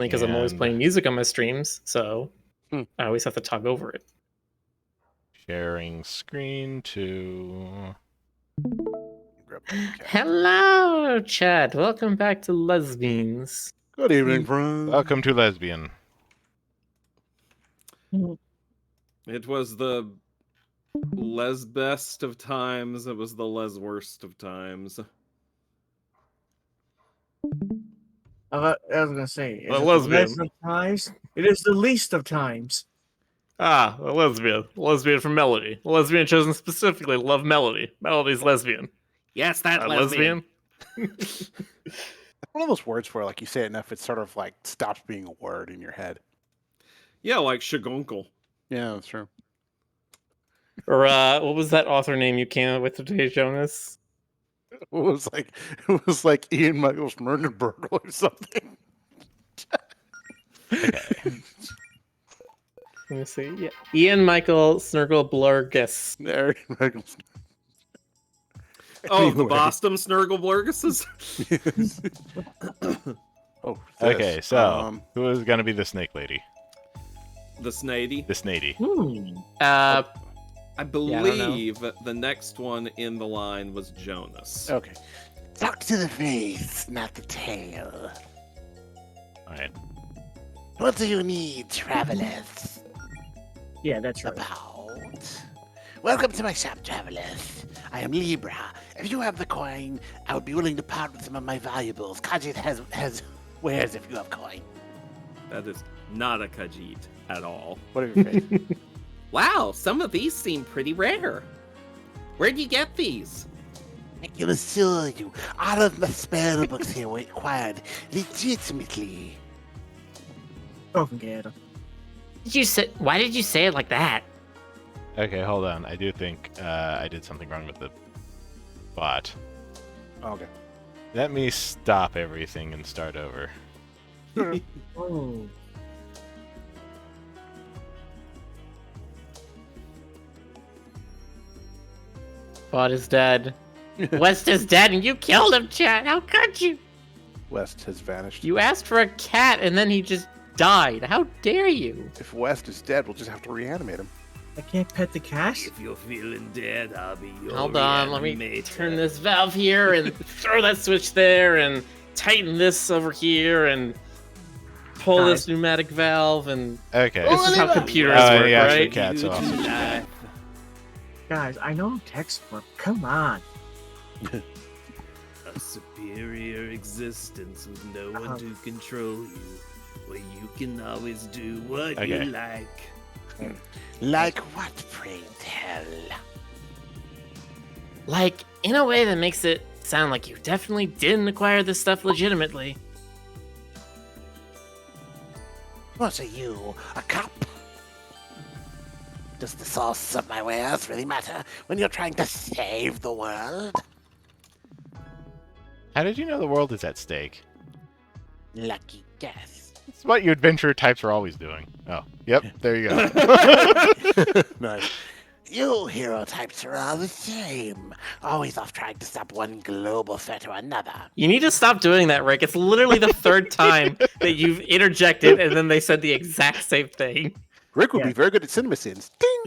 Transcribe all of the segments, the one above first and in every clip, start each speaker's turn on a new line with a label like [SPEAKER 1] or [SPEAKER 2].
[SPEAKER 1] because I'm always playing music on my streams, so I always have to talk over it.
[SPEAKER 2] Sharing screen to...
[SPEAKER 1] Hello, chat. Welcome back to Lesbians.
[SPEAKER 3] Good evening, friends.
[SPEAKER 2] Welcome to Lesbian.
[SPEAKER 4] It was the les best of times. It was the les worst of times.
[SPEAKER 5] I was gonna say, is
[SPEAKER 1] A
[SPEAKER 5] it
[SPEAKER 1] lesbian.
[SPEAKER 5] the best of times? It is the least of times.
[SPEAKER 1] Ah, a lesbian. A lesbian from Melody. A lesbian chosen specifically to love Melody. Melody's lesbian.
[SPEAKER 4] Yes, that
[SPEAKER 1] lesbian.
[SPEAKER 3] It's one of those words where, like, you say it enough, it sort of like stops being a word in your head.
[SPEAKER 4] Yeah, like shagunkel.
[SPEAKER 3] Yeah, that's true.
[SPEAKER 1] Or what was that author name you came up with today, Jonas?
[SPEAKER 3] It was like Ian Michael Schmergenberg or something.
[SPEAKER 2] Okay.
[SPEAKER 1] Let me see. Yeah. Ian Michael Snurgleblurgus.
[SPEAKER 3] There, Michael.
[SPEAKER 4] Oh, the
[SPEAKER 3] Anyway.
[SPEAKER 4] Boston Snurgleblurguses?
[SPEAKER 3] Oh,
[SPEAKER 2] Okay,
[SPEAKER 3] this.
[SPEAKER 2] so who is going to be the snake lady?
[SPEAKER 4] The Snady.
[SPEAKER 2] The snady.
[SPEAKER 4] I believe the next one in the line was Jonas.
[SPEAKER 3] Okay. Talk to the face, not the tail.
[SPEAKER 2] Alright.
[SPEAKER 3] What do you need, travelers?
[SPEAKER 5] Yeah, that's right.
[SPEAKER 3] About. Welcome to my shop, travelers. I am Libra. If you have the coin, I would be willing to part with some of my valuables. Kajit has wares if you have coin.
[SPEAKER 4] That is not a Khajiit at all.
[SPEAKER 3] What are your face?
[SPEAKER 4] Wow, some of these seem pretty rare. Where'd you get these?
[SPEAKER 3] I can assure you, all of the spell books here were acquired legitimately.
[SPEAKER 5] Go and get him.
[SPEAKER 1] Why did you say it like that?
[SPEAKER 2] Okay, hold on. I do think I did something wrong with the bot.
[SPEAKER 3] Okay.
[SPEAKER 2] Let me stop everything and start over.
[SPEAKER 5] Oh.
[SPEAKER 1] Bot is dead. West is dead and you killed him, chat. How could you?
[SPEAKER 3] West has vanished.
[SPEAKER 1] You asked for a cat and then he just died. How dare you?
[SPEAKER 3] If West is dead, we'll just have to reanimate him.
[SPEAKER 5] I can't pet the cat?
[SPEAKER 4] If you're feeling dead, I'll be your
[SPEAKER 1] Hold on, let me turn this valve here and throw that switch there and tighten this over here and pull this pneumatic valve and...
[SPEAKER 2] Okay.
[SPEAKER 1] This is how computers work,
[SPEAKER 2] yeah,
[SPEAKER 1] right?
[SPEAKER 2] Cat's awesome.
[SPEAKER 5] Guys, I know text work. Come on.
[SPEAKER 4] A superior existence with no one to control you, where you can always do what
[SPEAKER 2] Okay.
[SPEAKER 4] you like.
[SPEAKER 3] Like what, pray tell?
[SPEAKER 1] Like, in a way that makes it sound like you definitely didn't acquire this stuff legitimately.
[SPEAKER 3] What are you, a cop? Does the source of my wares really matter when you're trying to save the world?
[SPEAKER 2] How did you know the world is at stake?
[SPEAKER 3] Lucky guess.
[SPEAKER 2] It's what you adventure types are always doing. Oh, yep, there you go.
[SPEAKER 3] Nice. You hero types are all the same. Always off trying to stop one global threat or another.
[SPEAKER 1] You need to stop doing that, Rick. It's literally the third time that you've interjected and then they said the exact same thing.
[SPEAKER 3] Rick would be very good at cinema sins. Ding!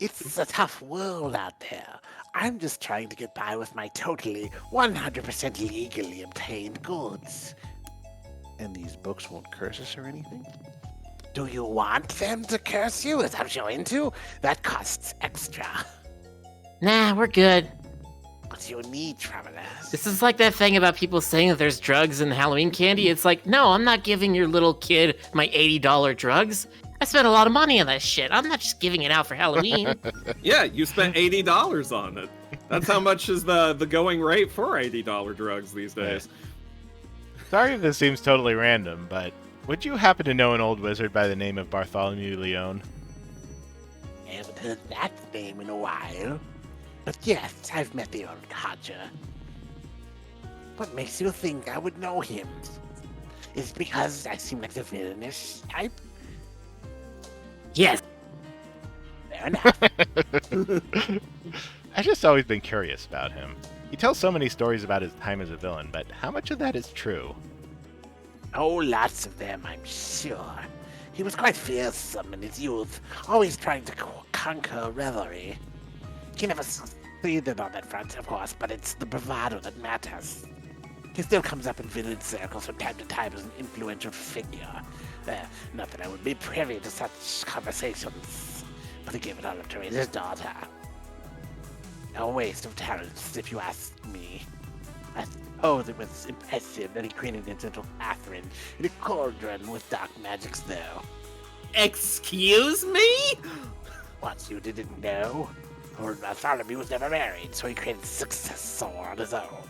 [SPEAKER 3] It's a tough world out there. I'm just trying to get by with my totally 100% legally obtained goods. And these books won't curse us or anything? Do you want them to curse you? Is that what you're into? That costs extra.
[SPEAKER 1] Nah, we're good.
[SPEAKER 3] What do you need, travelers?
[SPEAKER 1] This is like that thing about people saying that there's drugs in Halloween candy. It's like, no, I'm not giving your little kid my $80 drugs. I spent a lot of money on that shit. I'm not just giving it out for Halloween.
[SPEAKER 4] Yeah, you spent $80 on it. That's how much is the going rate for $80 drugs these days.
[SPEAKER 2] Sorry if this seems totally random, but would you happen to know an old wizard by the name of Bartholomew Leone?
[SPEAKER 3] I haven't heard that name in a while. But yes, I've met the old codger. What makes you think I would know him? Is it because I seem like the villainous type?
[SPEAKER 1] Yes.
[SPEAKER 3] Fair enough.
[SPEAKER 2] I've just always been curious about him. He tells so many stories about his time as a villain, but how much of that is true?
[SPEAKER 3] Oh, lots of them, I'm sure. He was quite fearsome in his youth, always trying to conquer revelry. He never succeeded on that front, of course, but it's the bravado that matters. He still comes up in village circles from time to time as an influential figure. Not that I would be privy to such conversations, but he gave it all up to raise his daughter. A waste of talents, if you ask me. I suppose it was impressive that he created his little Catherine in a cauldron with dark magics, though.
[SPEAKER 1] Excuse me?
[SPEAKER 3] What, you didn't know? Lord Bartholomew was never married, so he created a successor on his own.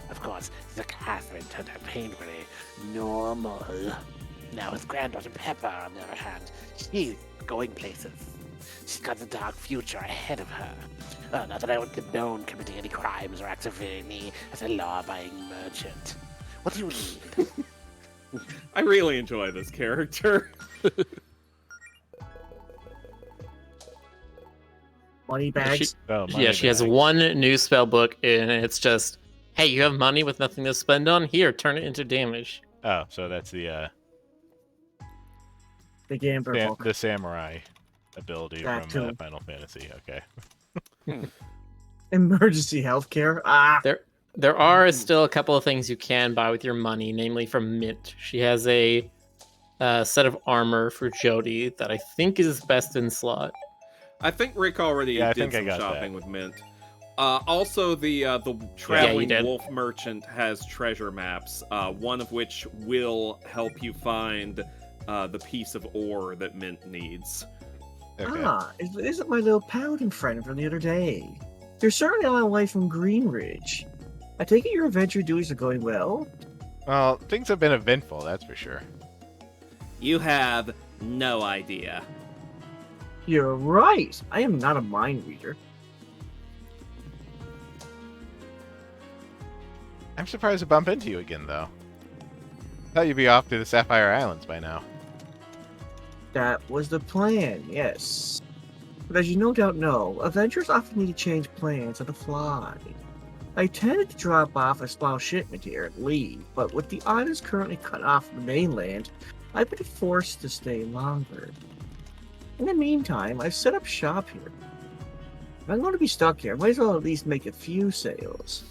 [SPEAKER 3] Of course, the Catherine turned out painfully normal. Now his granddaughter Pepper, on the other hand, she's going places. She's got a dark future ahead of her. Not that I would condone committing any crimes or acts of villainy as a law-abiding merchant. What do you need?
[SPEAKER 4] I really enjoy this character.
[SPEAKER 5] Money bags.
[SPEAKER 2] Oh,
[SPEAKER 1] Yeah, she has one new spell book, and it's just, hey, you have money with nothing to spend on? Here, turn it into damage.
[SPEAKER 2] Oh, so that's the
[SPEAKER 5] The gambler book.
[SPEAKER 2] the samurai ability
[SPEAKER 5] That
[SPEAKER 2] from
[SPEAKER 5] too.
[SPEAKER 2] Final Fantasy. Okay.
[SPEAKER 5] Emergency healthcare. Ah,
[SPEAKER 1] There are still a couple of things you can buy with your money, namely from Mint. She has a set of armor for Jody that I think is best in slot.
[SPEAKER 4] I think Rick already
[SPEAKER 2] I
[SPEAKER 4] did
[SPEAKER 2] think I
[SPEAKER 4] some
[SPEAKER 2] got
[SPEAKER 4] shopping
[SPEAKER 2] that.
[SPEAKER 4] with Mint. Also, the traveling
[SPEAKER 1] did.
[SPEAKER 4] wolf merchant has treasure maps, one of which will help you find the piece of ore that Mint needs.
[SPEAKER 2] Okay.
[SPEAKER 5] Isn't my little paladin friend from the other day? You're certainly on my way from Greenridge. I take it your adventure duties are going well?
[SPEAKER 2] Well, things have been eventful, that's for sure.
[SPEAKER 4] You have no idea.
[SPEAKER 5] You're right. I am not a mind reader.
[SPEAKER 2] I'm surprised to bump into you again, though. Thought you'd be off to the Sapphire Islands by now.
[SPEAKER 5] That was the plan, yes. But as you no doubt know, adventurers often need to change plans on the fly. I tended to drop off a small shipment here and leave, but with the islands currently cut off from the mainland, I've been forced to stay longer. In the meantime, I've set up shop here. If I'm going to be stuck here, I might as well at least make a few sales.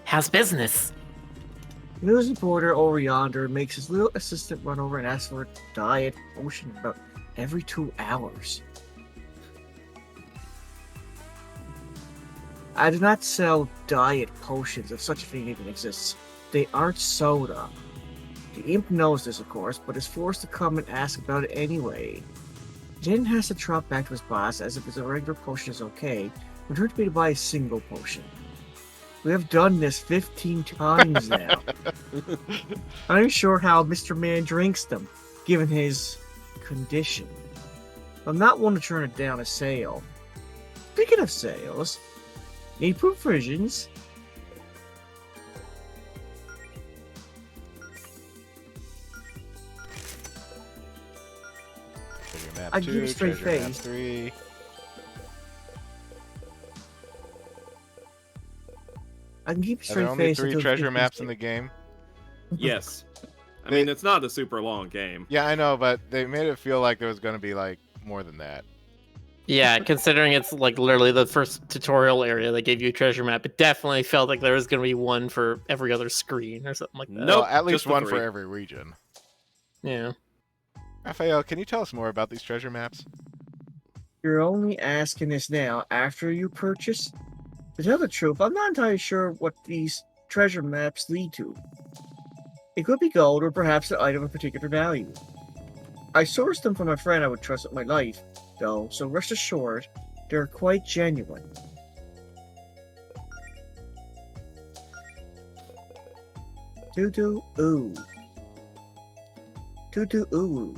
[SPEAKER 1] How's business?
[SPEAKER 5] The news reporter over yonder makes his little assistant run over and ask for a diet potion about every 2 hours. I do not sell diet potions if such a thing even exists. They aren't soda. The imp knows this, of course, but is forced to come and ask about it anyway. Jin has to trot back to his boss as if his regular potion is okay, and turns me to buy a single potion. We have done this 15 times now. I'm sure how Mr. Man drinks them, given his condition. I'm not one to turn it down a sale. Speaking of sales, need provisions?
[SPEAKER 2] Treasure map
[SPEAKER 5] I
[SPEAKER 2] 2,
[SPEAKER 5] give you straight
[SPEAKER 2] treasure map
[SPEAKER 5] face.
[SPEAKER 2] 3.
[SPEAKER 5] I can keep a
[SPEAKER 2] Are there
[SPEAKER 5] straight
[SPEAKER 2] only
[SPEAKER 5] face
[SPEAKER 2] 3
[SPEAKER 5] until
[SPEAKER 2] treasure
[SPEAKER 5] the
[SPEAKER 2] maps in the game?
[SPEAKER 4] Yes. I mean, it's not a super long game.
[SPEAKER 2] Yeah, I know, but they made it feel like there was going to be, like, more than that.
[SPEAKER 1] Yeah, considering it's like literally the first tutorial area that gave you a treasure map, it definitely felt like there was going to be one for every other screen or something like that.
[SPEAKER 4] Nope,
[SPEAKER 2] Well, at least
[SPEAKER 4] just the
[SPEAKER 2] one
[SPEAKER 4] 3.
[SPEAKER 2] for every region.
[SPEAKER 1] Yeah.
[SPEAKER 2] Raphael, can you tell us more about these treasure maps?
[SPEAKER 5] You're only asking this now after you purchase? To tell the truth, I'm not entirely sure what these treasure maps lead to. It could be gold or perhaps an item of particular value. I sourced them from a friend I would trust with my life, though, so rest assured, they're quite genuine. Doo-doo ooh. Doo-doo ooh.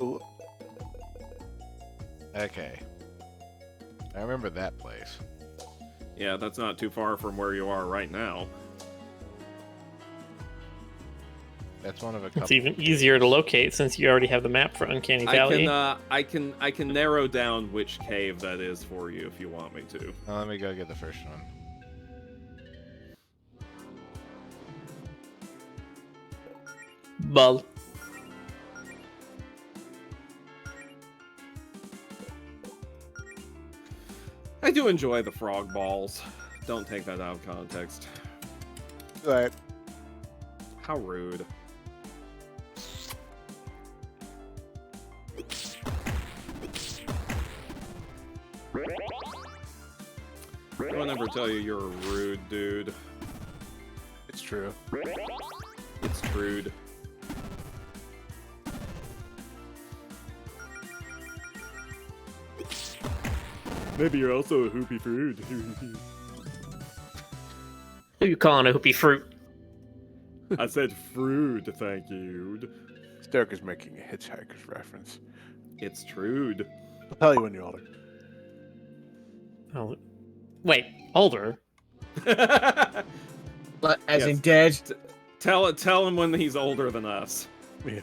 [SPEAKER 2] Ooh. Okay. I remember that place.
[SPEAKER 4] Yeah, that's not too far from where you are right now.
[SPEAKER 2] That's one of a couple.
[SPEAKER 6] It's even easier to locate since you already have the map for Uncanny Valley.
[SPEAKER 4] I can narrow down which cave that is for you if you want me to.
[SPEAKER 2] Let me go get the first one.
[SPEAKER 6] Bull.
[SPEAKER 4] I do enjoy the frog balls. Don't take that out of context.
[SPEAKER 3] Right.
[SPEAKER 4] How rude. I'll never tell you you're a rude dude.
[SPEAKER 3] It's true.
[SPEAKER 4] It's trude. Maybe you're also a hoopy fruit.
[SPEAKER 6] Who you calling a hoopy fruit?
[SPEAKER 4] I said fruit, thank you.
[SPEAKER 3] Derek is making a Hitchhiker's reference.
[SPEAKER 4] It's trude.
[SPEAKER 3] I'll tell you when you're older.
[SPEAKER 6] Oh, wait, older?
[SPEAKER 5] But as
[SPEAKER 4] Yes.
[SPEAKER 5] in dead.
[SPEAKER 4] Tell him when he's older than us.
[SPEAKER 3] Yeah.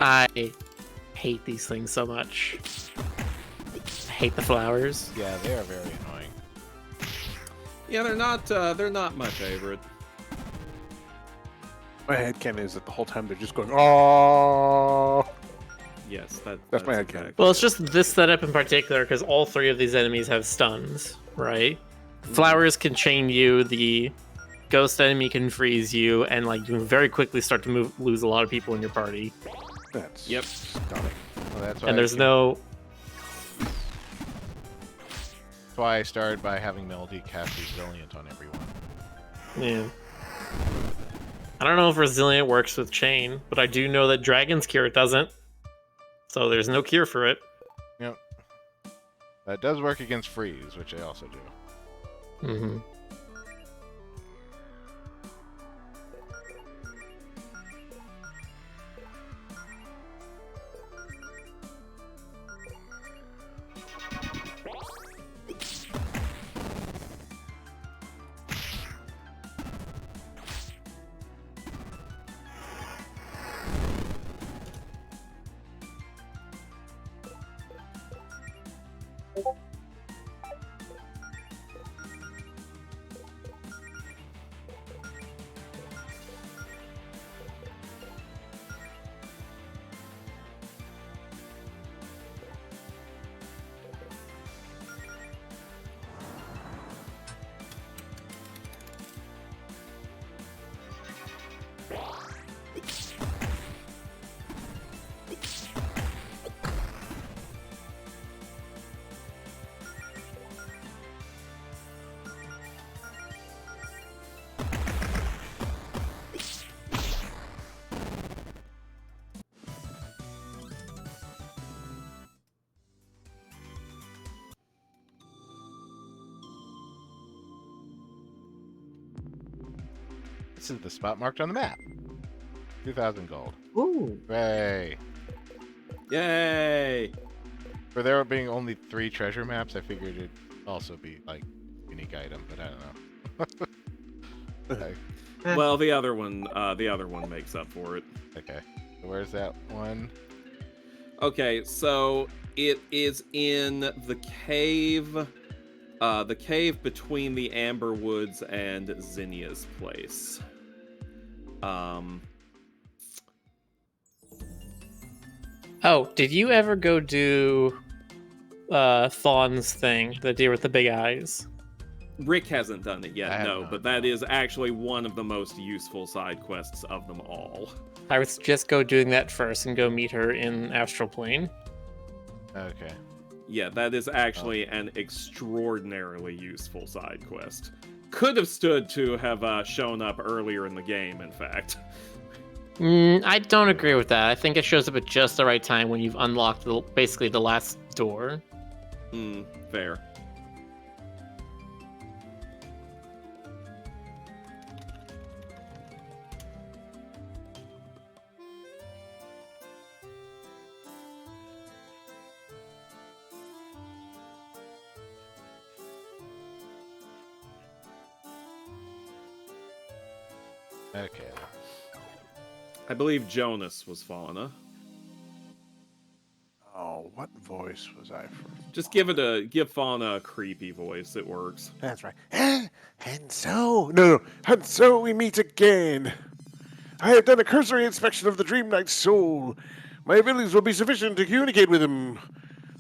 [SPEAKER 6] I hate these things so much. I hate the flowers.
[SPEAKER 2] Yeah, they are very annoying.
[SPEAKER 4] Yeah, they're not my favorite.
[SPEAKER 3] My headcanon is that the whole time they're just going, oh.
[SPEAKER 4] Yes,
[SPEAKER 3] That's my headcanon.
[SPEAKER 4] exactly-
[SPEAKER 6] Well, it's just this setup in particular because all three of these enemies have stuns, right? Flowers can chain you, the ghost enemy can freeze you, and like you very quickly start to lose a lot of people in your party.
[SPEAKER 3] That's
[SPEAKER 4] Yep.
[SPEAKER 3] stunning.
[SPEAKER 2] Well, that's why
[SPEAKER 6] And there's no
[SPEAKER 2] That's why I started by having Melody cast Resilient on everyone.
[SPEAKER 6] yeah. I don't know if Resilient works with Chain, but I do know that Dragon's Cure doesn't. So there's no cure for it.
[SPEAKER 2] Yep. That does work against Freeze, which I also do.
[SPEAKER 6] Mm-hmm.
[SPEAKER 2] This is the spot marked on the map. 2,000 gold.
[SPEAKER 5] Ooh.
[SPEAKER 2] Hooray!
[SPEAKER 4] Yay!
[SPEAKER 2] For there being only 3 treasure maps, I figured it'd also be like unique item, but I don't know. Okay.
[SPEAKER 4] Well, the other one makes up for it.
[SPEAKER 2] Okay. So where's that one?
[SPEAKER 4] Okay, so it is in the cave between the Amber Woods and Zinnia's place.
[SPEAKER 6] Oh, did you ever go do Fawn's thing, the deer with the big eyes?
[SPEAKER 4] Rick hasn't done it
[SPEAKER 2] I
[SPEAKER 4] yet,
[SPEAKER 2] have
[SPEAKER 4] no,
[SPEAKER 2] not.
[SPEAKER 4] but that is actually one of the most useful side quests of them all.
[SPEAKER 6] I would suggest go doing that first and go meet her in Astral Plane.
[SPEAKER 2] Okay.
[SPEAKER 4] Yeah, that is actually an extraordinarily useful side quest. Could have stood to have shown up earlier in the game, in fact.
[SPEAKER 6] I don't agree with that. I think it shows up at just the right time when you've unlocked basically the last door.
[SPEAKER 4] Fair.
[SPEAKER 2] Okay.
[SPEAKER 4] I believe Jonas was Fauna.
[SPEAKER 3] Oh, what voice was I for?
[SPEAKER 4] Just give Fauna a creepy voice. It works.
[SPEAKER 3] That's right. And no, and so we meet again. I have done a cursory inspection of the Dream Knight's soul. My abilities will be sufficient to communicate with him.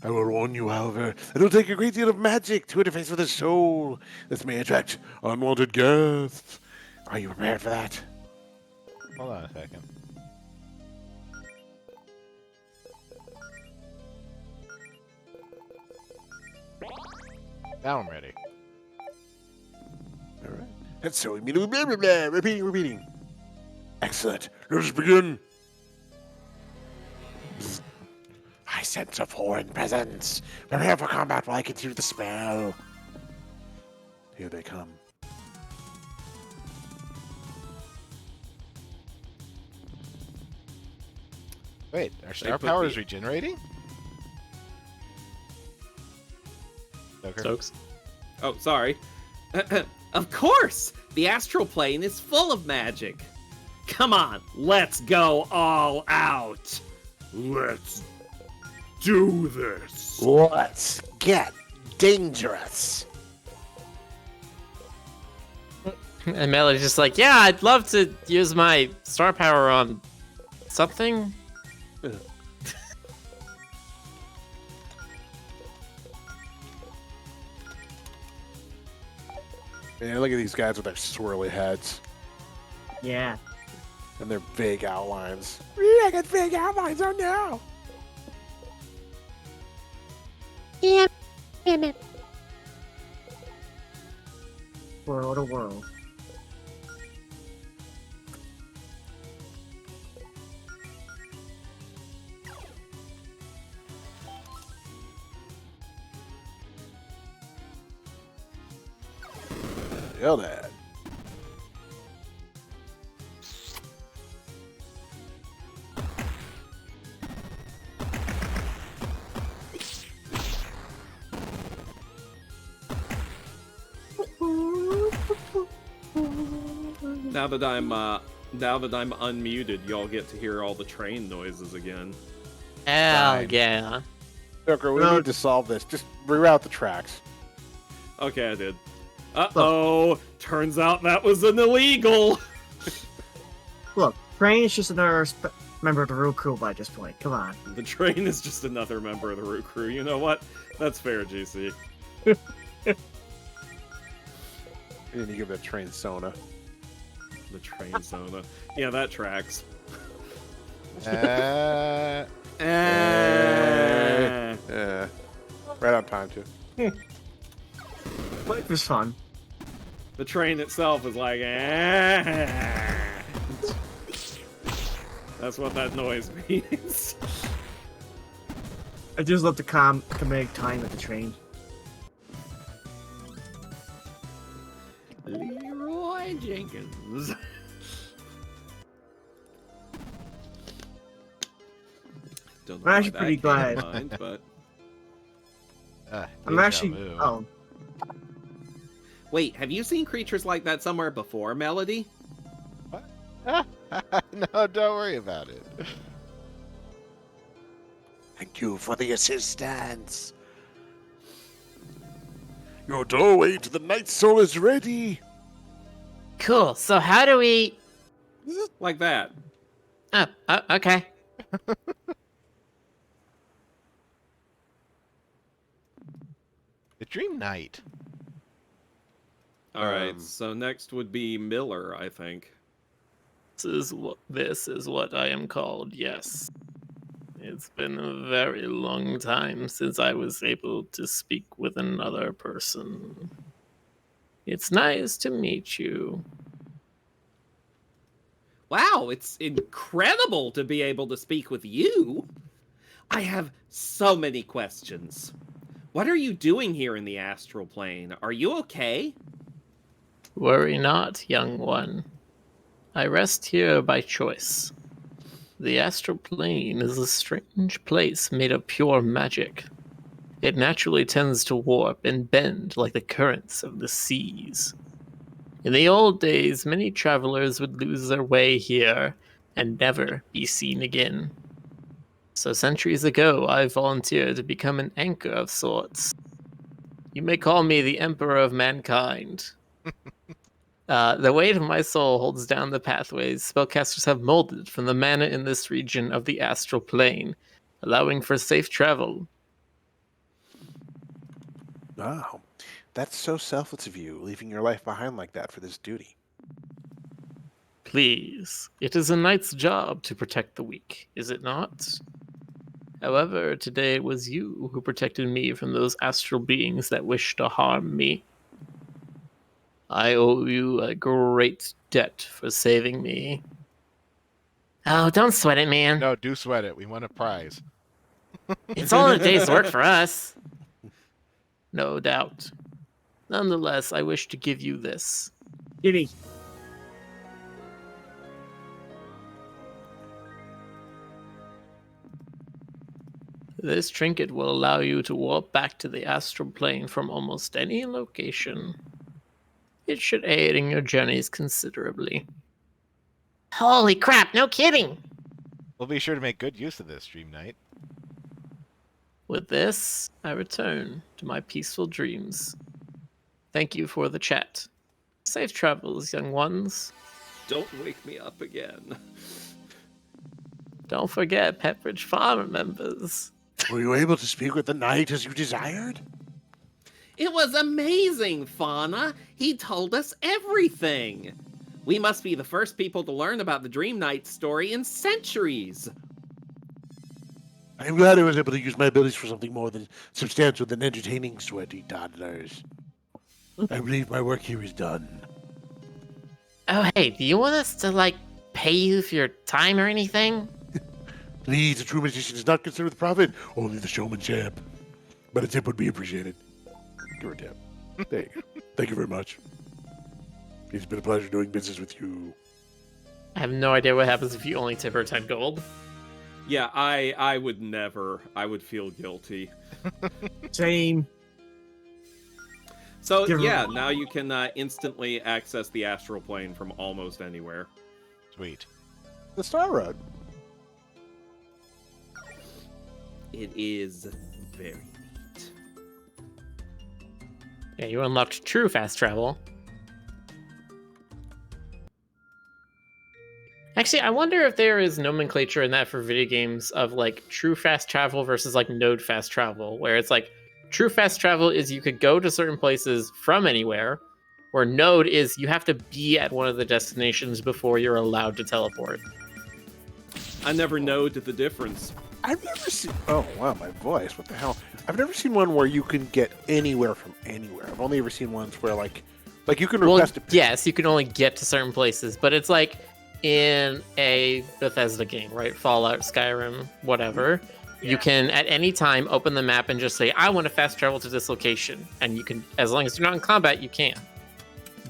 [SPEAKER 3] I will warn you, however, it will take a great deal of magic to interface with his soul. This may attract unwanted guests. Are you prepared for that?
[SPEAKER 2] Hold on a second. Now I'm ready.
[SPEAKER 3] All right. And so immediately, blah, blah, blah, repeating. Excellent. Let us begin. I sense a foreign presence. Prepare for combat while I continue the spell. Here they come.
[SPEAKER 2] Wait, our star
[SPEAKER 4] put
[SPEAKER 2] power
[SPEAKER 4] the-
[SPEAKER 2] is regenerating? Okay.
[SPEAKER 6] Stokes.
[SPEAKER 4] Oh, sorry. Of course! The astral plane is full of magic. Come on, let's go all out.
[SPEAKER 7] Let's do this.
[SPEAKER 3] Let's get dangerous.
[SPEAKER 6] And Melody's just like, yeah, I'd love to use my star power on something.
[SPEAKER 3] Man, look at these guys with their swirly heads
[SPEAKER 5] Yeah.
[SPEAKER 3] and their vague outlines. I got vague outlines, oh no!
[SPEAKER 5] World to world.
[SPEAKER 3] Feel that.
[SPEAKER 4] Now that I'm unmuted, y'all get to hear all the train noises again.
[SPEAKER 6] Hell
[SPEAKER 2] Fine.
[SPEAKER 6] yeah.
[SPEAKER 3] Joker, we
[SPEAKER 5] No.
[SPEAKER 3] need to solve this. Just reroute the tracks.
[SPEAKER 4] Okay, I did. Uh-oh! Turns out that was an illegal!
[SPEAKER 5] Look, Crane is just another member of the Roo Croo by this point. Come on.
[SPEAKER 4] The train is just another member of the Roo Croo. You know what? That's fair, GC.
[SPEAKER 3] And then you give it a train Sona.
[SPEAKER 4] The train Sona. Yeah, that tracks.
[SPEAKER 2] Uh,
[SPEAKER 3] Yeah. Right on time, too.
[SPEAKER 5] Life is fun.
[SPEAKER 4] The train itself is like, That's what that noise means.
[SPEAKER 5] I just love the comedic time of the train.
[SPEAKER 4] Leroy Jenkins. Don't know
[SPEAKER 5] I'm
[SPEAKER 4] why
[SPEAKER 5] actually
[SPEAKER 4] that
[SPEAKER 5] pretty
[SPEAKER 4] came
[SPEAKER 5] glad.
[SPEAKER 4] to mind, but
[SPEAKER 5] I'm
[SPEAKER 2] deja
[SPEAKER 5] actually.
[SPEAKER 2] vu.
[SPEAKER 5] Oh,
[SPEAKER 4] wait, have you seen creatures like that somewhere before, Melody?
[SPEAKER 2] No, don't worry about it.
[SPEAKER 3] Thank you for the assistance. Your doorway to the Night Soul is ready.
[SPEAKER 1] Cool. So how do we?
[SPEAKER 4] Like that.
[SPEAKER 1] Oh, okay.
[SPEAKER 2] The Dream Knight.
[SPEAKER 4] All right,
[SPEAKER 3] Um,
[SPEAKER 4] so next would be Miller, I think.
[SPEAKER 6] This is what I am called, yes. It's been a very long time since I was able to speak with another person. It's nice to meet you.
[SPEAKER 4] Wow, it's incredible to be able to speak with you. I have so many questions. What are you doing here in the astral plane? Are you okay?
[SPEAKER 6] Worry not, young one. I rest here by choice. The astral plane is a strange place made of pure magic. It naturally tends to warp and bend like the currents of the seas. In the old days, many travelers would lose their way here and never be seen again. So centuries ago, I volunteered to become an anchor of sorts. You may call me the Emperor of Mankind. The weight of my soul holds down the pathways spellcasters have molded from the mana in this region of the astral plane, allowing for safe travel.
[SPEAKER 3] Wow. That's so selfless of you, leaving your life behind like that for this duty.
[SPEAKER 6] Please, it is a knight's job to protect the weak, is it not? However, today it was you who protected me from those astral beings that wish to harm me. I owe you a great debt for saving me.
[SPEAKER 1] Oh, don't sweat it, man.
[SPEAKER 2] No, do sweat it. We want a prize.
[SPEAKER 1] It's all a day's work for us.
[SPEAKER 6] No doubt. Nonetheless, I wish to give you this.
[SPEAKER 5] Giddy.
[SPEAKER 6] This trinket will allow you to warp back to the astral plane from almost any location. It should aid in your journeys considerably.
[SPEAKER 1] Holy crap, no kidding.
[SPEAKER 2] We'll be sure to make good use of this, Dream Knight.
[SPEAKER 6] With this, I return to my peaceful dreams. Thank you for the chat. Safe travels, young ones.
[SPEAKER 4] Don't wake me up again.
[SPEAKER 6] Don't forget Pepperidge Farm members.
[SPEAKER 3] Were you able to speak with the knight as you desired?
[SPEAKER 4] It was amazing, Fauna. He told us everything. We must be the first people to learn about the Dream Knight story in centuries.
[SPEAKER 3] I'm glad I was able to use my abilities for something more than substantial than entertaining sweaty toddlers. I believe my work here is done.
[SPEAKER 1] Oh, hey, do you want us to, like, pay you for your time or anything?
[SPEAKER 3] Please, a true magician is not concerned with profit, only the showmanship. But a tip would be appreciated. Give her a tip. There you go. Thank you very much. It's been a pleasure doing business with you.
[SPEAKER 6] I have no idea what happens if you only tip her 10 gold.
[SPEAKER 4] Yeah, I would never. I would feel guilty.
[SPEAKER 5] Same.
[SPEAKER 4] So
[SPEAKER 5] Give her-
[SPEAKER 4] yeah, now you can instantly access the astral plane from almost anywhere.
[SPEAKER 2] Sweet.
[SPEAKER 3] The Star Road.
[SPEAKER 4] It is very neat.
[SPEAKER 6] Yeah, you unlocked true fast travel. Actually, I wonder if there is nomenclature in that for video games of like true fast travel versus like node fast travel, where it's like true fast travel is you could go to certain places from anywhere, where node is you have to be at one of the destinations before you're allowed to teleport.
[SPEAKER 4] I never know the difference.
[SPEAKER 3] I've never seen. Oh wow, my voice! What the hell? I've never seen one where you can get anywhere from anywhere. I've only ever seen ones where like you can
[SPEAKER 6] Well,
[SPEAKER 3] request.
[SPEAKER 6] yes, you can only get to certain places, but it's like in a Bethesda game, right? Fallout, Skyrim, whatever. You can at any time open the map and just say, I want to fast travel to this location. And you can, as long as you're not in combat, you can.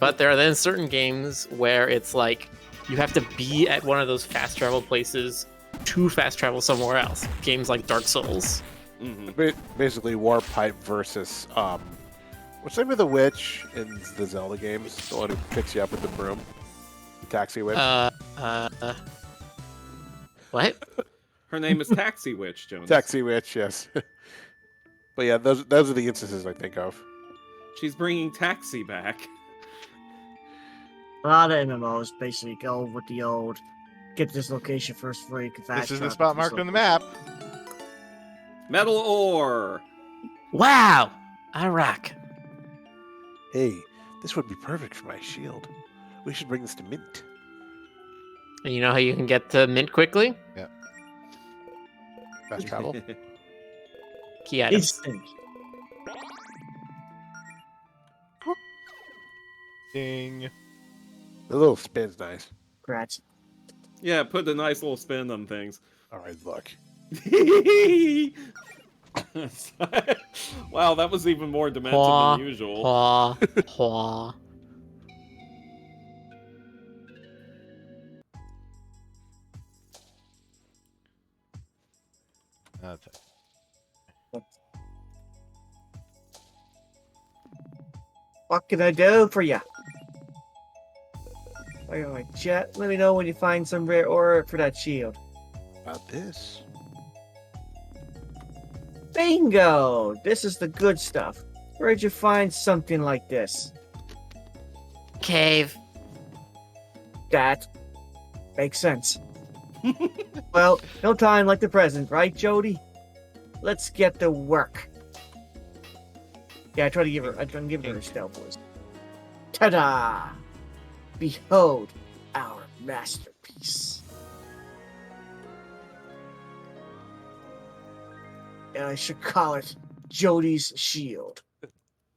[SPEAKER 6] But there are then certain games where it's like you have to be at one of those fast travel places to fast travel somewhere else. Games like Dark Souls.
[SPEAKER 3] Basically, Warp Pipe versus what's the name of the witch in the Zelda games? The one who picks you up with the broom, the taxi witch.
[SPEAKER 6] What?
[SPEAKER 4] Her name is Taxi Witch, Jonas.
[SPEAKER 3] Taxi witch, yes. But yeah, those are the instances I think of.
[SPEAKER 4] She's bringing Taxi back.
[SPEAKER 5] A lot of MMOs basically go with the old get this location first before you can fast
[SPEAKER 2] This is the
[SPEAKER 5] travel
[SPEAKER 2] spot
[SPEAKER 5] to
[SPEAKER 2] marked on the map.
[SPEAKER 4] Metal ore.
[SPEAKER 1] Wow, I rock.
[SPEAKER 3] Hey, this would be perfect for my shield. We should bring this to Mint.
[SPEAKER 6] And you know how you can get to Mint quickly?
[SPEAKER 3] Fast travel.
[SPEAKER 6] Key items.
[SPEAKER 5] Instant.
[SPEAKER 2] Ding.
[SPEAKER 3] The little spin's nice.
[SPEAKER 5] Congrats.
[SPEAKER 4] Yeah, put a nice little spin on things.
[SPEAKER 3] All right, look.
[SPEAKER 4] Wow, that was even more demented
[SPEAKER 6] Hua,
[SPEAKER 4] than usual.
[SPEAKER 6] hua, hua.
[SPEAKER 2] That's it.
[SPEAKER 5] What can I do for you? Alright, chat. Let me know when you find some rare ore for that shield.
[SPEAKER 3] About this.
[SPEAKER 5] Bingo! This is the good stuff. Where'd you find something like this?
[SPEAKER 1] Cave.
[SPEAKER 5] That makes sense. Well, no time like the present, right, Jody? Let's get to work. Yeah, I try to give her her stealth voice. Ta-da! Behold our masterpiece. And I should call it Jody's Shield.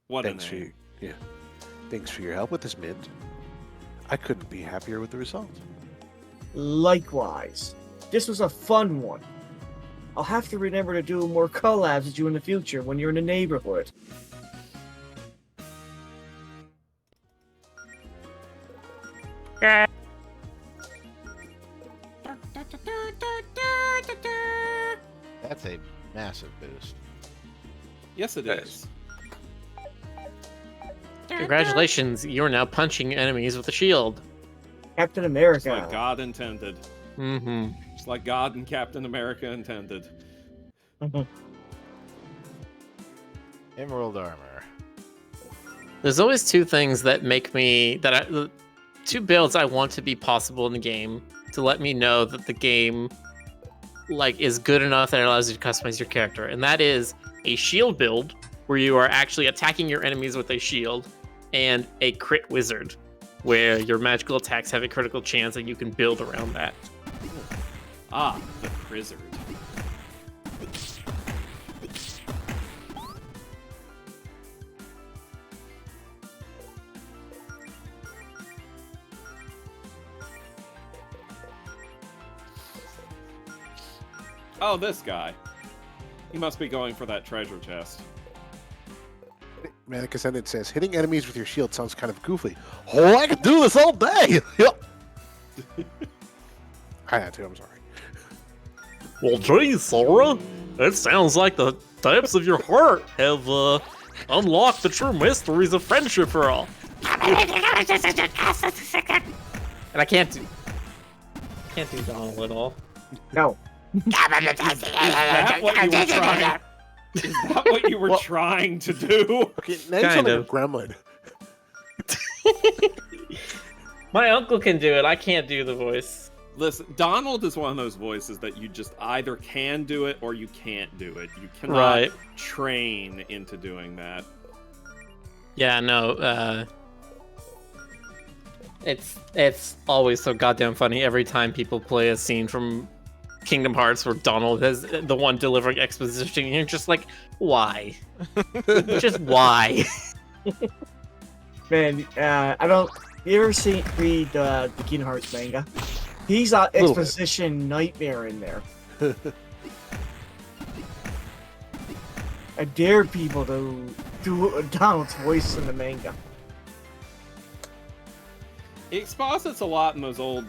[SPEAKER 4] What a
[SPEAKER 3] Thanks for
[SPEAKER 4] name.
[SPEAKER 3] Thanks for your help with this, Mint. I couldn't be happier with the result.
[SPEAKER 5] Likewise. This was a fun one. I'll have to remember to do more collabs with you in the future when you're in the neighborhood.
[SPEAKER 2] That's a massive boost.
[SPEAKER 4] Yes, it
[SPEAKER 3] Nice.
[SPEAKER 4] is.
[SPEAKER 6] Congratulations, you're now punching enemies with a shield.
[SPEAKER 5] Captain
[SPEAKER 4] Just
[SPEAKER 5] America.
[SPEAKER 4] like God intended.
[SPEAKER 6] Mm-hmm.
[SPEAKER 4] Just like God and Captain America intended.
[SPEAKER 2] Emerald armor.
[SPEAKER 6] There's always two things that make me two builds I want to be possible in the game to let me know that the game is good enough that it allows you to customize your character, and that is a shield build where you are actually attacking your enemies with a shield, and a crit wizard where your magical attacks have a critical chance and you can build around that.
[SPEAKER 4] Ah, the Crizzard. Oh, this guy. He must be going for that treasure chest.
[SPEAKER 3] Manic Ascendant says, hitting enemies with your shield sounds kind of goofy. Oh, I could do this all day! Yep. I had to, I'm sorry.
[SPEAKER 6] Well, geez, Sora, it sounds like the depths of your heart have unlocked the true mysteries of friendship for all. And I can't do Donald at all.
[SPEAKER 5] No.
[SPEAKER 4] Is that what you were trying? Is that what you were trying to do?
[SPEAKER 3] Okay, now you sound
[SPEAKER 6] Kind
[SPEAKER 3] like a
[SPEAKER 6] of.
[SPEAKER 3] gremlin.
[SPEAKER 6] My uncle can do it. I can't do the voice.
[SPEAKER 4] Listen, Donald is one of those voices that you just either can do it or you can't do it. You cannot
[SPEAKER 6] Right.
[SPEAKER 4] train into doing that.
[SPEAKER 6] Yeah, no. It's always so goddamn funny every time people play a scene from Kingdom Hearts where Donald is the one delivering exposition, and you're just like, why? Just why?
[SPEAKER 5] Man, I don't. You ever read the Kingdom Hearts manga? He's an
[SPEAKER 3] Little bit.
[SPEAKER 5] exposition nightmare in there. I dare people to do Donald's voice in the manga.
[SPEAKER 4] He exposits a lot in those old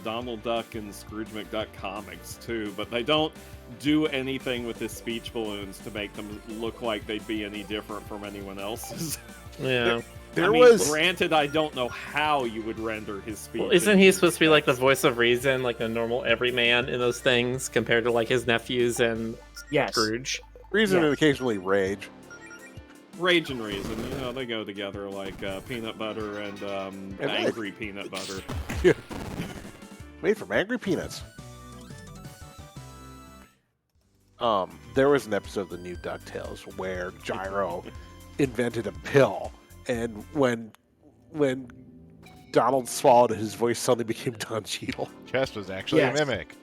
[SPEAKER 4] Donald Duck and Scrooge McDuck comics too, but they don't do anything with his speech balloons to make them look like they'd be any different from anyone else's.
[SPEAKER 6] Yeah.
[SPEAKER 3] There
[SPEAKER 4] I mean,
[SPEAKER 3] was...
[SPEAKER 4] granted, I don't know how you would render his speech.
[SPEAKER 6] Well, isn't he supposed to be like the voice of reason, like a normal everyman in those things, compared to like his nephews and
[SPEAKER 5] Yes.
[SPEAKER 6] Scrooge?
[SPEAKER 3] Reason
[SPEAKER 5] Yeah.
[SPEAKER 3] and occasionally rage.
[SPEAKER 4] Rage and reason, you know, they go together like peanut butter and
[SPEAKER 3] And
[SPEAKER 4] angry peanut butter.
[SPEAKER 3] Made from angry peanuts. There was an episode of the new DuckTales where Gyro invented a pill, and when Donald swallowed it, his voice suddenly became Don Cheadle.
[SPEAKER 2] Chest was actually
[SPEAKER 5] Yes.
[SPEAKER 2] a mimic.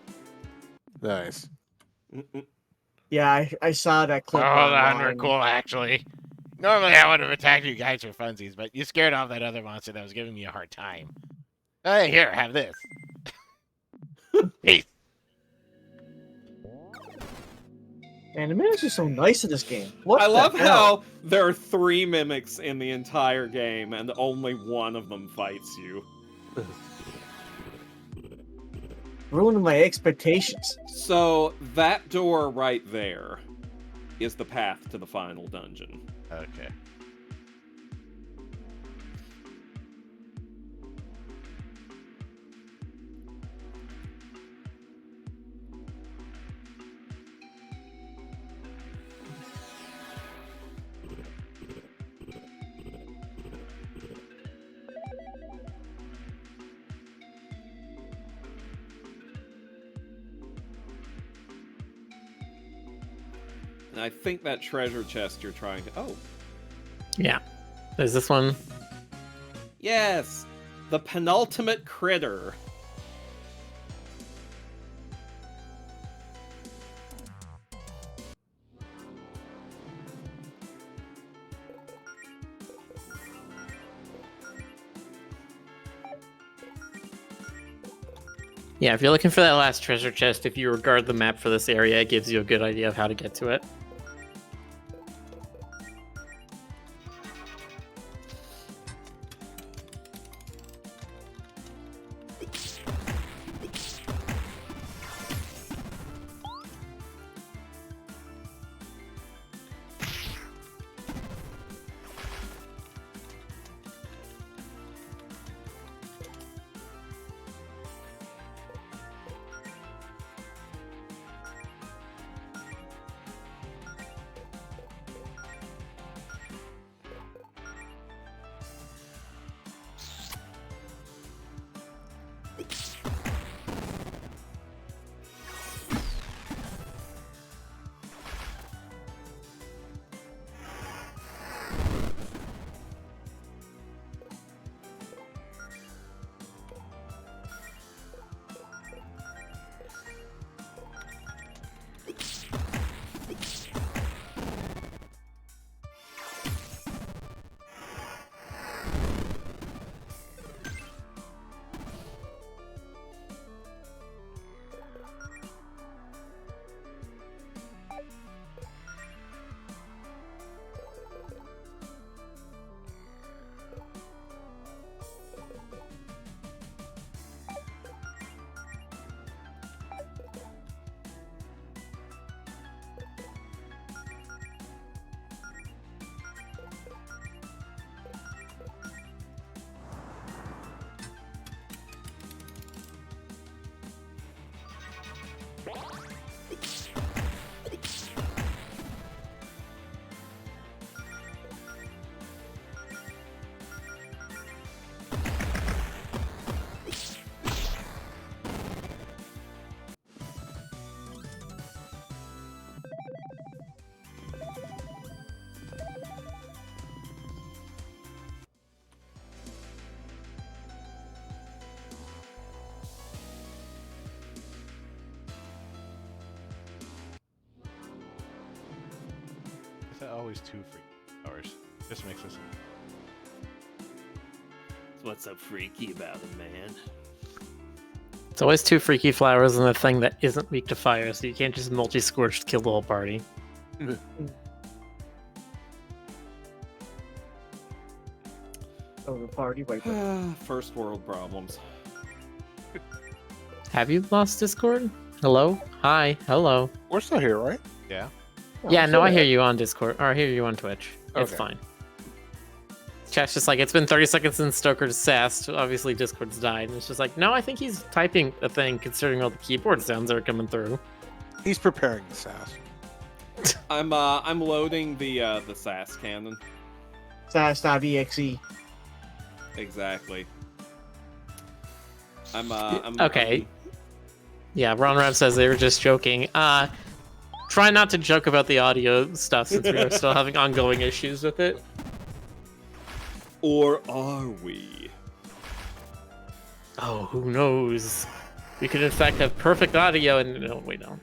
[SPEAKER 3] Nice.
[SPEAKER 5] Yeah, I saw that clip.
[SPEAKER 2] Hold on, we're
[SPEAKER 5] online.
[SPEAKER 2] cool, actually. Normally I would have attacked you guys for funsies, but you scared off that other monster that was giving me a hard time. Hey, here, have this.
[SPEAKER 3] Hey.
[SPEAKER 5] Man, the mimics are so nice in this game. What
[SPEAKER 4] I
[SPEAKER 5] the
[SPEAKER 4] love
[SPEAKER 5] hell?
[SPEAKER 4] how there are 3 mimics in the entire game, and only one of them fights you.
[SPEAKER 5] Ruining my expectations.
[SPEAKER 4] So that door right there is the path to the final dungeon.
[SPEAKER 2] Okay.
[SPEAKER 4] And I think that treasure chest you're trying to... Oh,
[SPEAKER 6] Yeah. There's this one.
[SPEAKER 4] yes! The penultimate critter.
[SPEAKER 6] Yeah, if you're looking for that last treasure chest, if you regard the map for this area, it gives you a good idea of how to get to it.
[SPEAKER 2] Is that always 2 free hours? This makes us.
[SPEAKER 4] What's so freaky about it, man?
[SPEAKER 6] It's always 2 freaky flowers and a thing that isn't weak to fire, so you can't just multi-scorch to kill the whole party.
[SPEAKER 5] Oh, the party. Wait.
[SPEAKER 4] First world problems.
[SPEAKER 6] Have you lost Discord? Hello? Hi. Hello.
[SPEAKER 3] We're still here, right?
[SPEAKER 2] Yeah.
[SPEAKER 6] Yeah, no, I hear you on Discord. Or I hear you on Twitch. It's
[SPEAKER 3] Okay.
[SPEAKER 6] fine. Chat's just like, it's been 30 seconds since Stoker's sassed. Obviously, Discord's died. And it's just like, no, I think he's typing a thing considering all the keyboard sounds that are coming through.
[SPEAKER 3] He's preparing the sass.
[SPEAKER 4] I'm loading the SAS cannon.
[SPEAKER 5] SAS.exe.
[SPEAKER 4] Exactly. I'm
[SPEAKER 6] Okay. Yeah, Ron Rav says they were just joking. Try not to joke about the audio stuff since we are still having ongoing issues with it.
[SPEAKER 4] Or are we?
[SPEAKER 6] Oh, who knows? We could in fact have perfect audio and no, we don't.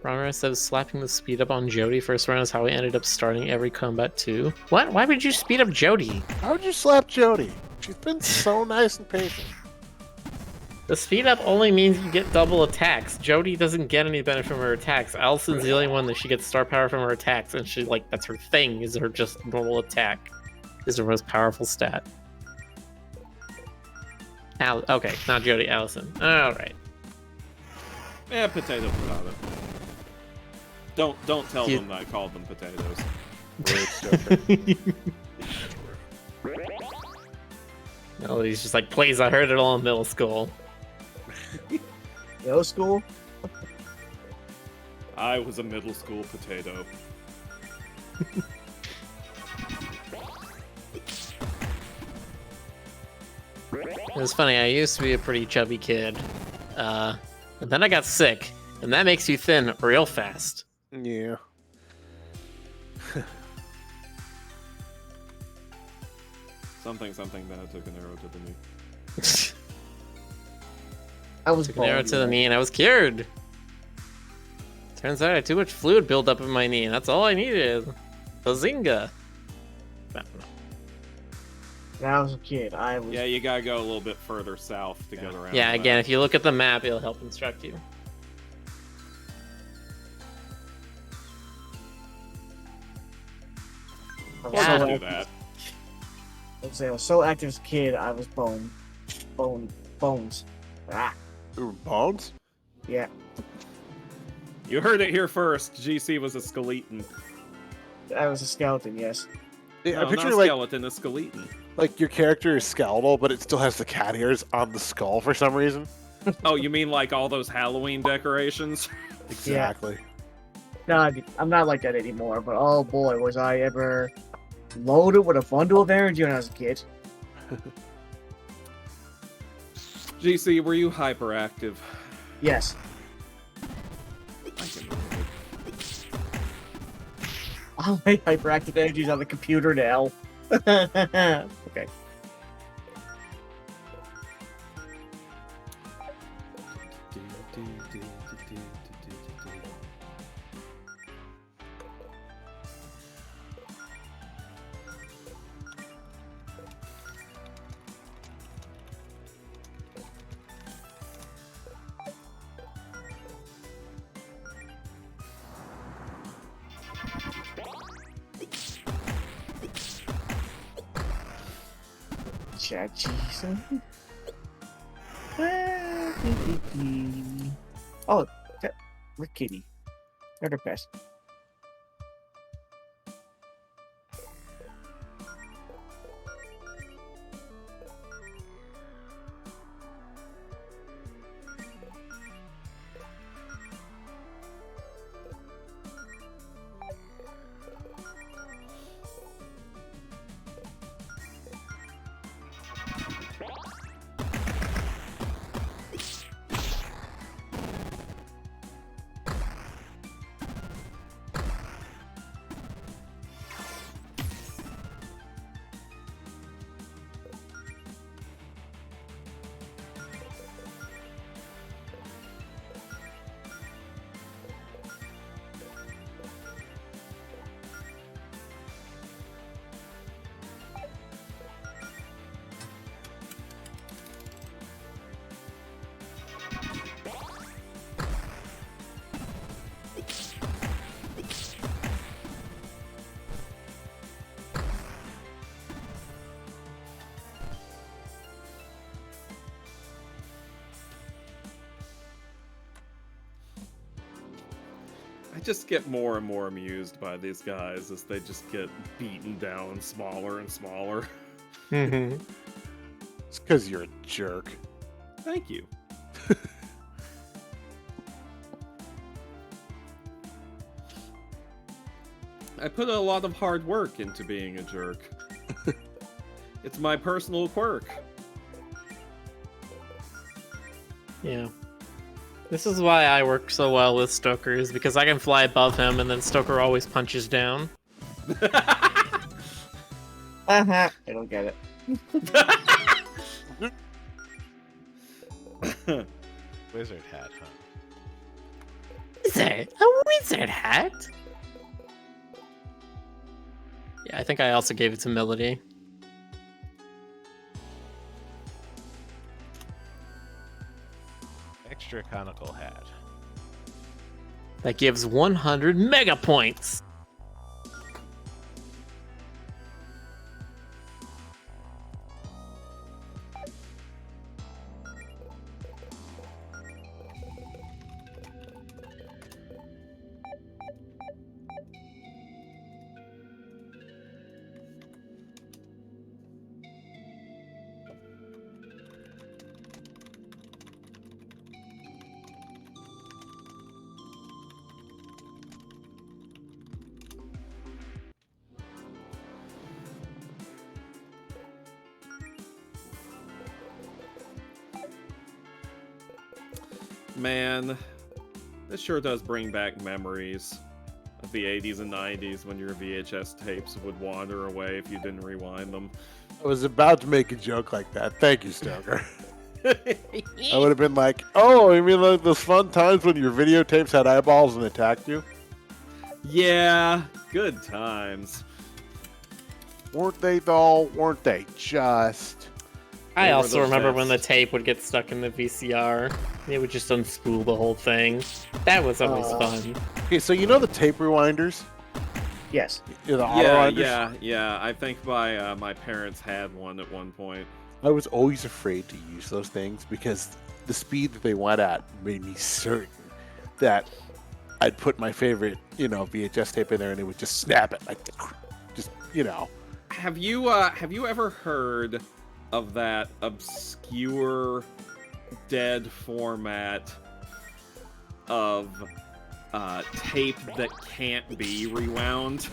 [SPEAKER 6] Ronra says slapping the speed up on Jody first round is how we ended up starting every combat too. What? Why would you speed up Jody?
[SPEAKER 3] How would you slap Jody? She's been so nice and patient.
[SPEAKER 6] The speed up only means you get double attacks. Jody doesn't get any benefit from her attacks. Allison's the only one that she gets star power from her attacks, and she like that's her thing, is her just normal attack. Is her most powerful stat. Okay, not Jody, Allison. Alright.
[SPEAKER 4] Yeah, potato. Don't tell them that I called them potatoes.
[SPEAKER 6] No, he's just like, please, I heard it all in middle school.
[SPEAKER 5] Middle school?
[SPEAKER 4] I was a middle school potato.
[SPEAKER 6] It was funny, I used to be a pretty chubby kid. And then I got sick, and that makes you thin real fast.
[SPEAKER 3] Yeah.
[SPEAKER 4] Something that I took an arrow to the knee.
[SPEAKER 5] I was
[SPEAKER 6] Took an arrow to the knee and I was cured. Turns out I had too much fluid build up in my knee, and that's all I needed. Bazinga.
[SPEAKER 5] When I was a kid, I was.
[SPEAKER 4] Yeah, you gotta go a little bit further south to get around.
[SPEAKER 6] Yeah,
[SPEAKER 4] that.
[SPEAKER 6] again, if you look at the map, it'll help instruct you.
[SPEAKER 5] I was
[SPEAKER 4] Or
[SPEAKER 5] so
[SPEAKER 4] don't do
[SPEAKER 5] active.
[SPEAKER 4] that.
[SPEAKER 5] I was so active as a kid, I was bones. Ah,
[SPEAKER 3] Ooh, bones?
[SPEAKER 5] yeah.
[SPEAKER 4] You heard it here first. GC was a skeleton.
[SPEAKER 5] I was a skeleton, yes.
[SPEAKER 3] Yeah,
[SPEAKER 4] No,
[SPEAKER 3] I picture
[SPEAKER 4] not a
[SPEAKER 3] like
[SPEAKER 4] skeleton, a skeleton.
[SPEAKER 3] like your character is skeletal, but it still has the cat ears on the skull for some reason.
[SPEAKER 4] Oh, you mean like all those Halloween decorations?
[SPEAKER 3] Exactly.
[SPEAKER 5] No, I'm not like that anymore, but oh boy, was I ever loaded with a bundle of energy when I was a kid.
[SPEAKER 4] GC, were you hyperactive?
[SPEAKER 5] Yes.
[SPEAKER 4] I can believe it.
[SPEAKER 5] All my hyperactive energy is on the computer now. Okay. Chachi-san. Oh, Rick Kitty. They're the best.
[SPEAKER 4] I just get more and more amused by these guys as they just get beaten down smaller and smaller.
[SPEAKER 6] Mm-hmm.
[SPEAKER 3] It's because you're a jerk.
[SPEAKER 4] Thank you. I put a lot of hard work into being a jerk. It's my personal quirk.
[SPEAKER 6] Yeah. This is why I work so well with Stoker, is because I can fly above him and then Stoker always punches down.
[SPEAKER 5] I don't get it.
[SPEAKER 2] Wizard hat, huh?
[SPEAKER 1] wizard! A wizard hat?
[SPEAKER 6] Yeah, I think I also gave it to Melody.
[SPEAKER 2] Extra conical hat.
[SPEAKER 6] That gives 100 mega points.
[SPEAKER 4] Man, this sure does bring back memories of the 80s and 90s when your VHS tapes would wander away if you didn't rewind them.
[SPEAKER 3] I was about to make a joke like that. Thank you, Stoker. I would have been like, oh, you mean like those fun times when your videotapes had eyeballs and attacked you?
[SPEAKER 4] Yeah, good times.
[SPEAKER 3] Weren't they, though? Weren't they just?
[SPEAKER 6] I
[SPEAKER 4] They were
[SPEAKER 6] also
[SPEAKER 4] the
[SPEAKER 6] remember when the
[SPEAKER 4] best.
[SPEAKER 6] tape would get stuck in the VCR. It would just unspool the whole thing. That was always fun.
[SPEAKER 3] Okay, so you know the tape rewinders?
[SPEAKER 5] Yes.
[SPEAKER 3] Yeah, the auto
[SPEAKER 4] Yeah,
[SPEAKER 3] winders?
[SPEAKER 4] yeah. I think my parents had one at one point.
[SPEAKER 3] I was always afraid to use those things because the speed that they went at made me certain that I'd put my favorite, VHS tape in there and it would just snap it. Like, just.
[SPEAKER 4] Have you ever heard of that obscure dead format of tape that can't be rewound?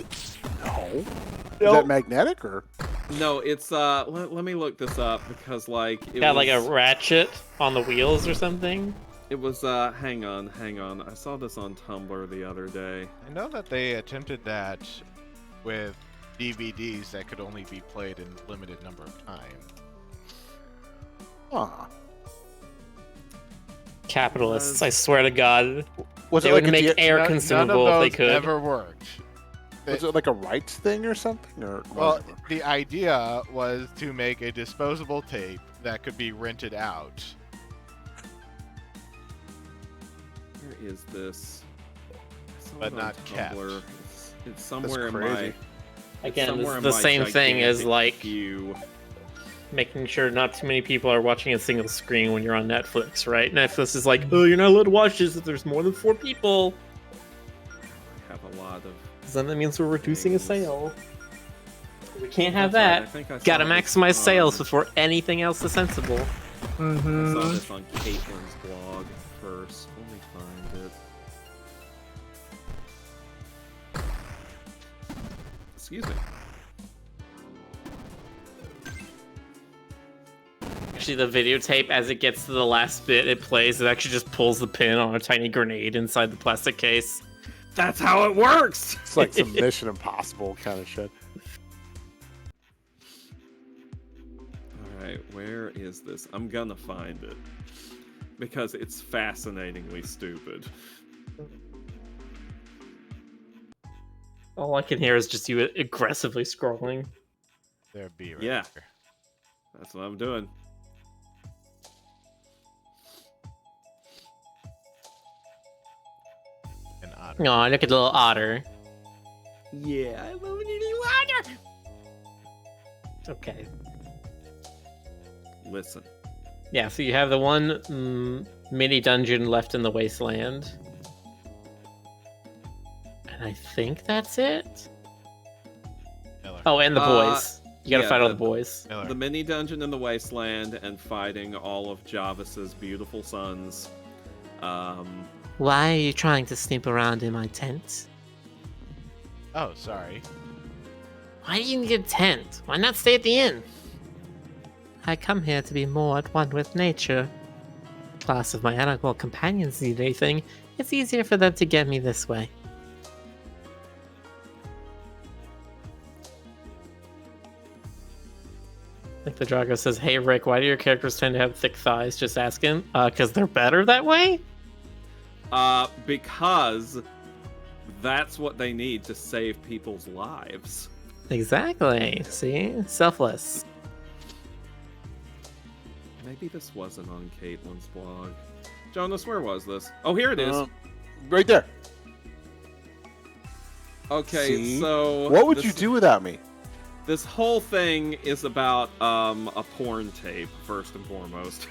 [SPEAKER 3] No. Is that magnetic or?
[SPEAKER 4] No, it's let me look this up because it
[SPEAKER 6] Got
[SPEAKER 4] was,
[SPEAKER 6] like a ratchet on the wheels or something.
[SPEAKER 4] it was hang on. I saw this on Tumblr the other day.
[SPEAKER 2] I know that they attempted that with DVDs that could only be played in limited number of times.
[SPEAKER 3] Huh.
[SPEAKER 6] Capitalists, I swear to God.
[SPEAKER 3] Was
[SPEAKER 6] They
[SPEAKER 3] it
[SPEAKER 6] would
[SPEAKER 3] like
[SPEAKER 6] make air
[SPEAKER 2] None
[SPEAKER 6] consumable
[SPEAKER 2] of
[SPEAKER 6] if they
[SPEAKER 2] those
[SPEAKER 6] could.
[SPEAKER 2] ever worked.
[SPEAKER 3] was it like a rights thing or something? Or
[SPEAKER 2] Well, the idea was to make a disposable tape that could be rented out.
[SPEAKER 4] Where is this? I saw
[SPEAKER 2] But
[SPEAKER 4] it on
[SPEAKER 2] not kept.
[SPEAKER 4] Tumblr. It's somewhere in
[SPEAKER 3] crazy.
[SPEAKER 4] my. it's
[SPEAKER 6] Again,
[SPEAKER 4] somewhere
[SPEAKER 6] it's
[SPEAKER 4] in
[SPEAKER 6] the
[SPEAKER 4] my
[SPEAKER 6] same thing as
[SPEAKER 4] gigantic
[SPEAKER 6] like
[SPEAKER 4] queue.
[SPEAKER 6] making sure not too many people are watching a single screen when you're on Netflix, right? Netflix is like, oh, you're not allowed to watch this if there's more than 4 people.
[SPEAKER 4] I have a lot of.
[SPEAKER 6] 'Cause then that means we're reducing a
[SPEAKER 4] Things.
[SPEAKER 6] sale. We can't have
[SPEAKER 4] That's right, I
[SPEAKER 6] that.
[SPEAKER 4] think I saw
[SPEAKER 6] Gotta
[SPEAKER 4] this
[SPEAKER 6] maximize
[SPEAKER 4] on-
[SPEAKER 6] sales before anything else is sensible.
[SPEAKER 4] I
[SPEAKER 5] Mm-hmm.
[SPEAKER 4] saw this on Caitlin's blog first. Let me find it. Excuse me.
[SPEAKER 6] Actually, the videotape, as it gets to the last bit it plays, it actually just pulls the pin on a tiny grenade inside the plastic case.
[SPEAKER 4] That's how it works!
[SPEAKER 3] It's like some Mission Impossible kind of shit.
[SPEAKER 4] Alright, where is this? I'm gonna find it. Because it's fascinatingly stupid.
[SPEAKER 6] All I can hear is just you aggressively scrolling.
[SPEAKER 2] There be right
[SPEAKER 4] Yeah.
[SPEAKER 2] there.
[SPEAKER 4] That's what I'm doing.
[SPEAKER 2] An otter.
[SPEAKER 6] Oh, look at the little otter.
[SPEAKER 4] Yeah, I love a little water!
[SPEAKER 6] Okay.
[SPEAKER 4] Listen.
[SPEAKER 6] Yeah, so you have the one mini dungeon left in the wasteland. And I think that's it.
[SPEAKER 2] Miller.
[SPEAKER 6] Oh, and the boys. You gotta
[SPEAKER 4] yeah,
[SPEAKER 6] fight all the boys.
[SPEAKER 2] Miller.
[SPEAKER 4] The mini dungeon in the wasteland and fighting all of Javis's beautiful sons.
[SPEAKER 1] Why are you trying to snoop around in my tent?
[SPEAKER 2] Oh, sorry.
[SPEAKER 1] Why do you need a tent? Why not stay at the inn? I come here to be more at one with nature. Class of my animal companions need anything, it's easier for them to get me this way.
[SPEAKER 6] Like the Drago says, hey Rick, why do your characters tend to have thick thighs? Just asking. Because they're better that way?
[SPEAKER 4] Because that's what they need to save people's lives.
[SPEAKER 6] Exactly. See? Selfless.
[SPEAKER 4] Maybe this wasn't on Caitlin's blog. Jonas, where was this? Oh, here it is.
[SPEAKER 3] Right there.
[SPEAKER 4] Okay,
[SPEAKER 3] See?
[SPEAKER 4] so
[SPEAKER 3] What would you do without me?
[SPEAKER 4] This whole thing is about a porn tape, first and foremost.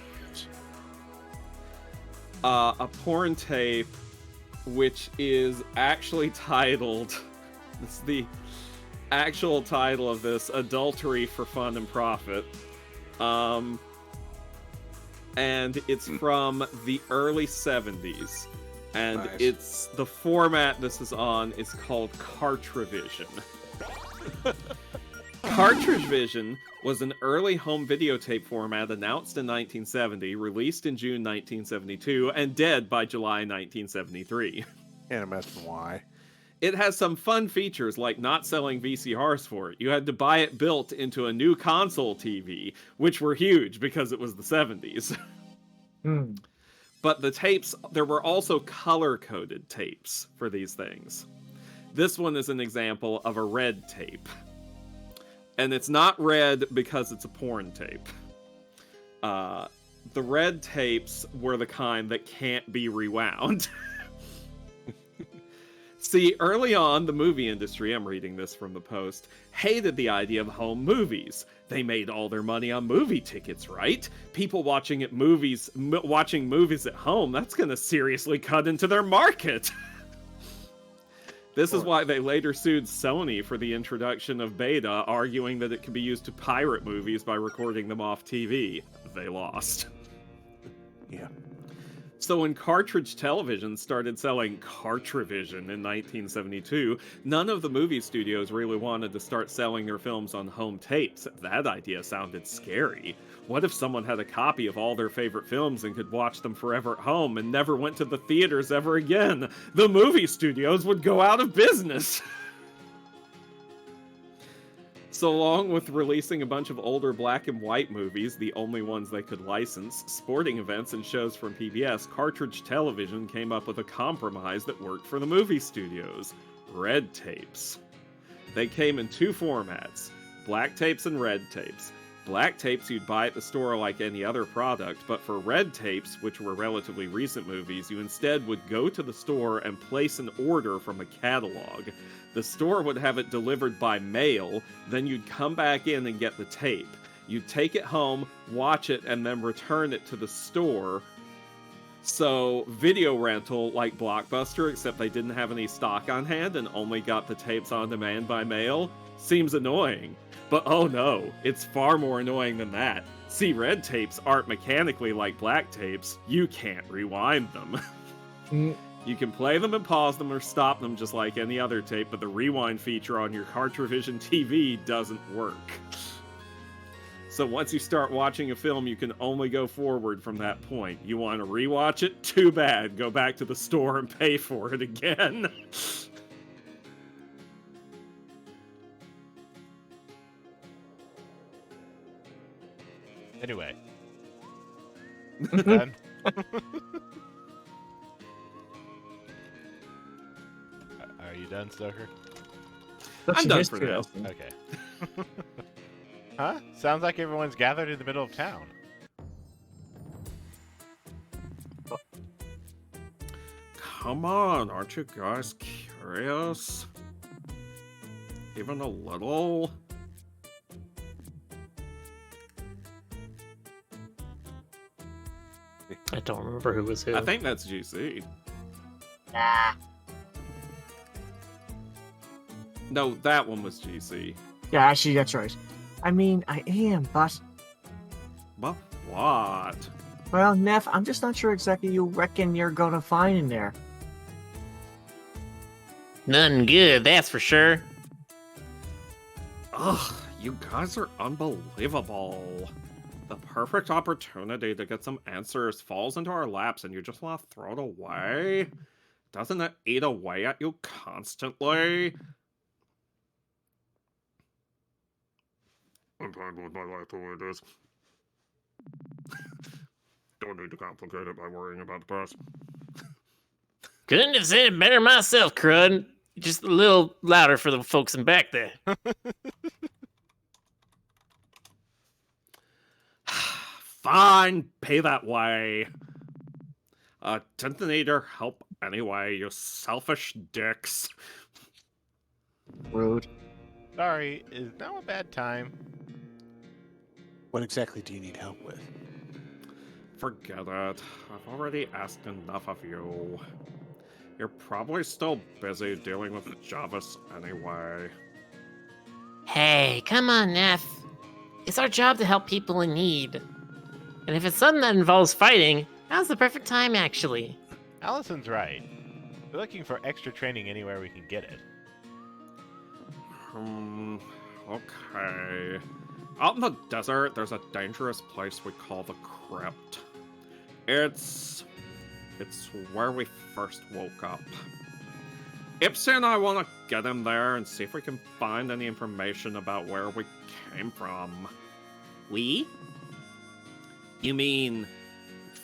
[SPEAKER 4] A porn tape which is actually titled, this is the actual title of this, Adultery for Fun and Profit. And it's from the early 70s. And
[SPEAKER 3] Nice.
[SPEAKER 4] it's, the format this is on is called Cartrivision. Cartrivision was an early home videotape format announced in 1970, released in June 1972, and dead by July 1973.
[SPEAKER 3] Can't imagine why.
[SPEAKER 4] It has some fun features like not selling VCRs for it. You had to buy it built into a new console TV, which were huge because it was the 70s. But the tapes, there were also color-coded tapes for these things. This one is an example of a red tape. And it's not red because it's a porn tape. The red tapes were the kind that can't be rewound. See, early on, the movie industry, I'm reading this from the Post, hated the idea of home movies. They made all their money on movie tickets, right? People watching movies at home, that's gonna seriously cut into their market. This is why they later sued Sony for the introduction of beta, arguing that it could be used to pirate movies by recording them off TV. They lost.
[SPEAKER 3] Yeah.
[SPEAKER 4] So when cartridge television started selling Cartrivision in 1972, none of the movie studios really wanted to start selling their films on home tapes. That idea sounded scary. What if someone had a copy of all their favorite films and could watch them forever at home and never went to the theaters ever again? The movie studios would go out of business! So along with releasing a bunch of older black and white movies, the only ones they could license, sporting events and shows from PBS, cartridge television came up with a compromise that worked for the movie studios. Red tapes. They came in two formats, black tapes and red tapes. Black tapes you'd buy at the store like any other product, but for red tapes, which were relatively recent movies, you instead would go to the store and place an order from a catalog. The store would have it delivered by mail, then you'd come back in and get the tape. You'd take it home, watch it, and then return it to the store. So, video rental like Blockbuster, except they didn't have any stock on hand and only got the tapes on demand by mail, seems annoying. But oh no, it's far more annoying than that. See, red tapes aren't mechanically like black tapes. You can't rewind them. You can play them and pause them or stop them just like any other tape, but the rewind feature on your Cartrivision TV doesn't work. So once you start watching a film, you can only go forward from that point. You want to rewatch it? Too bad. Go back to the store and pay for it again.
[SPEAKER 2] Anyway. Done. Are you done, Stoker?
[SPEAKER 4] I'm done for now.
[SPEAKER 2] Okay. Huh? Sounds like everyone's gathered in the middle of town.
[SPEAKER 4] Come on, aren't you guys curious? Even a little?
[SPEAKER 6] I don't remember who was who.
[SPEAKER 4] I think that's GC. No, that one was GC.
[SPEAKER 5] Yeah, actually, that's right. I mean, I am, but...
[SPEAKER 4] But what?
[SPEAKER 5] Well, Neff, I'm just not sure exactly you reckon you're gonna find in there.
[SPEAKER 6] None good, that's for sure.
[SPEAKER 4] Ugh, you guys are unbelievable. The perfect opportunity to get some answers falls into our laps and you just want to throw it away? Doesn't it eat away at you constantly? I'm fine with my life the way it is. Don't need to complicate it by worrying about the past.
[SPEAKER 1] Couldn't have said it better myself, Crud. Just a little louder for the folks in back there.
[SPEAKER 4] Fine, pay that way. Didn't need your help anyway, you selfish dicks.
[SPEAKER 5] Rude.
[SPEAKER 2] Sorry, is now a bad time?
[SPEAKER 3] What exactly do you need help with?
[SPEAKER 4] Forget it. I've already asked enough of you. You're probably still busy dealing with Javis anyway.
[SPEAKER 1] Hey, come on, Neff. It's our job to help people in need. And if it's something that involves fighting, now's the perfect time, actually.
[SPEAKER 2] Allison's right. We're looking for extra training anywhere we can get it.
[SPEAKER 4] Okay. Out in the desert, there's a dangerous place we call the Crypt. It's where we first woke up. Ipsy and I want to get in there and see if we can find any information about where we came from. We? You mean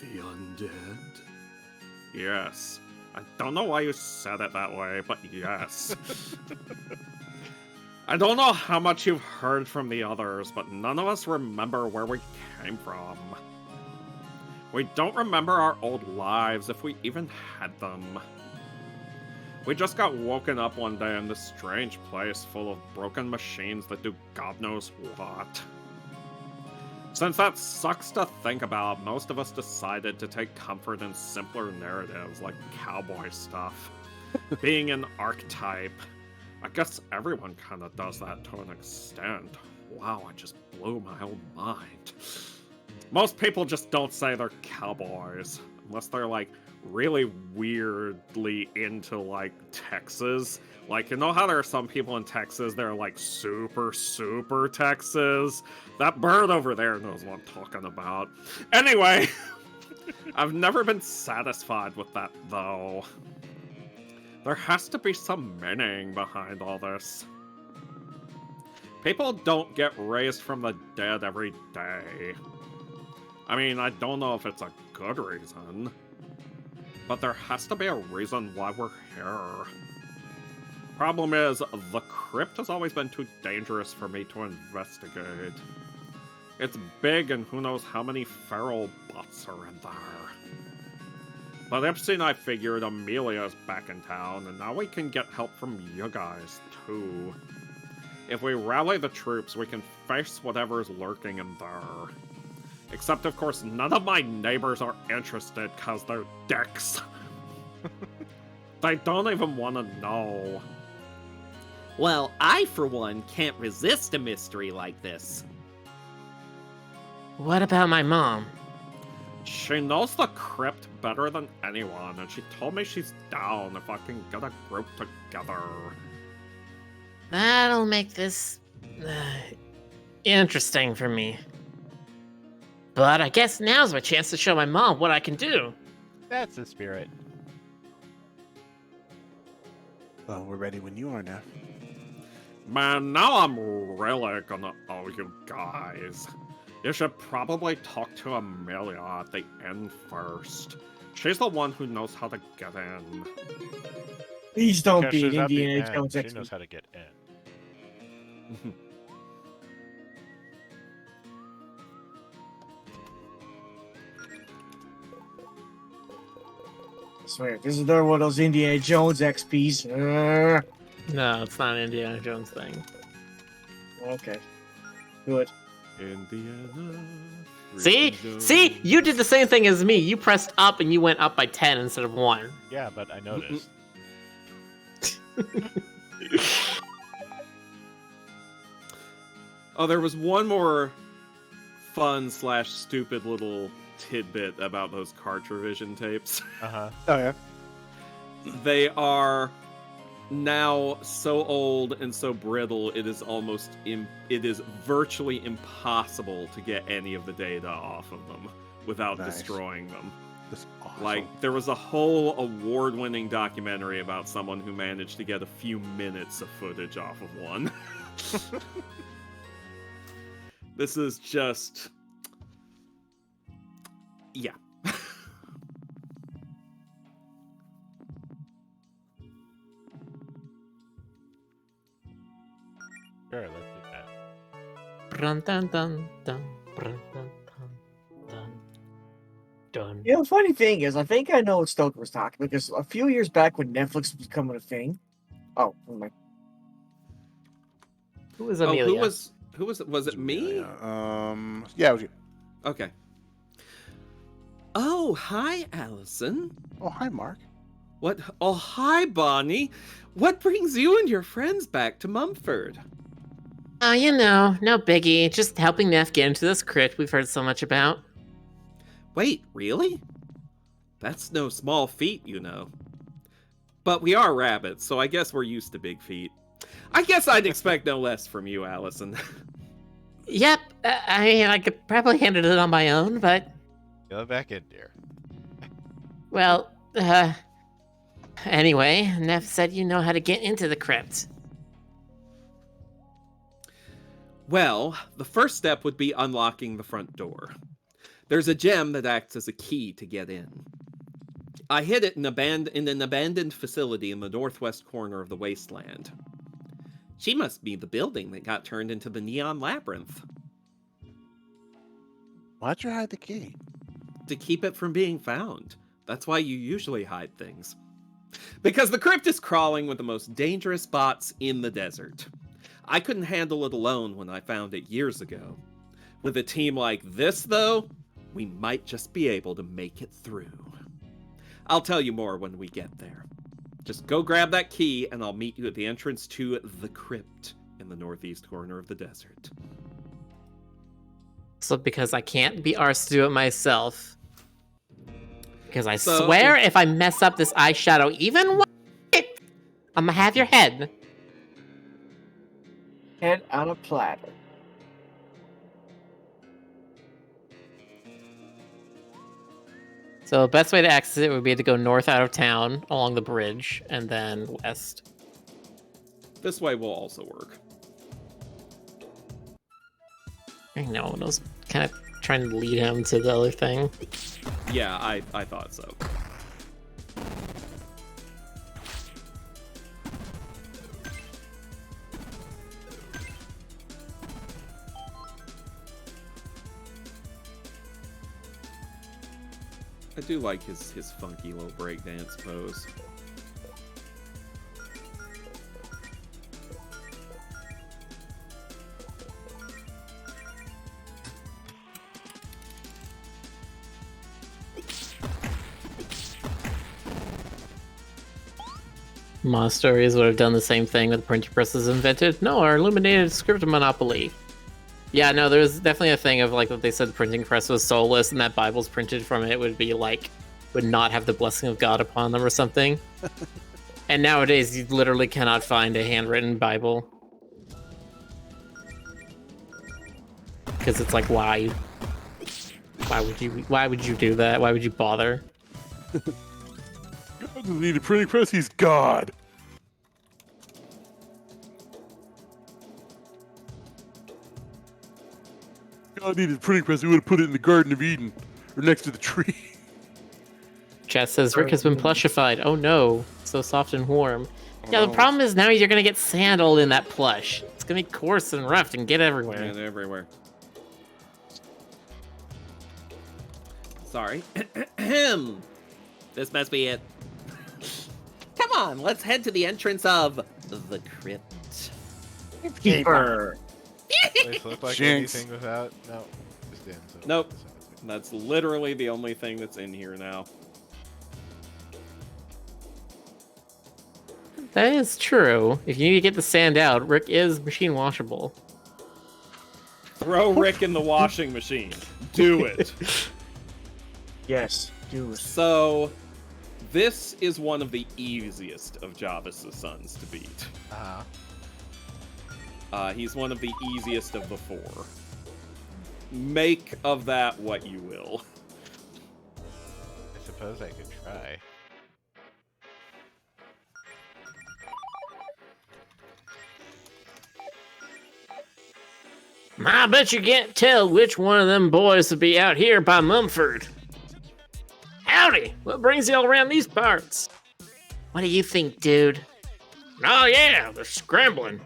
[SPEAKER 7] The undead?
[SPEAKER 4] yes. I don't know why you said it that way, but yes. I don't know how much you've heard from the others, but none of us remember where we came from. We don't remember our old lives, if we even had them. We just got woken up one day in this strange place full of broken machines that do God knows what. Since that sucks to think about, most of us decided to take comfort in simpler narratives like cowboy stuff. Being an archetype. I guess everyone kinda does that to an extent. Wow, I just blew my own mind. Most people just don't say they're cowboys, unless they're like really weirdly into like Texas. Like, you know how there are some people in Texas that are like super Texas? That bird over there knows what I'm talking about. Anyway, I've never been satisfied with that though. There has to be some meaning behind all this. People don't get raised from the dead every day. I mean, I don't know if it's a good reason, but there has to be a reason why we're here. Problem is, the crypt has always been too dangerous for me to investigate. It's big and who knows how many feral bots are in there. But Ipsy and I figured Amelia's back in town, and now we can get help from you guys, too. If we rally the troops, we can face whatever's lurking in there. Except, of course, none of my neighbors are interested because they're dicks. They don't even want to know.
[SPEAKER 8] Well, I, for one, can't resist a mystery like this.
[SPEAKER 1] What about my mom?
[SPEAKER 4] She knows the crypt better than anyone, and she told me she's down if I can get a group together.
[SPEAKER 1] That'll make this interesting for me. But I guess now's my chance to show my mom what I can do.
[SPEAKER 2] That's the spirit.
[SPEAKER 3] Well, we're ready when you are, Neff.
[SPEAKER 4] Man, now I'm really gonna owe you guys. You should probably talk to Amelia at the inn first. She's the one who knows how to get in.
[SPEAKER 5] Please don't
[SPEAKER 2] Because
[SPEAKER 5] be
[SPEAKER 2] she's
[SPEAKER 5] an
[SPEAKER 2] at the
[SPEAKER 5] Indiana
[SPEAKER 2] end,
[SPEAKER 5] Jones
[SPEAKER 2] She
[SPEAKER 5] expert.
[SPEAKER 2] knows how to get in.
[SPEAKER 5] I swear, this is another one of those Indiana Jones XPs.
[SPEAKER 1] No, it's not an Indiana Jones thing.
[SPEAKER 5] Okay. Good.
[SPEAKER 4] Indiana.
[SPEAKER 1] See? See? You did the same thing as me. You pressed up and you went up by 10 instead of 1.
[SPEAKER 2] Yeah, but I noticed.
[SPEAKER 4] Oh, there was one more fun/stupid little tidbit about those card revision tapes.
[SPEAKER 2] Uh-huh.
[SPEAKER 3] Oh, yeah?
[SPEAKER 4] They are now so old and so brittle, it is virtually impossible to get any of the data off of them without
[SPEAKER 3] Nice.
[SPEAKER 4] destroying them.
[SPEAKER 3] That's awesome.
[SPEAKER 4] Like, there was a whole award-winning documentary about someone who managed to get a few minutes of footage off of one. This is just... Yeah.
[SPEAKER 2] Sure, let's do that.
[SPEAKER 6] Dun, dun, dun, dun, dun, dun, dun, dun.
[SPEAKER 5] You know, the funny thing is, I think I know what Stoker was talking because a few years back when Netflix was becoming a thing. Oh, never mind.
[SPEAKER 6] Who was
[SPEAKER 4] Oh,
[SPEAKER 6] Amelia?
[SPEAKER 4] who was it me?
[SPEAKER 3] Yeah, it was you.
[SPEAKER 4] Okay. Oh, hi, Allison.
[SPEAKER 3] Oh, hi, Mark.
[SPEAKER 4] What? Oh, hi, Bonnie. What brings you and your friends back to Mumford?
[SPEAKER 6] Oh, you know, no biggie. Just helping Neff get into this crypt we've heard so much about.
[SPEAKER 4] Wait, really? That's no small feat, you know. But we are rabbits, so I guess we're used to big feet. I guess I'd expect no less from you, Allison.
[SPEAKER 6] Yep, I could probably handle it on my own, but,
[SPEAKER 2] Go back in, dear.
[SPEAKER 6] well, anyway, Neff said you know how to get into the crypt.
[SPEAKER 4] Well, the first step would be unlocking the front door. There's a gem that acts as a key to get in. I hid it in an abandoned facility in the northwest corner of the wasteland. She must be the building that got turned into the Neon Labyrinth.
[SPEAKER 3] Why'd you hide the key?
[SPEAKER 4] To keep it from being found. That's why you usually hide things. Because the crypt is crawling with the most dangerous bots in the desert. I couldn't handle it alone when I found it years ago. With a team like this, though, we might just be able to make it through. I'll tell you more when we get there. Just go grab that key, and I'll meet you at the entrance to the crypt in the northeast corner of the desert.
[SPEAKER 6] So because I can't be arsed to do it myself. Because I
[SPEAKER 4] So-
[SPEAKER 6] swear if I mess up this eyeshadow even one bit, I'm gonna have your head.
[SPEAKER 5] Head on a platter.
[SPEAKER 6] So best way to access it would be to go north out of town along the bridge and then west.
[SPEAKER 4] This way will also work.
[SPEAKER 6] I know, I was kind of trying to lead him to the other thing.
[SPEAKER 4] Yeah, I thought so. I do like his funky little breakdance pose.
[SPEAKER 6] Monasteries would have done the same thing with the printing presses invented. No, our illuminated script monopoly. Yeah, no, there's definitely a thing of like that they said the printing press was soulless and that Bibles printed from it would be like, would not have the blessing of God upon them or something. And nowadays you literally cannot find a handwritten Bible. Because it's like, why? Why would you do that? Why would you bother?
[SPEAKER 7] God doesn't need a printing press, he's God. God needed a printing press, he would have put it in the Garden of Eden, or next to the tree.
[SPEAKER 6] Chat says Rick has been plushified. Oh no, so soft and warm. Yeah, the
[SPEAKER 7] no.
[SPEAKER 6] problem is now you're gonna get sand all in that plush. It's gonna be coarse and rough and get everywhere.
[SPEAKER 4] And everywhere. Sorry. This must be it. Come on, let's head to the entrance of the crypt.
[SPEAKER 5] Keeper.
[SPEAKER 2] Place look like
[SPEAKER 7] Jinx.
[SPEAKER 2] anything without. No, just in. So
[SPEAKER 4] Nope.
[SPEAKER 2] so-
[SPEAKER 4] That's literally the only thing that's in here now.
[SPEAKER 6] That is true. If you need to get the sand out, Rick is machine washable.
[SPEAKER 4] Throw Rick in the washing machine. Do it.
[SPEAKER 5] Yes, do.
[SPEAKER 4] So, this is one of the easiest of Jarvis' sons to beat. He's one of the easiest of the four. Make of that what you will.
[SPEAKER 2] I suppose I could try.
[SPEAKER 6] I bet you can't tell which one of them boys would be out here by Mumford. Howdy, what brings y'all around these parts? What do you think, dude? Oh yeah, they're scrambling.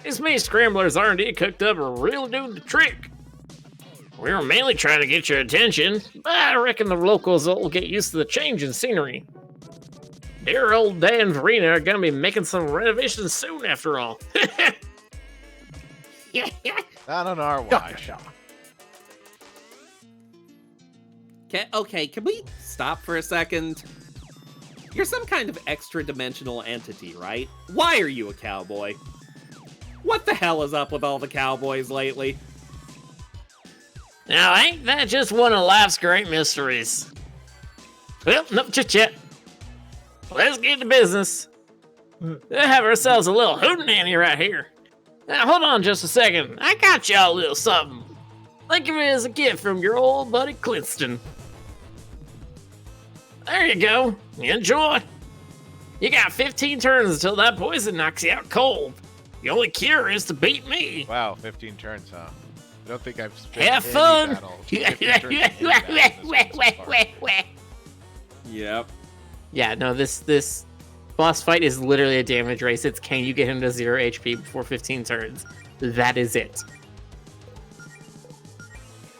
[SPEAKER 1] These meat scramblers R&D cooked up are really doing the trick. We were mainly trying to get your attention, but I reckon the locals will get used to the change in scenery. Dear old Dan and Verena are gonna be making some renovations soon after all.
[SPEAKER 2] Not on our watch.
[SPEAKER 8] Okay, can we stop for a second? You're some kind of extra-dimensional entity, right? Why are you a cowboy? What the hell is up with all the cowboys lately?
[SPEAKER 1] Now, ain't that just one of life's great mysteries? Well, no chit-chat. Let's get to business. We'll have ourselves a little hootenanny right here. Now, hold on just a second. I got y'all a little something. Think of it as a gift from your old buddy Clinston. There you go. Enjoy. You got 15 turns until that poison knocks you out cold. The only cure is to beat me.
[SPEAKER 2] Wow, 15 turns, huh? I don't think I've spent
[SPEAKER 1] Have
[SPEAKER 2] any
[SPEAKER 1] fun.
[SPEAKER 2] battle- 15 turns in any battle in this one so far.
[SPEAKER 4] Yep.
[SPEAKER 6] Yeah, no, this boss fight is literally a damage race. It's can you get him to 0 HP before 15 turns? That is it.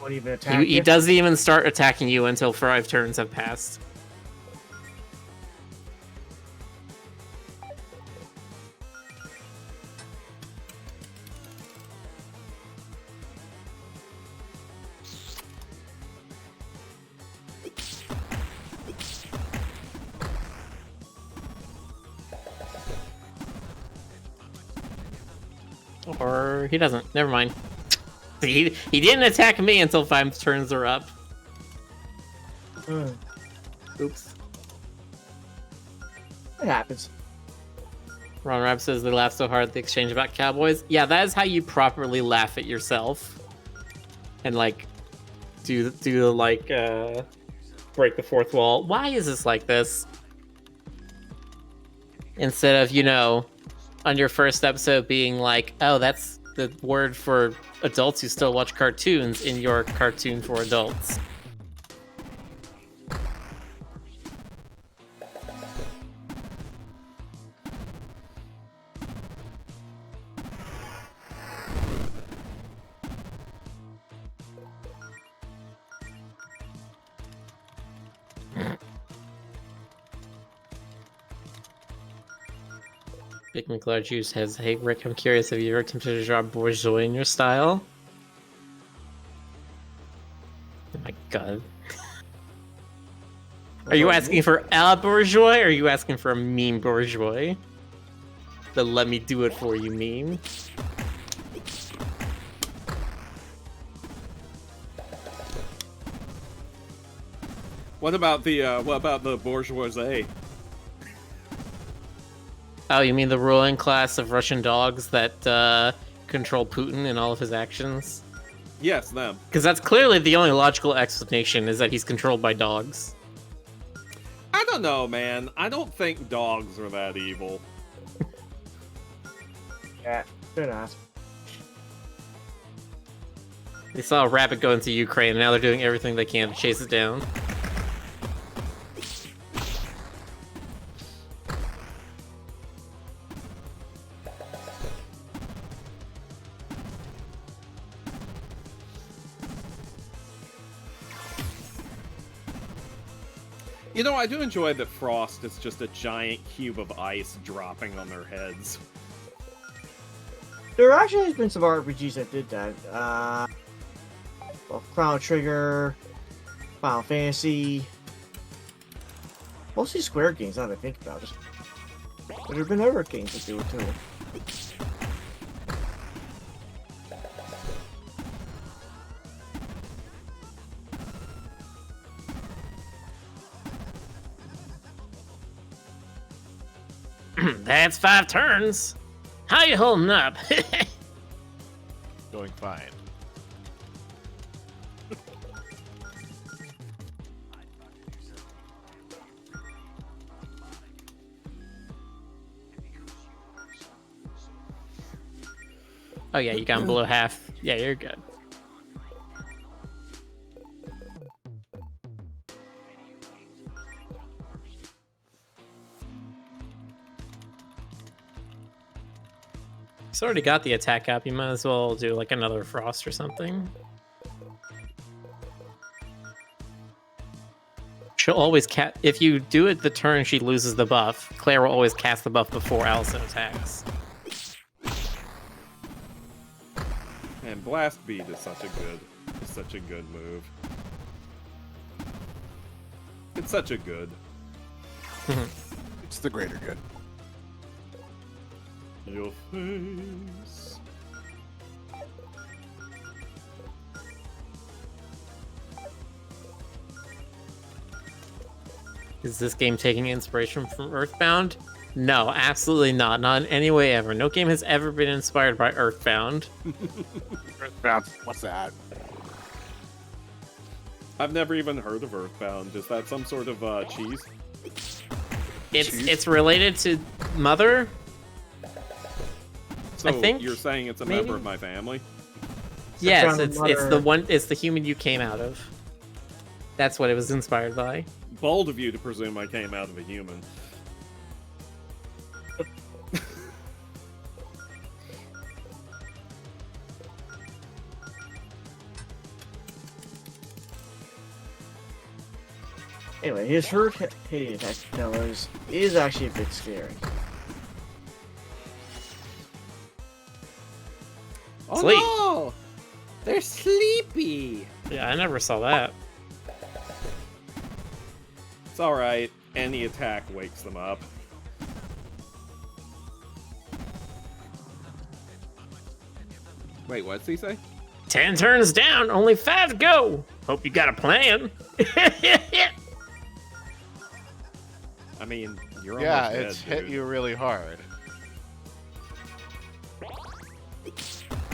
[SPEAKER 5] Won't even attack
[SPEAKER 6] He
[SPEAKER 5] you?
[SPEAKER 6] doesn't even start attacking you until 5 turns have passed. Or he doesn't. Never mind. He didn't attack me until 5 turns are up. Oops.
[SPEAKER 5] It happens.
[SPEAKER 6] Ron Rapp says they laugh so hard at the exchange about cowboys. Yeah, that is how you properly laugh at yourself. And like do the like break the fourth wall. Why is this like this? Instead of, you know, on your first episode being like, oh, that's the word for adults who still watch cartoons in your cartoon for adults. Big McLeod Juice has, hey Rick, I'm curious, have you ever attempted to draw bourgeois in your style? Oh my god. Are you asking for a bourgeois, or are you asking for a meme bourgeois? The let me do it for you meme?
[SPEAKER 4] What about the bourgeoisie?
[SPEAKER 6] Oh, you mean the ruling class of Russian dogs that control Putin in all of his actions?
[SPEAKER 4] Yes, them.
[SPEAKER 6] Because that's clearly the only logical explanation, is that he's controlled by dogs.
[SPEAKER 4] I don't know, man. I don't think dogs are that evil.
[SPEAKER 5] Yeah, they're not.
[SPEAKER 6] They saw a rabbit go into Ukraine, and now they're doing everything they can to chase it down.
[SPEAKER 4] You know, I do enjoy that Frost is just a giant cube of ice dropping on their heads.
[SPEAKER 5] There actually has been some RPGs that did that. Well, Chrono Trigger, Final Fantasy. Mostly Square games, now that I think about it. But there have been other games that do it too.
[SPEAKER 1] That's 5 turns. How you holding up?
[SPEAKER 2] Going fine.
[SPEAKER 6] Oh yeah, you got him below half. Yeah, you're good. It's already got the attack up. You might as well do like another frost or something. She'll always cast. If you do it the turn she loses the buff, Claire will always cast the buff before Allison attacks.
[SPEAKER 4] And Blast Beat is such a good move. It's such a good.
[SPEAKER 2] It's the greater good.
[SPEAKER 4] Your face.
[SPEAKER 6] Is this game taking inspiration from Earthbound? No, absolutely not. Not in any way ever. No game has ever been inspired by Earthbound.
[SPEAKER 2] Earthbound. What's that?
[SPEAKER 4] I've never even heard of Earthbound. Is that some sort of cheese?
[SPEAKER 6] It's related to Mother.
[SPEAKER 4] So
[SPEAKER 6] I think
[SPEAKER 4] you're saying it's a
[SPEAKER 6] maybe?
[SPEAKER 4] member of my family?
[SPEAKER 6] Yes,
[SPEAKER 5] found
[SPEAKER 6] it's
[SPEAKER 5] Mother.
[SPEAKER 6] the one. It's the human you came out of. That's what it was inspired by.
[SPEAKER 4] Bold of you to presume I came out of a human.
[SPEAKER 5] Anyway, his hurt hitting attack fellas is actually a bit scary.
[SPEAKER 8] Oh
[SPEAKER 6] Sleep.
[SPEAKER 8] no! They're sleepy!
[SPEAKER 6] Yeah, I never saw that.
[SPEAKER 4] It's alright. Any attack wakes them up. Wait, what's he say?
[SPEAKER 6] 10 turns down, only 5 to go. Hope you got a plan.
[SPEAKER 4] I mean, you're
[SPEAKER 2] Yeah,
[SPEAKER 4] almost dead,
[SPEAKER 2] it's hit
[SPEAKER 4] dude.
[SPEAKER 2] you really hard.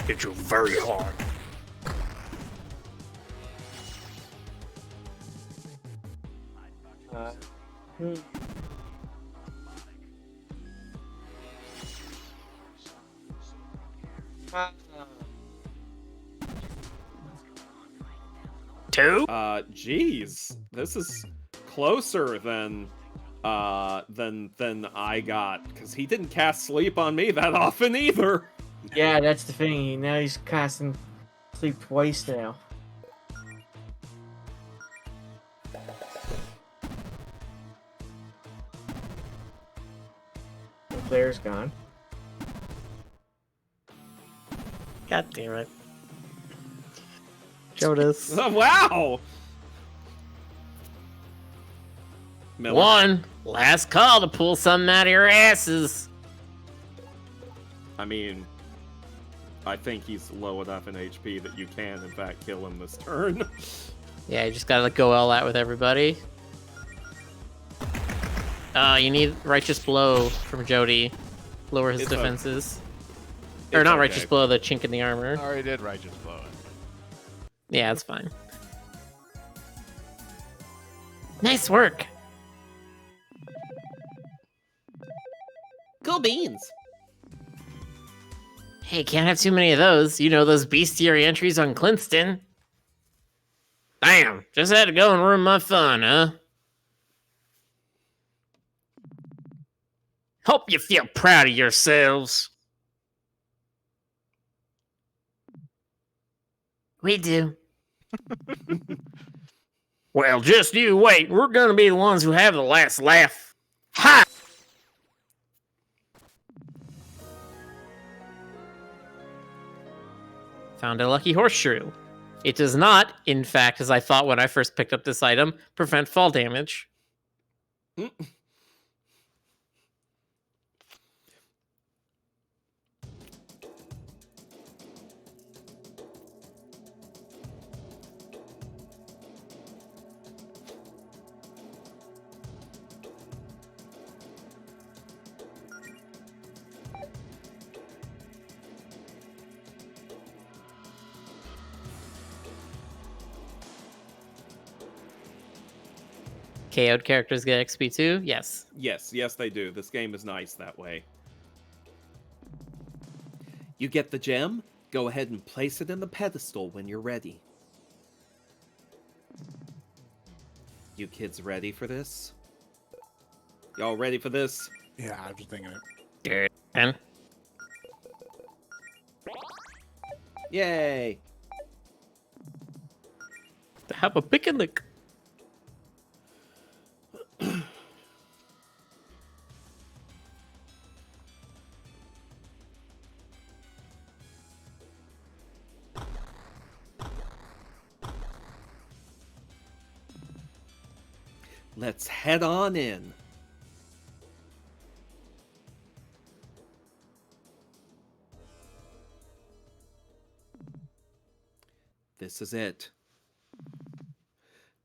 [SPEAKER 6] Hit you very hard. Two?
[SPEAKER 4] Jeez. This is closer than I got, because he didn't cast sleep on me that often either.
[SPEAKER 5] Yeah, that's the thing. Now he's casting sleep twice now. The player's gone.
[SPEAKER 6] God damn it. Jonas.
[SPEAKER 4] Oh, wow! Miller.
[SPEAKER 6] One. Last call to pull something out of your asses.
[SPEAKER 4] I mean, I think he's low enough in HP that you can, in fact, kill him this turn.
[SPEAKER 6] Yeah, you just gotta go all out with everybody. You need Righteous Blow from Jody. Lower his
[SPEAKER 4] It's
[SPEAKER 6] defenses.
[SPEAKER 4] It's
[SPEAKER 6] Or not
[SPEAKER 4] okay.
[SPEAKER 6] Righteous Blow, the chink in the armor.
[SPEAKER 2] I already did Righteous Blow.
[SPEAKER 6] Yeah, it's fine. Nice work.
[SPEAKER 8] Go beans!
[SPEAKER 6] Hey, can't have too many of those. You know, those bestiary entries on Clinston. Damn, just had to go and ruin my fun, huh? Hope you feel proud of yourselves. We do. Well, just you wait. We're gonna be the ones who have the last laugh. Ha! Found a lucky horseshoe. It does not, in fact, as I thought when I first picked up this item, prevent fall damage. KO'd characters get XP too? Yes.
[SPEAKER 4] Yes, they do. This game is nice that way.
[SPEAKER 8] You get the gem? Go ahead and place it in the pedestal when you're ready. You kids ready for this? Y'all ready for this?
[SPEAKER 2] Yeah, I'm just thinking it.
[SPEAKER 6] And
[SPEAKER 8] Yay!
[SPEAKER 6] To have a picnic.
[SPEAKER 8] Let's head on in. This is it.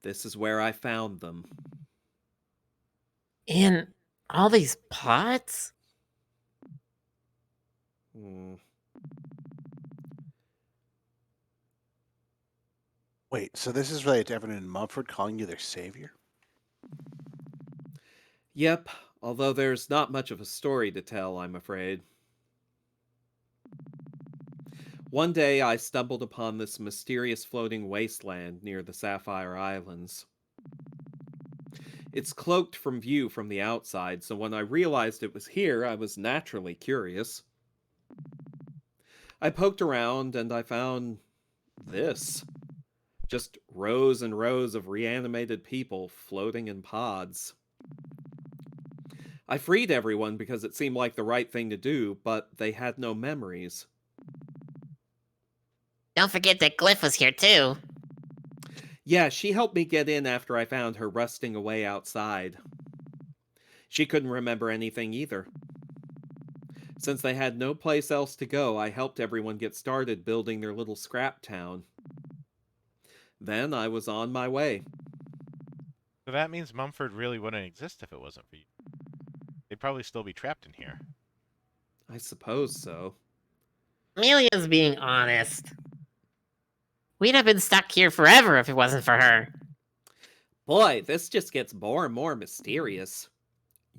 [SPEAKER 8] This is where I found them.
[SPEAKER 6] In all these pots?
[SPEAKER 8] Hmm.
[SPEAKER 3] Wait, so this is related to everyone in Mumford calling you their savior?
[SPEAKER 8] Yep, although there's not much of a story to tell, I'm afraid. One day I stumbled upon this mysterious floating wasteland near the Sapphire Islands. It's cloaked from view from the outside, so when I realized it was here, I was naturally curious. I poked around and I found this. Just rows and rows of reanimated people floating in pods. I freed everyone because it seemed like the right thing to do, but they had no memories.
[SPEAKER 1] Don't forget that Glyph was here too.
[SPEAKER 8] Yeah, she helped me get in after I found her rusting away outside. She couldn't remember anything either. Since they had no place else to go, I helped everyone get started building their little scrap town. Then I was on my way.
[SPEAKER 2] So that means Mumford really wouldn't exist if it wasn't for you. They'd probably still be trapped in here.
[SPEAKER 8] I suppose so.
[SPEAKER 1] Amelia's being honest. We'd have been stuck here forever if it wasn't for her.
[SPEAKER 8] Boy, this just gets more and more mysterious.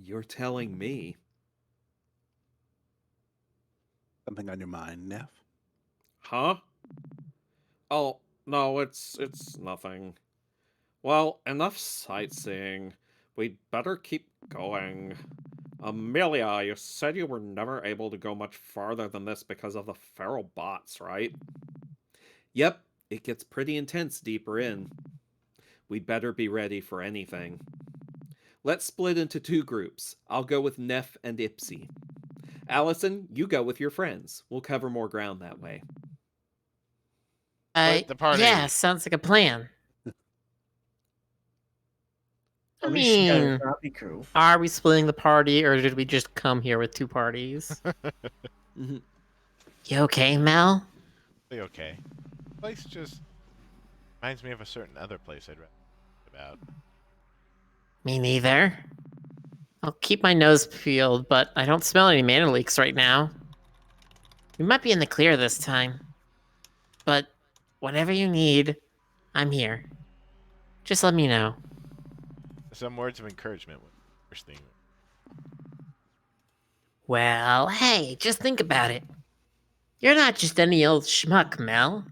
[SPEAKER 8] You're telling me.
[SPEAKER 3] Something on your mind, Neff?
[SPEAKER 4] Huh? Oh, no, it's nothing. Well, enough sightseeing. We'd better keep going. Amelia, you said you were never able to go much farther than this because of the feral bots, right?
[SPEAKER 8] Yep, it gets pretty intense deeper in. We'd better be ready for anything. Let's split into two groups. I'll go with Neff and Ipsy. Allison, you go with your friends. We'll cover more ground that way.
[SPEAKER 2] Split the party.
[SPEAKER 1] Yeah, sounds like a plan. I
[SPEAKER 5] At least she got a
[SPEAKER 1] mean,
[SPEAKER 5] zombie crew.
[SPEAKER 6] Are we splitting the party, or did we just come here with two parties?
[SPEAKER 8] Mhm.
[SPEAKER 1] You okay, Mel?
[SPEAKER 2] Be okay. Place just reminds me of a certain other place I'd read about.
[SPEAKER 1] Me neither. I'll keep my nose peeled, but I don't smell any mana leaks right now. We might be in the clear this time. But whatever you need, I'm here. Just let me know.
[SPEAKER 2] Some words of encouragement was the first thing.
[SPEAKER 1] Well, hey, just think about it. You're not just any old schmuck, Mel.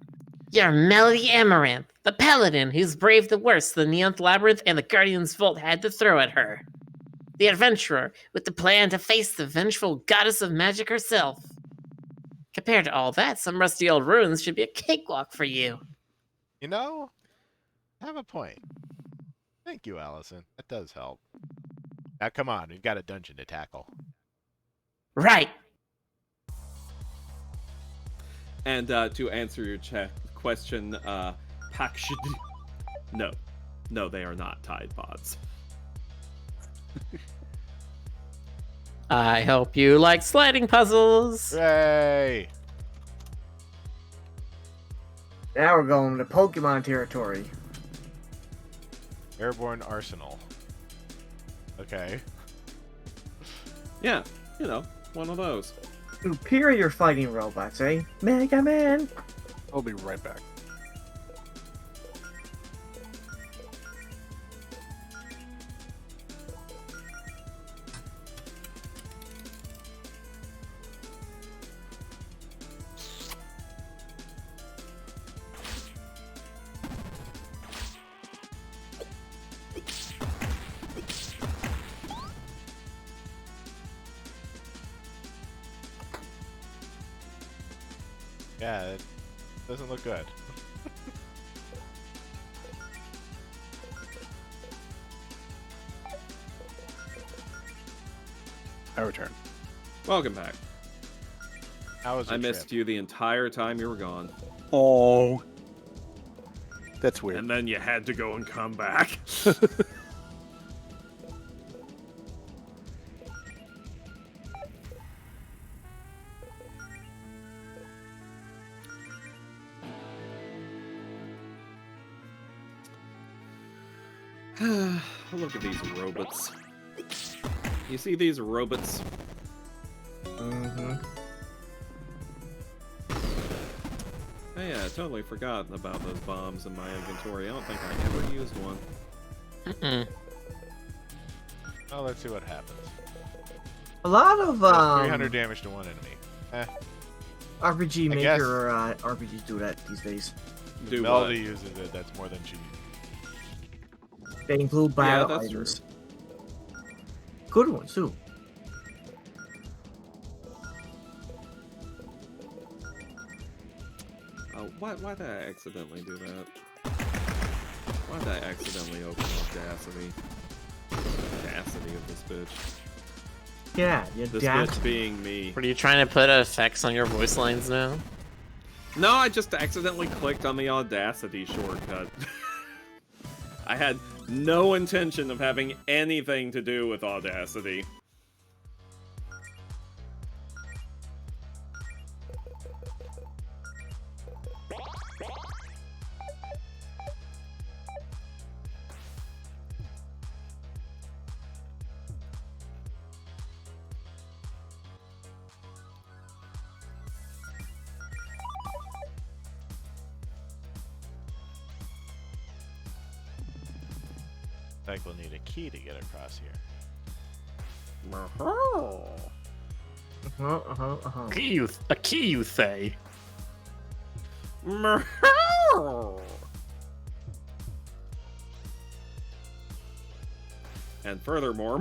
[SPEAKER 1] You're Mel the Amaranth, the paladin who's braved the worst the Neonth Labyrinth and the Guardian's Vault had to throw at her. The adventurer with the plan to face the vengeful goddess of magic herself. Compared to all that, some rusty old ruins should be a cakewalk for you.
[SPEAKER 2] You know, I have a point. Thank you, Allison. That does help. Now come on, we've got a dungeon to tackle.
[SPEAKER 1] Right.
[SPEAKER 4] And to answer your question, Pakshid. No, they are not Tide Pods.
[SPEAKER 6] I hope you like sliding puzzles.
[SPEAKER 2] Hooray!
[SPEAKER 5] Now we're going to Pokemon territory.
[SPEAKER 2] Airborne Arsenal. Okay.
[SPEAKER 4] Yeah, one of those.
[SPEAKER 5] Superior fighting robots, eh? Mega Man!
[SPEAKER 3] I'll be right back.
[SPEAKER 2] Yeah, Doesn't look good.
[SPEAKER 9] I return.
[SPEAKER 4] Welcome back.
[SPEAKER 2] How was
[SPEAKER 4] I
[SPEAKER 2] your
[SPEAKER 4] missed
[SPEAKER 2] trip?
[SPEAKER 4] you the entire time you were gone.
[SPEAKER 9] Oh. That's weird.
[SPEAKER 4] And then you had to go and come back. Look at these robots. You see these robots?
[SPEAKER 5] Mm-hmm.
[SPEAKER 4] Oh yeah, I totally forgotten about those bombs in my inventory. I don't think I ever used one.
[SPEAKER 6] Mm-mm.
[SPEAKER 2] Oh, let's see what happens.
[SPEAKER 5] A lot of
[SPEAKER 2] Does 300 damage to one enemy.
[SPEAKER 5] RPG
[SPEAKER 2] I
[SPEAKER 5] Maker
[SPEAKER 2] guess-
[SPEAKER 5] or RPGs do that these days.
[SPEAKER 4] Do
[SPEAKER 2] Melody
[SPEAKER 4] what?
[SPEAKER 2] uses it. That's more than she.
[SPEAKER 5] They include
[SPEAKER 4] Yeah,
[SPEAKER 5] battle
[SPEAKER 4] that's
[SPEAKER 5] items. Good ones too.
[SPEAKER 4] Oh, why did I accidentally do that? Why did I accidentally open Audacity? Audacity of this bitch.
[SPEAKER 5] Yeah, yeah,
[SPEAKER 4] This
[SPEAKER 5] damn.
[SPEAKER 4] bitch being me.
[SPEAKER 6] What are you trying to put effects on your voice lines now?
[SPEAKER 4] No, I just accidentally clicked on the Audacity shortcut. I had no intention of having anything to do with Audacity.
[SPEAKER 2] Like we'll need a key to get across here.
[SPEAKER 6] A key, you say?
[SPEAKER 4] And furthermore,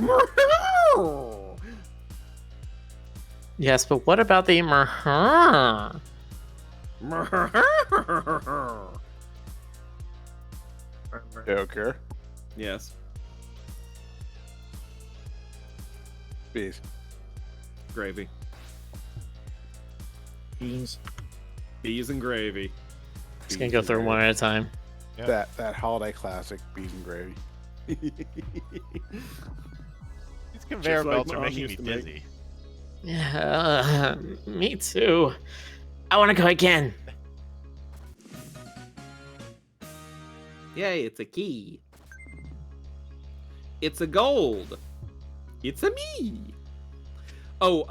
[SPEAKER 6] Yes, but what about the
[SPEAKER 9] Joker.
[SPEAKER 4] yes,
[SPEAKER 9] Bees.
[SPEAKER 4] gravy,
[SPEAKER 5] Beans.
[SPEAKER 4] bees and gravy.
[SPEAKER 6] Just gonna go through one at a time.
[SPEAKER 2] Yep.
[SPEAKER 9] That holiday classic, bees and gravy.
[SPEAKER 2] These conveyor
[SPEAKER 4] like
[SPEAKER 2] belts are
[SPEAKER 4] Mom
[SPEAKER 2] making
[SPEAKER 4] used
[SPEAKER 2] me
[SPEAKER 4] to make.
[SPEAKER 2] dizzy.
[SPEAKER 6] Yeah, me too. I want to go again.
[SPEAKER 8] Yay, it's a key. It's a gold. It's a me.
[SPEAKER 4] Oh,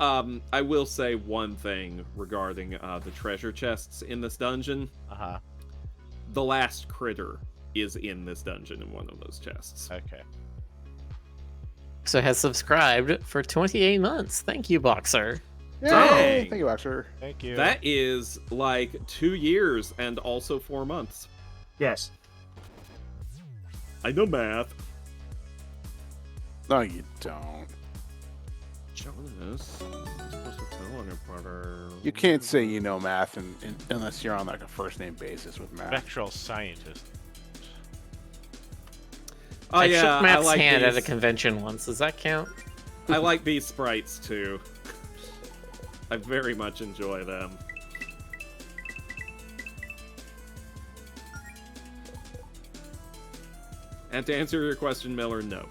[SPEAKER 4] I will say one thing regarding the treasure chests in this dungeon.
[SPEAKER 2] Uh-huh.
[SPEAKER 4] The last critter is in this dungeon in one of those chests.
[SPEAKER 2] Okay.
[SPEAKER 6] So has subscribed for 28 months. Thank you, Boxer.
[SPEAKER 4] Dang.
[SPEAKER 9] Thank you, Axer.
[SPEAKER 2] Thank you.
[SPEAKER 4] That is like 2 years and also 4 months.
[SPEAKER 5] Yes.
[SPEAKER 4] I know math.
[SPEAKER 9] No, you don't.
[SPEAKER 4] Jonas, I'm supposed to tell anybody.
[SPEAKER 9] You can't say you know math unless you're on like a first name basis with math.
[SPEAKER 2] Spectral scientist.
[SPEAKER 4] Oh
[SPEAKER 6] I
[SPEAKER 4] yeah,
[SPEAKER 6] shook Matt's
[SPEAKER 4] I like
[SPEAKER 6] hand
[SPEAKER 4] these.
[SPEAKER 6] at a convention once. Does that count?
[SPEAKER 4] I like these sprites too. I very much enjoy them. And to answer your question, Miller, no.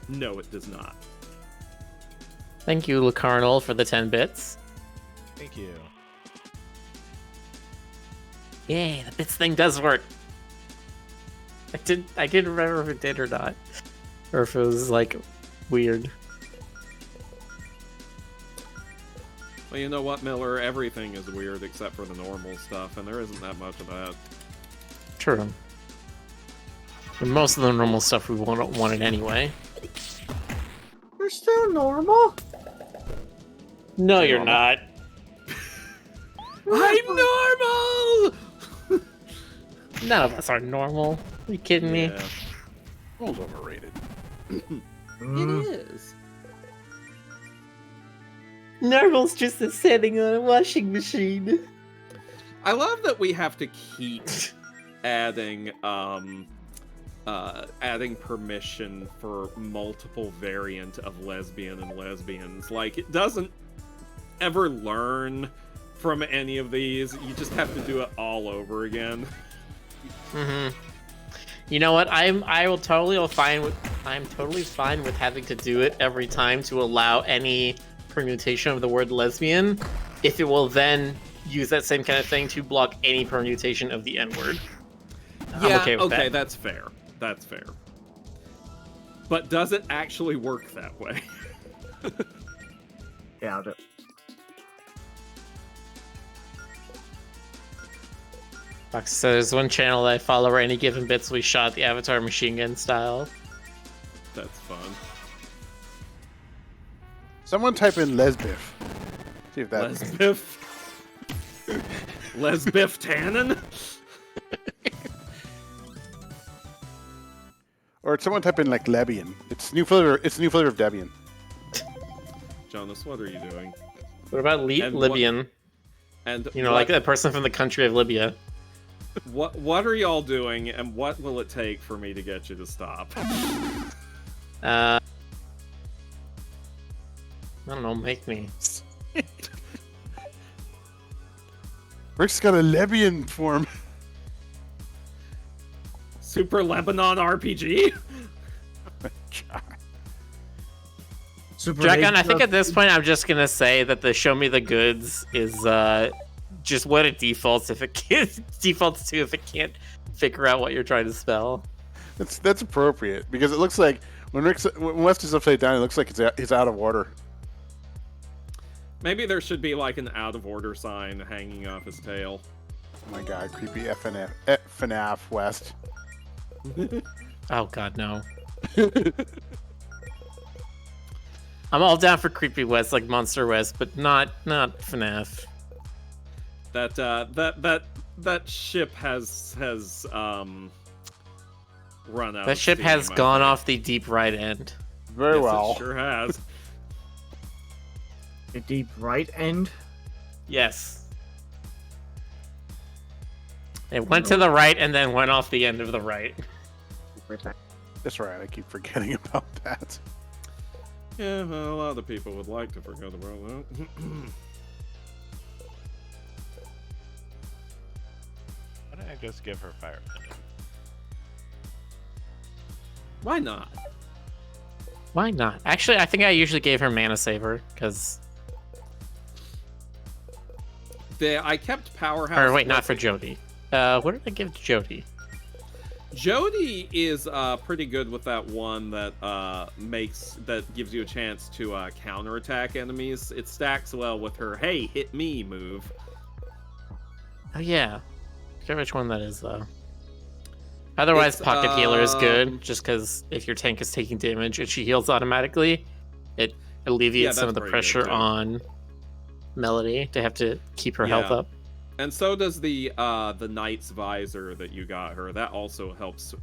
[SPEAKER 4] No, it does not.
[SPEAKER 6] Thank you, Lucarnal, for the 10 bits.
[SPEAKER 2] Thank you.
[SPEAKER 6] Yay, the bits thing does work. I didn't remember if it did or not. Or if it was, like, weird.
[SPEAKER 4] Well, you know what, Miller? Everything is weird except for the normal stuff, and there isn't that much of that.
[SPEAKER 6] True. But most of the normal stuff we wanted anyway.
[SPEAKER 5] You're still normal.
[SPEAKER 6] No, you're not.
[SPEAKER 4] I'm normal!
[SPEAKER 6] None of us are normal. Are you kidding me?
[SPEAKER 4] Yeah,
[SPEAKER 9] Rules overrated.
[SPEAKER 5] Mm.
[SPEAKER 8] It is.
[SPEAKER 1] Normal's just a setting on a washing machine.
[SPEAKER 8] I love that we have to keep adding adding permission for multiple variant of lesbian and lesbians. Like, it doesn't ever learn from any of these. You just have to do it all over again.
[SPEAKER 1] Mm-hmm. You know what? I'm totally fine with having to do it every time to allow any permutation of the word lesbian, if it will then use that same kind of thing to block any permutation of the N-word.
[SPEAKER 8] Yeah,
[SPEAKER 1] I'm okay with that.
[SPEAKER 8] That's fair. That's fair. But does it actually work that way?
[SPEAKER 5] Doubt it.
[SPEAKER 1] Fox says there's one channel that I follow where any given bits we shot the Avatar machine gun style.
[SPEAKER 8] That's fun.
[SPEAKER 9] Someone type in lesbiff. See if that.
[SPEAKER 8] Lesbiff. Lesbiff Tannen?
[SPEAKER 9] Or someone type in like Lebian. It's new flavor. It's new flavor of Debian.
[SPEAKER 8] Jonas, what are you doing?
[SPEAKER 1] What about Libyan?
[SPEAKER 8] And
[SPEAKER 1] you know, like that person from the country of Libya.
[SPEAKER 8] What are y'all doing, and what will it take for me to get you to stop?
[SPEAKER 1] I don't know, make me.
[SPEAKER 9] Rick's got a Lebian form.
[SPEAKER 8] Super Lebanon RPG?
[SPEAKER 5] Super
[SPEAKER 1] Dragon, I
[SPEAKER 5] Legion
[SPEAKER 1] think at this point I'm just gonna say that the show me the goods is just what it defaults if it defaults to if it can't figure out what you're trying to spell.
[SPEAKER 9] That's appropriate because it looks like when West is upside down, it looks like it's out of order.
[SPEAKER 8] Maybe there should be like an out of order sign hanging off his tail.
[SPEAKER 9] Oh my god, creepy FNAF West.
[SPEAKER 1] Oh god, no. I'm all down for creepy West, like Monster West, but not FNAF.
[SPEAKER 8] That ship has run out.
[SPEAKER 1] That ship has gone off the deep right end.
[SPEAKER 9] Very
[SPEAKER 8] yes,
[SPEAKER 9] well.
[SPEAKER 8] It sure has.
[SPEAKER 5] The deep right end?
[SPEAKER 1] Yes. It went to the right and then went off the end of the right.
[SPEAKER 9] That's right. I keep forgetting about that.
[SPEAKER 8] Yeah, well, a lot of people would like to forget about that.
[SPEAKER 2] Why don't I just give her fire pendant?
[SPEAKER 8] Why not?
[SPEAKER 1] Why not? Actually, I think I usually gave her Mana Saver, because...
[SPEAKER 8] I kept Powerhouse...
[SPEAKER 1] Or wait, not for Jody. What did I give to Jody?
[SPEAKER 8] Jody is pretty good with that one that gives you a chance to counterattack enemies. It stacks well with her "Hey, hit me" move.
[SPEAKER 1] Oh yeah, I forget which one that is though. Otherwise, Pocket Healer is good, just because if your tank is taking damage and she heals automatically, it alleviates some of the pressure on Melody to have to keep her health up.
[SPEAKER 8] And so does the Knight's Visor that you got her. That also helps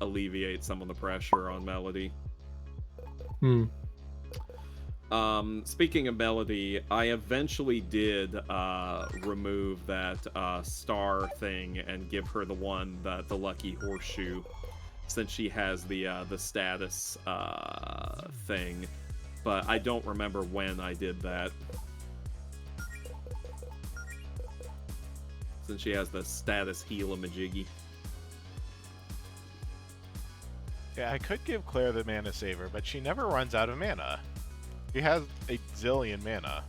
[SPEAKER 8] alleviate some of the pressure on Melody. Speaking of Melody, I eventually did remove that star thing and give her the one the lucky horseshoe, since she has the status thing. But I don't remember when I did that. Since she has the status heal-a-majiggy.
[SPEAKER 2] Yeah, I could give Claire the Mana Saver, but she never runs out of mana. She has a zillion mana.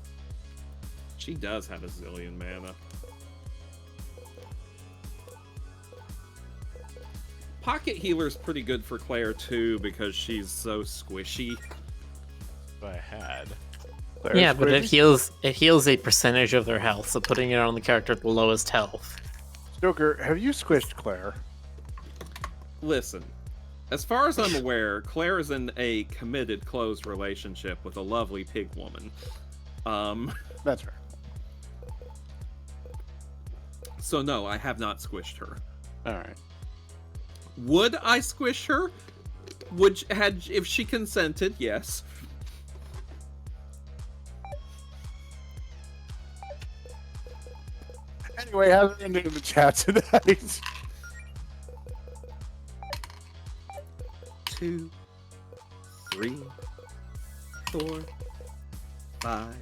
[SPEAKER 8] She does have a zillion mana. Pocket Healer's pretty good for Claire, too, because she's so squishy.
[SPEAKER 2] If I had...
[SPEAKER 1] Yeah, but it heals a percentage of their health, so putting it on the character at the lowest health.
[SPEAKER 9] Stoker, have you squished Claire?
[SPEAKER 8] Listen, as far as I'm aware, Claire is in a committed, close relationship with a lovely pig woman.
[SPEAKER 9] That's right.
[SPEAKER 8] So no, I have not squished her.
[SPEAKER 9] Alright.
[SPEAKER 8] Would I squish her? If she consented, yes.
[SPEAKER 9] Anyway, have an ending in the chat tonight.
[SPEAKER 8] 2, 3, 4, 5.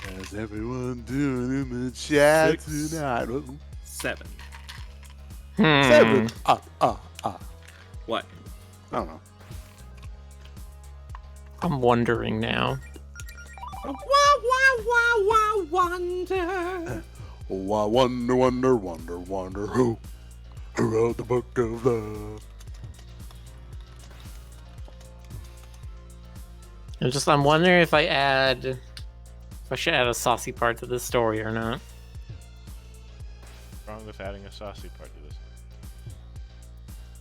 [SPEAKER 9] How's everyone doing in the chat
[SPEAKER 8] 6,
[SPEAKER 9] tonight?
[SPEAKER 8] 7.
[SPEAKER 9] 7.
[SPEAKER 8] What?
[SPEAKER 9] I don't know.
[SPEAKER 6] I'm wondering now.
[SPEAKER 8] Wonder.
[SPEAKER 9] Oh, I wonder, wonder, wonder, wonder who wrote the book of love.
[SPEAKER 6] I'm wondering if I should add a saucy part to this story or not.
[SPEAKER 2] What's wrong with adding a saucy part to this?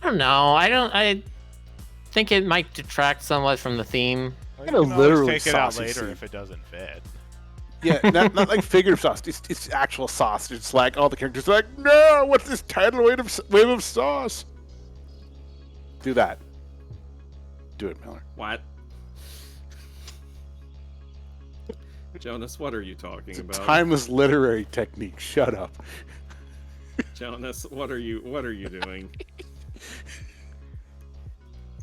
[SPEAKER 6] I don't know. I think it might detract somewhat from the theme.
[SPEAKER 2] Well,
[SPEAKER 9] Kinda
[SPEAKER 2] you can always
[SPEAKER 9] literally
[SPEAKER 2] take it out
[SPEAKER 9] saucy
[SPEAKER 2] later
[SPEAKER 9] soup.
[SPEAKER 2] if it doesn't fit.
[SPEAKER 9] Yeah, not like figurative sauce. It's actual sauce. It's like all the characters are like, no, what's this tidal wave of sauce? Do that. Do it, Miller.
[SPEAKER 8] What? Jonas, what are you talking
[SPEAKER 9] It's a
[SPEAKER 8] about?
[SPEAKER 9] timeless literary technique. Shut up.
[SPEAKER 8] Jonas, what are you doing?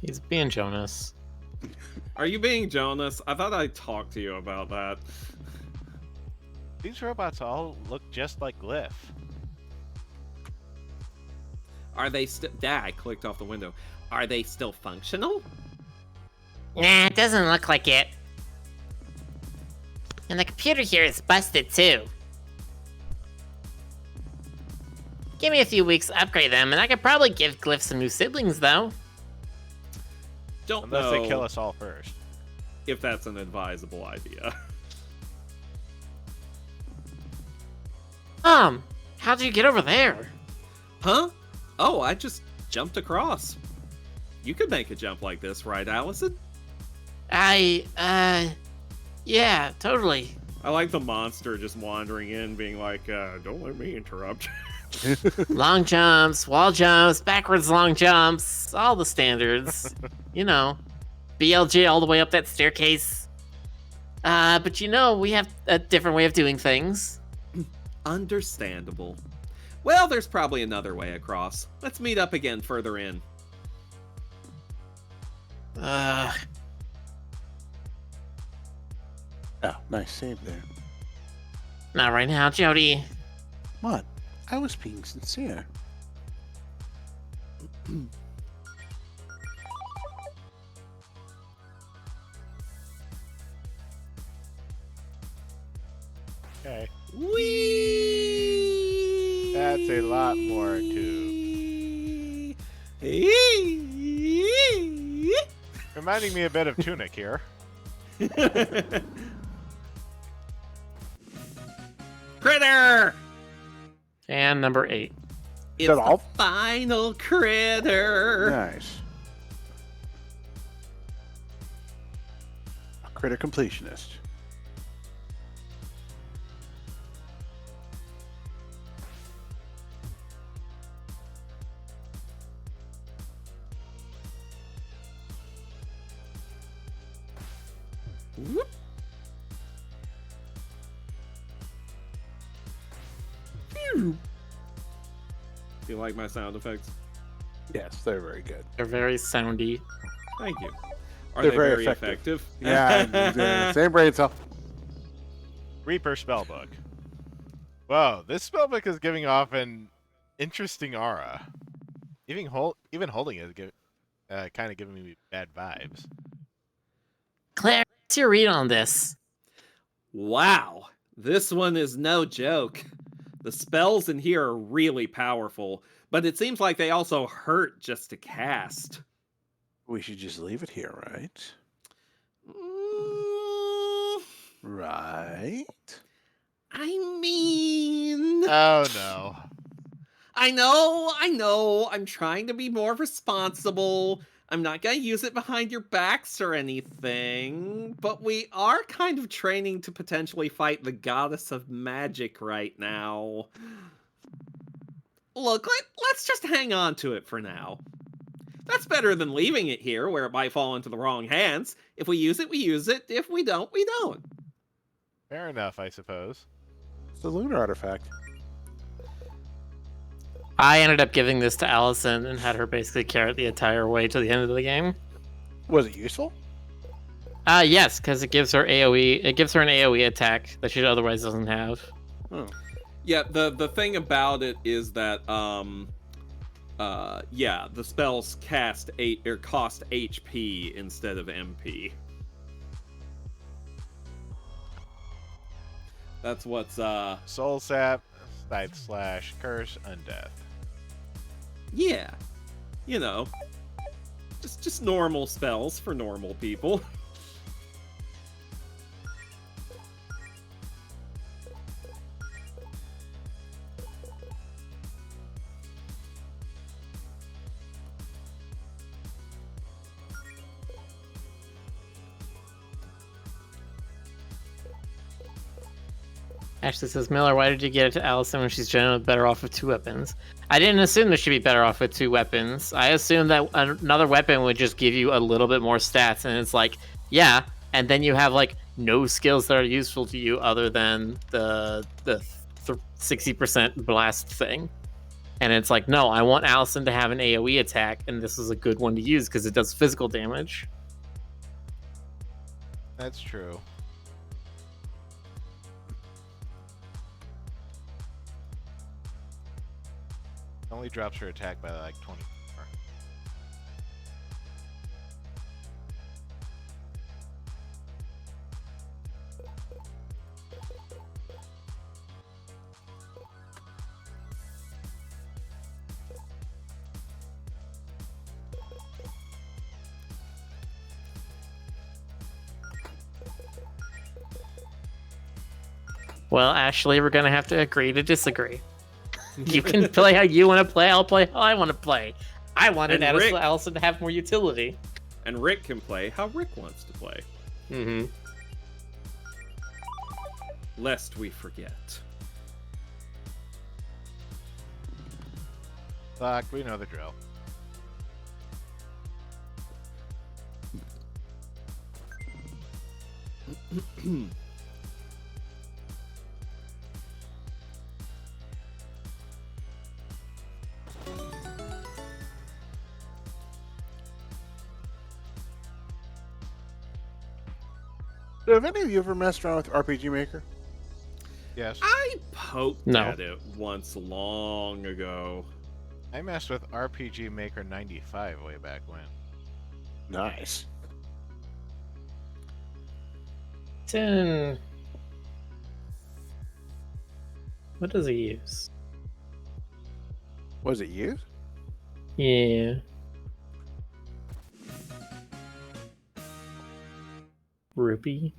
[SPEAKER 6] He's being Jonas.
[SPEAKER 8] Are you being Jonas? I thought I talked to you about that.
[SPEAKER 2] These robots all look just like Glyph.
[SPEAKER 8] Are they still... I clicked off the window. Are they still functional?
[SPEAKER 1] Nah, it doesn't look like it. And the computer here is busted too. Give me a few weeks to upgrade them, and I could probably give Glyph some new siblings, though.
[SPEAKER 8] Don't
[SPEAKER 2] Unless
[SPEAKER 8] know
[SPEAKER 2] they kill us all first.
[SPEAKER 8] if that's an advisable idea.
[SPEAKER 1] How'd you get over there?
[SPEAKER 8] Huh? Oh, I just jumped across. You could make a jump like this, right, Allison?
[SPEAKER 1] Yeah, totally.
[SPEAKER 8] I like the monster just wandering in, being like, don't let me interrupt.
[SPEAKER 1] Long jumps, wall jumps, backwards long jumps, all the standards. You know, BLJ all the way up that staircase. But we have a different way of doing things.
[SPEAKER 8] Understandable. Well, there's probably another way across. Let's meet up again further in.
[SPEAKER 9] Oh, nice save there.
[SPEAKER 1] Not right now, Jody.
[SPEAKER 9] What? I was being sincere.
[SPEAKER 2] Okay.
[SPEAKER 8] Whee!
[SPEAKER 2] That's a lot more to. Reminding me a bit of Tunic here.
[SPEAKER 8] Critter!
[SPEAKER 6] And number 8.
[SPEAKER 8] It's
[SPEAKER 9] that
[SPEAKER 8] the
[SPEAKER 9] all?
[SPEAKER 8] final critter!
[SPEAKER 9] Nice. A critter completionist.
[SPEAKER 8] Whoop. Phew. Do you like my sound effects?
[SPEAKER 9] Yes, they're very good.
[SPEAKER 6] They're very soundy.
[SPEAKER 8] Thank you. Are
[SPEAKER 9] They're
[SPEAKER 8] they
[SPEAKER 9] very
[SPEAKER 8] very
[SPEAKER 9] effective.
[SPEAKER 8] effective?
[SPEAKER 9] Yeah, same brain cell.
[SPEAKER 2] Reaper spellbook. Whoa, this spellbook is giving off an interesting aura. Even holding it is kind of giving me bad vibes.
[SPEAKER 1] Claire, what's your read on this?
[SPEAKER 8] Wow, this one is no joke. The spells in here are really powerful, but it seems like they also hurt just to cast.
[SPEAKER 9] We should just leave it here, right?
[SPEAKER 8] Mm,
[SPEAKER 9] Right?
[SPEAKER 8] I mean...
[SPEAKER 2] Oh no.
[SPEAKER 8] I know. I'm trying to be more responsible. I'm not gonna use it behind your backs or anything, but we are kind of training to potentially fight the goddess of magic right now. Look, let's just hang on to it for now. That's better than leaving it here where it might fall into the wrong hands. If we use it, we use it. If we don't, we don't.
[SPEAKER 2] Fair enough, I suppose.
[SPEAKER 9] It's the lunar artifact.
[SPEAKER 6] I ended up giving this to Allison and had her basically carry it the entire way to the end of the game.
[SPEAKER 9] Was it useful?
[SPEAKER 6] Yes, because it gives her AoE. It gives her an AoE attack that she otherwise doesn't have.
[SPEAKER 4] Yeah, the thing about it is that yeah, the spells cost HP instead of MP. That's what's
[SPEAKER 2] Soul Sap, Scythe Slash, Curse, Undeath.
[SPEAKER 4] yeah. You know. Just normal spells for normal people.
[SPEAKER 6] Ashley says, Miller, why did you get it to Allison when she's generally better off with 2 weapons? I didn't assume that she'd be better off with 2 weapons. I assumed that another weapon would just give you a little bit more stats, and it's like, yeah, and then you have like no skills that are useful to you other than the 60% blast thing. And it's like, no, I want Allison to have an AoE attack, and this is a good one to use because it does physical damage.
[SPEAKER 2] That's true. Only drops her attack by like 20.
[SPEAKER 6] Well, Ashley, we're gonna have to agree to disagree. You can play how you want to play. I'll play how I want to play. I wanted
[SPEAKER 4] And Rick-
[SPEAKER 6] Allison to have more utility.
[SPEAKER 4] And Rick can play how Rick wants to play.
[SPEAKER 6] Mm-hmm.
[SPEAKER 4] Lest we forget.
[SPEAKER 2] Fuck, we know the drill.
[SPEAKER 9] So have any of you ever messed around with RPG Maker?
[SPEAKER 2] Yes.
[SPEAKER 4] I poked
[SPEAKER 6] No.
[SPEAKER 4] at it once long ago.
[SPEAKER 2] I messed with RPG Maker 95 way back when.
[SPEAKER 9] Nice.
[SPEAKER 6] What does he use?
[SPEAKER 9] Was it you?
[SPEAKER 6] Yeah. Rupee.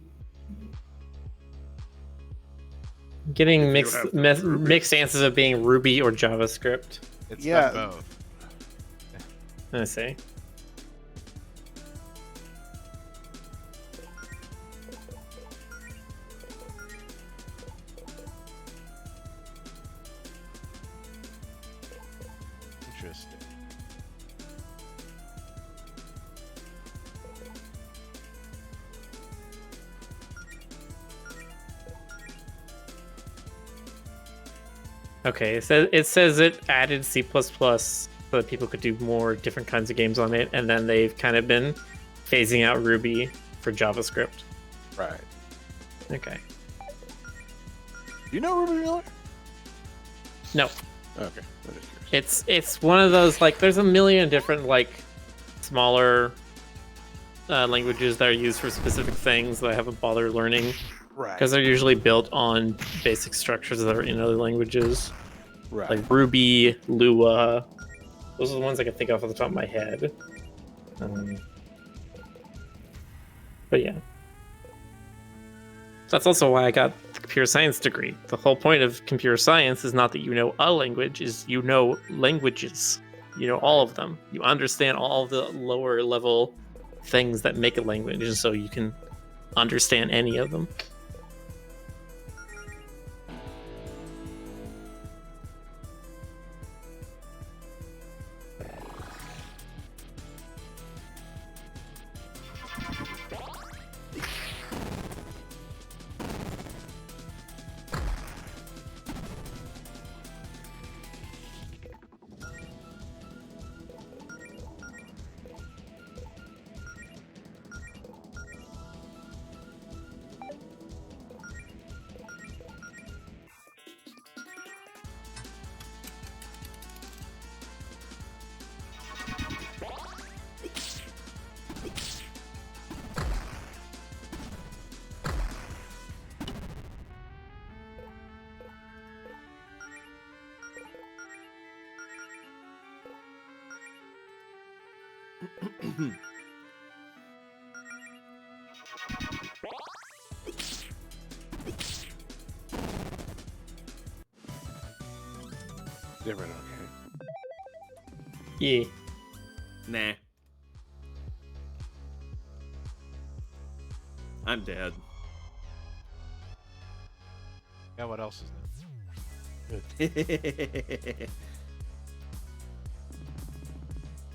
[SPEAKER 6] Getting
[SPEAKER 4] If you
[SPEAKER 6] mixed
[SPEAKER 4] have the
[SPEAKER 6] mixed answers of being Ruby or JavaScript.
[SPEAKER 2] It's
[SPEAKER 9] Yeah.
[SPEAKER 2] done both.
[SPEAKER 6] I see.
[SPEAKER 2] Interesting.
[SPEAKER 6] Okay, it says it added C++ so that people could do more different kinds of games on it, and then they've kind of been phasing out Ruby for JavaScript.
[SPEAKER 9] Right.
[SPEAKER 6] Okay.
[SPEAKER 9] Do you know Ruby Miller?
[SPEAKER 6] No,
[SPEAKER 9] Okay. I'm just curious.
[SPEAKER 6] it's one of those, like, there's a million different, like, smaller languages that are used for specific things that I haven't bothered learning
[SPEAKER 9] Right.
[SPEAKER 6] because they're usually built on basic structures that are in other languages,
[SPEAKER 9] Right.
[SPEAKER 6] like Ruby, Lua. Those are the ones I can think of off the top of my head. But yeah. That's also why I got the computer science degree. The whole point of computer science is not that you know a language, is you know languages. You know all of them. You understand all the lower level things that make a language, and so you can understand any of them.
[SPEAKER 9] Different, okay.
[SPEAKER 6] Yeah.
[SPEAKER 8] Nah. I'm dead.
[SPEAKER 2] Yeah, what else is there?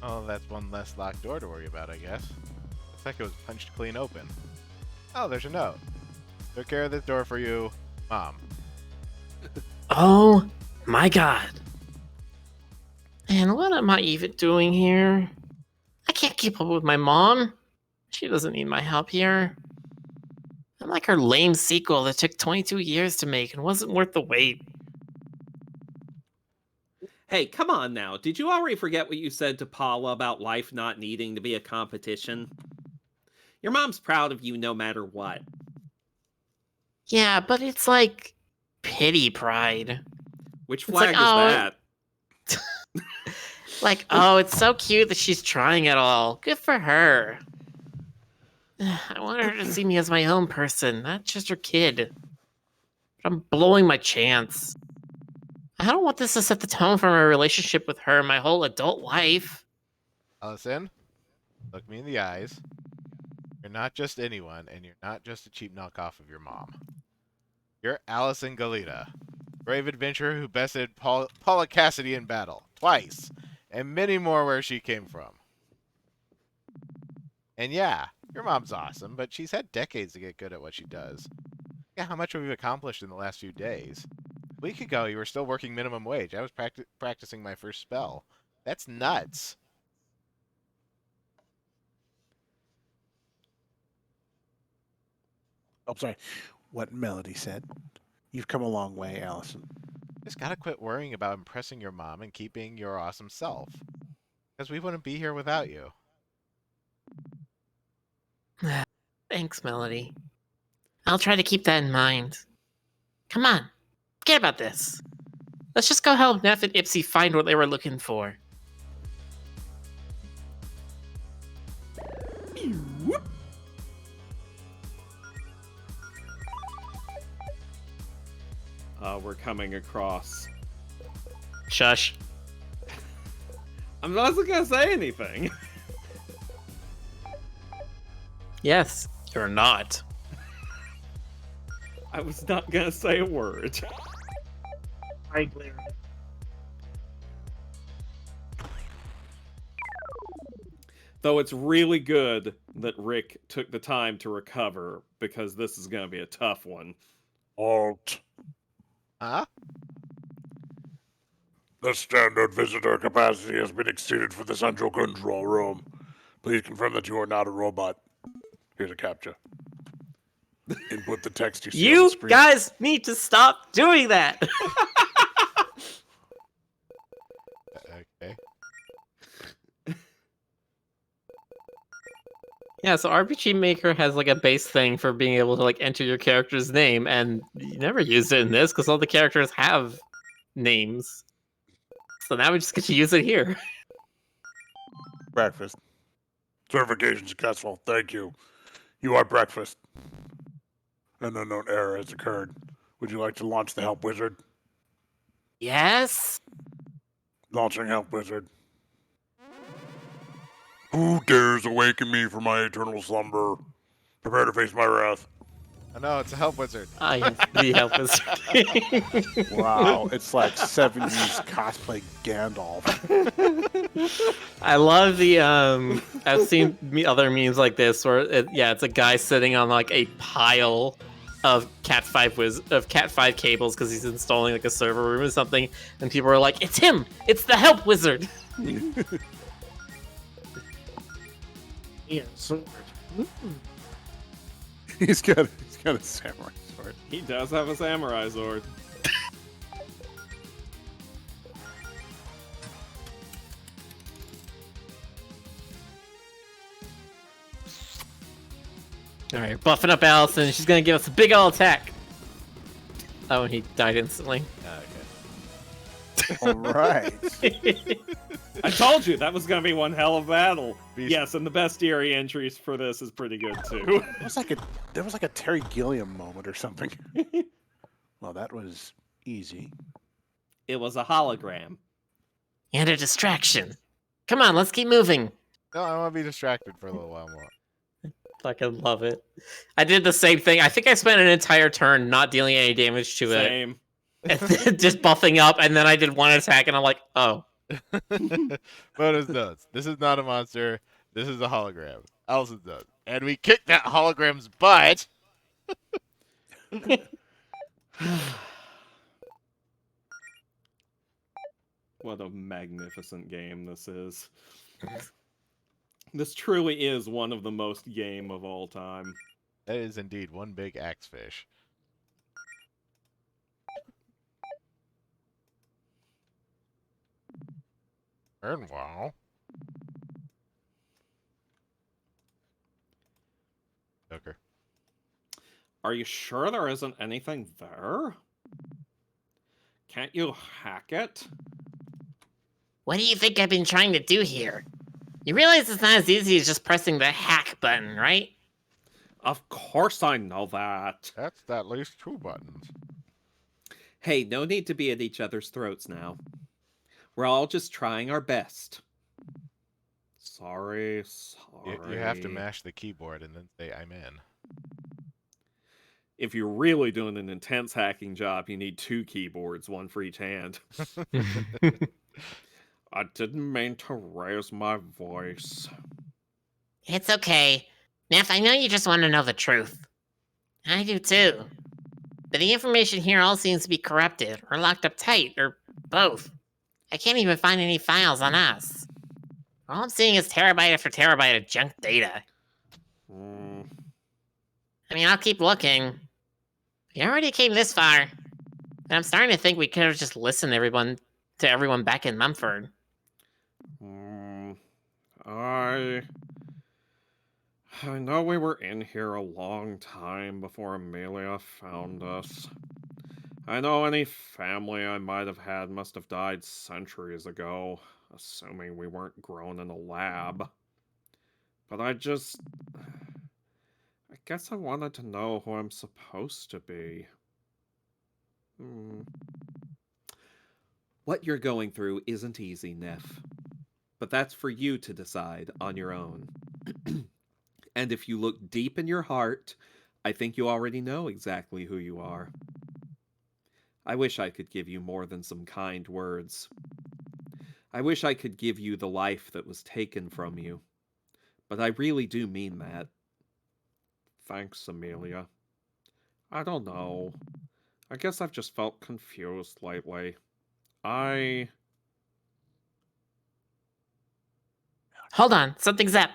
[SPEAKER 2] Oh, that's one less locked door to worry about, I guess. Looks like it was punched clean open. Oh, there's a note. Took care of this door for you, Mom.
[SPEAKER 6] Oh my god. Man, what am I even doing here? I can't keep up with my mom. She doesn't need my help here. I'm like her lame sequel that took 22 years to make and wasn't worth the wait.
[SPEAKER 8] Hey, come on now. Did you already forget what you said to Paula about life not needing to be a competition? Your mom's proud of you no matter what.
[SPEAKER 6] Yeah, but it's like pity pride.
[SPEAKER 8] Which
[SPEAKER 6] It's
[SPEAKER 8] flag
[SPEAKER 6] like,
[SPEAKER 8] is
[SPEAKER 6] oh,
[SPEAKER 8] that?
[SPEAKER 6] Like, oh, it's so cute that she's trying it all. Good for her. I want her to see me as my own person, not just her kid. But I'm blowing my chance. I don't want this to set the tone for my relationship with her my whole adult life.
[SPEAKER 2] Allison, look me in the eyes. You're not just anyone, and you're not just a cheap knockoff of your mom. You're Allison Galita, brave adventurer who bested Paula Cassidy in battle, twice, and many more where she came from. And yeah, your mom's awesome, but she's had decades to get good at what she does. Yeah, how much we've accomplished in the last few days. A week ago, you were still working minimum wage. I was practicing my first spell. That's nuts.
[SPEAKER 9] I'm sorry. What Melody said. You've come a long way, Allison.
[SPEAKER 2] Just gotta quit worrying about impressing your mom and keep being your awesome self. Because we wouldn't be here without you.
[SPEAKER 6] Thanks, Melody. I'll try to keep that in mind. Come on, forget about this. Let's just go help Neff and Ipsy find what they were looking for.
[SPEAKER 4] We're coming across.
[SPEAKER 6] Shush.
[SPEAKER 4] I'm not gonna say anything.
[SPEAKER 6] Yes, you're not.
[SPEAKER 4] I was not gonna say a word.
[SPEAKER 5] I agree.
[SPEAKER 4] Though it's really good that Rick took the time to recover, because this is gonna be a tough one.
[SPEAKER 7] Halt.
[SPEAKER 2] Huh?
[SPEAKER 7] The standard visitor capacity has been exceeded for the central control room. Please confirm that you are not a robot. Here's a captcha. Input the text you see on the
[SPEAKER 6] You
[SPEAKER 7] screen.
[SPEAKER 6] guys need to stop doing that.
[SPEAKER 2] Okay.
[SPEAKER 6] Yeah, so RPG Maker has like a base thing for being able to like enter your character's name, and you never used it in this because all the characters have names. So now we just get to use it here.
[SPEAKER 9] Breakfast.
[SPEAKER 7] Certification successful. Thank you. You are breakfast. An unknown error has occurred. Would you like to launch the help wizard?
[SPEAKER 6] Yes?
[SPEAKER 7] Launching help wizard. Who dares awaken me from my eternal slumber? Prepare to face my wrath.
[SPEAKER 2] Oh no, it's a help wizard.
[SPEAKER 6] I am the help wizard.
[SPEAKER 9] Wow, it's like 70s cosplay Gandalf.
[SPEAKER 6] I love the I've seen other memes like this where it's a guy sitting on like a pile of Cat 5 cables because he's installing like a server room or something, and people are like, "It's him! It's the help wizard!"
[SPEAKER 5] Yeah, sword.
[SPEAKER 9] He's got a samurai sword.
[SPEAKER 4] He does have a samurai sword.
[SPEAKER 6] Alright, buffing up Allison. She's gonna give us a big ol' attack. Oh, and he died instantly.
[SPEAKER 2] Okay.
[SPEAKER 9] All right.
[SPEAKER 4] I told you that was going to be one hell of a battle.
[SPEAKER 2] Beast-
[SPEAKER 4] Yes, and the bestiary entries for this is pretty good too.
[SPEAKER 9] That was like a Terry Gilliam moment or something. Well, that was easy.
[SPEAKER 8] It was a hologram.
[SPEAKER 1] And a distraction. Come on, let's keep moving.
[SPEAKER 2] No, I want to be distracted for a little while more.
[SPEAKER 6] Fucking love it. I did the same thing. I think I spent an entire turn not dealing any damage to it,
[SPEAKER 4] Same.
[SPEAKER 6] and then just buffing up, and then I did one attack, and I'm like, oh.
[SPEAKER 2] Bonus notes. This is not a monster. This is a hologram. Allison's notes. And we kicked that hologram's butt.
[SPEAKER 4] What a magnificent game this is. This truly is one of the most game of all time.
[SPEAKER 2] That is indeed one big axe fish. And wow. Joker.
[SPEAKER 4] Are you sure there isn't anything there? Can't you hack it?
[SPEAKER 1] What do you think I've been trying to do here? You realize it's not as easy as just pressing the hack button, right?
[SPEAKER 4] Of course I know that.
[SPEAKER 2] That's at least 2 buttons.
[SPEAKER 8] Hey, no need to be at each other's throats now. We're all just trying our best.
[SPEAKER 4] Sorry.
[SPEAKER 2] You have to mash the keyboard and then say, I'm in.
[SPEAKER 4] If you're really doing an intense hacking job, you need 2 keyboards, one for each hand. I didn't mean to raise my voice.
[SPEAKER 1] It's okay. Neff, I know you just want to know the truth. I do too. But the information here all seems to be corrupted, or locked up tight, or both. I can't even find any files on us. All I'm seeing is terabyte after terabyte of junk data.
[SPEAKER 4] Mm,
[SPEAKER 1] I mean, I'll keep looking. We already came this far. And I'm starting to think we could have just listened to everyone back in Mumford.
[SPEAKER 4] I know we were in here a long time before Amelia found us. I know any family I might have had must have died centuries ago, assuming we weren't grown in a lab. But I guess I wanted to know who I'm supposed to be.
[SPEAKER 8] What you're going through isn't easy, Neff. But that's for you to decide on your own. And if you look deep in your heart, I think you already know exactly who you are. I wish I could give you more than some kind words. I wish I could give you the life that was taken from you. But I really do mean that.
[SPEAKER 4] Thanks, Amelia. I don't know. I guess I've just felt confused lately.
[SPEAKER 1] Hold on, something's up.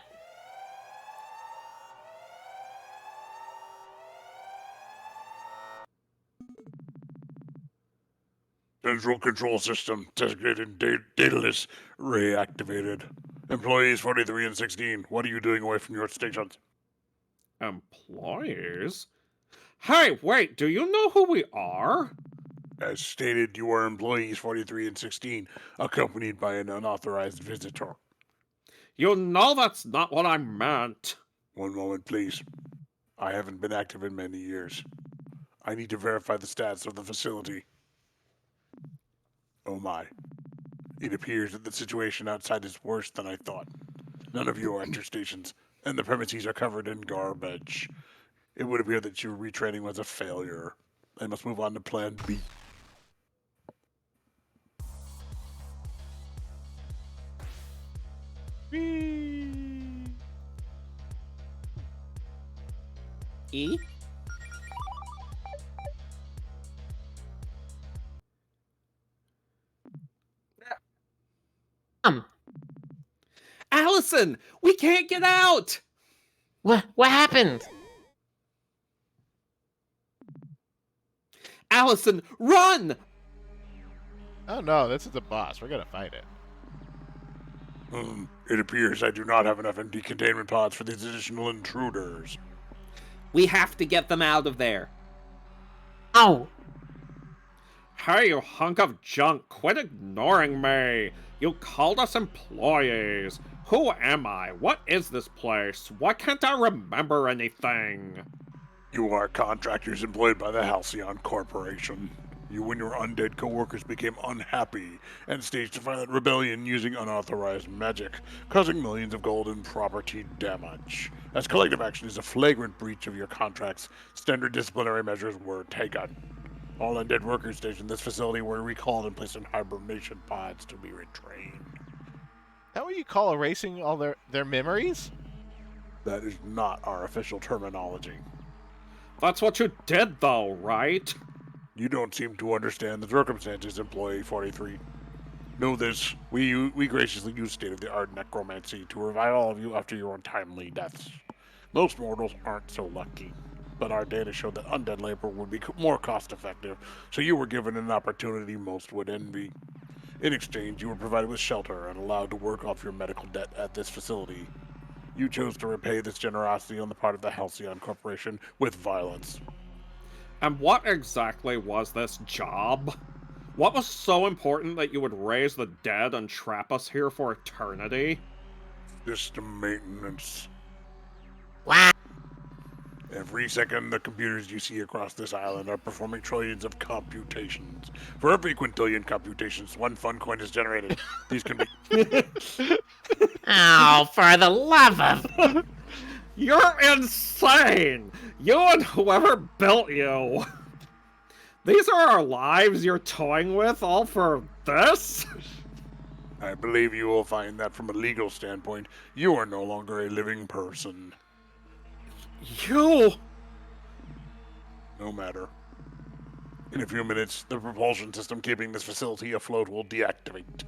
[SPEAKER 7] Central control system designated data list reactivated. Employees 43 and 16, what are you doing away from your stations?
[SPEAKER 4] Employees? Hey, wait, do you know who we are?
[SPEAKER 7] As stated, you are employees 43 and 16, accompanied by an unauthorized visitor.
[SPEAKER 4] You know that's not what I meant.
[SPEAKER 7] One moment, please. I haven't been active in many years. I need to verify the stats of the facility. Oh my. It appears that the situation outside is worse than I thought. None of you are at your stations, and the premises are covered in garbage. It would appear that your retraining was a failure. I must move on to Plan B.
[SPEAKER 8] E? Allison! We can't get out!
[SPEAKER 1] What happened?
[SPEAKER 8] Allison, run!
[SPEAKER 2] Oh no, this is a boss. We're gonna fight it.
[SPEAKER 7] It appears I do not have enough empty containment pods for these additional intruders.
[SPEAKER 8] We have to get them out of there.
[SPEAKER 1] Oh,
[SPEAKER 4] Hey, you hunk of junk, quit ignoring me! You called us employees! Who am I? What is this place? Why can't I remember anything?
[SPEAKER 7] You are contractors employed by the Halcyon Corporation. You and your undead coworkers became unhappy and staged a violent rebellion using unauthorized magic, causing millions of gold in property damage. As collective action is a flagrant breach of your contracts, standard disciplinary measures were taken. All undead workers stationed in this facility were recalled and placed in hibernation pods to be retrained.
[SPEAKER 2] That what you call erasing all their memories?
[SPEAKER 7] That is not our official terminology.
[SPEAKER 4] That's what you did, though, right?
[SPEAKER 7] You don't seem to understand the circumstances, Employee 43. Know this, we graciously use state-of-the-art necromancy to revive all of you after your untimely deaths. Most mortals aren't so lucky, but our data showed that undead labor would be more cost-effective, so you were given an opportunity most would envy. In exchange, you were provided with shelter and allowed to work off your medical debt at this facility. You chose to repay this generosity on the part of the Halcyon Corporation with violence.
[SPEAKER 4] And what exactly was this job? What was so important that you would raise the dead and trap us here for eternity?
[SPEAKER 7] System maintenance.
[SPEAKER 1] Wow.
[SPEAKER 7] Every second, the computers you see across this island are performing trillions of computations. For every quintillion computations, one fun coin is generated. These can be...
[SPEAKER 1] Oh, for the love of...
[SPEAKER 4] You're insane! You and whoever built you! These are our lives you're toying with, all for this?
[SPEAKER 7] I believe you will find that from a legal standpoint, you are no longer a living person.
[SPEAKER 4] You...
[SPEAKER 7] No matter. In a few minutes, the propulsion system keeping this facility afloat will deactivate.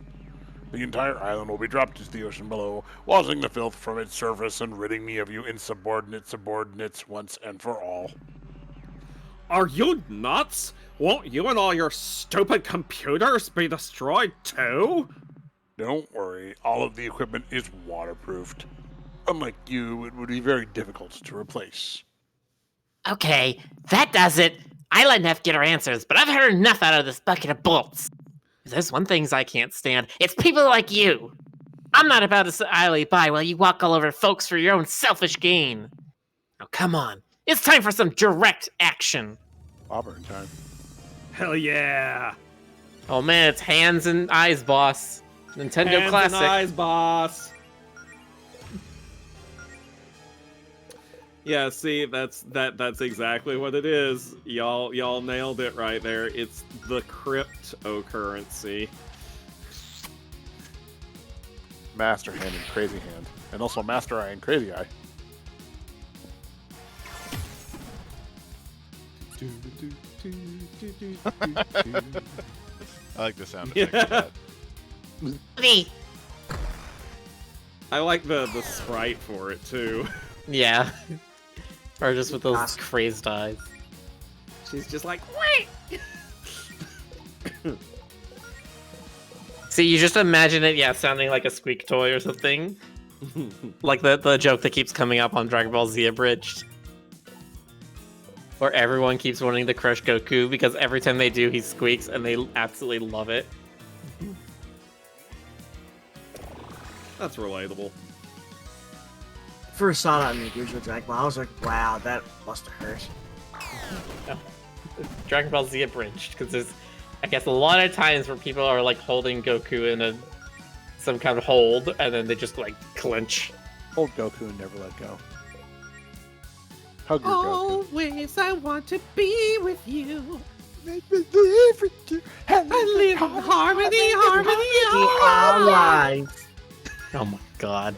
[SPEAKER 7] The entire island will be dropped into the ocean below, washing the filth from its surface and ridding me of you insubordinate subordinates once and for all.
[SPEAKER 4] Are you nuts? Won't you and all your stupid computers be destroyed too?
[SPEAKER 7] Don't worry, all of the equipment is waterproofed. Unlike you, it would be very difficult to replace.
[SPEAKER 1] Okay, that does it. I let Neff get her answers, but I've heard enough out of this bucket of bolts. If there's one thing I can't stand, it's people like you. I'm not about to sit idly by while you walk all over folks for your own selfish gain. Now come on, it's time for some direct action.
[SPEAKER 9] Auburn time.
[SPEAKER 4] Hell yeah!
[SPEAKER 6] Oh man, it's hands and eyes, boss. Nintendo
[SPEAKER 4] Hands
[SPEAKER 6] Classic.
[SPEAKER 4] and eyes, boss. Yeah, see, that's exactly what it is. Y'all nailed it right there. It's the cryptocurrency.
[SPEAKER 9] Master Hand and Crazy Hand. And also Master Eye and Crazy Eye.
[SPEAKER 2] I like the sound effect of that.
[SPEAKER 1] Me.
[SPEAKER 4] I like the sprite for it too.
[SPEAKER 6] Yeah. Or just with those crazed eyes.
[SPEAKER 4] She's just like, wait.
[SPEAKER 6] See, you just imagine it, yeah, sounding like a squeak toy or something. Like the joke that keeps coming up on Dragon Ball Z Abridged. Where everyone keeps wanting to crush Goku because every time they do, he squeaks and they absolutely love it.
[SPEAKER 4] That's relatable.
[SPEAKER 5] First saw that in the original Dragon Ball, I was like, wow, that must have hurt.
[SPEAKER 6] Dragon Ball Z Abridged, because there's, I guess, a lot of times where people are like holding Goku in some kind of hold, and then they just like clench.
[SPEAKER 9] Hold Goku and never let go. Hug your Goku.
[SPEAKER 8] Always I want to be with you.
[SPEAKER 9] Make me live with you.
[SPEAKER 8] I live in harmony,
[SPEAKER 5] All right.
[SPEAKER 6] Oh my god.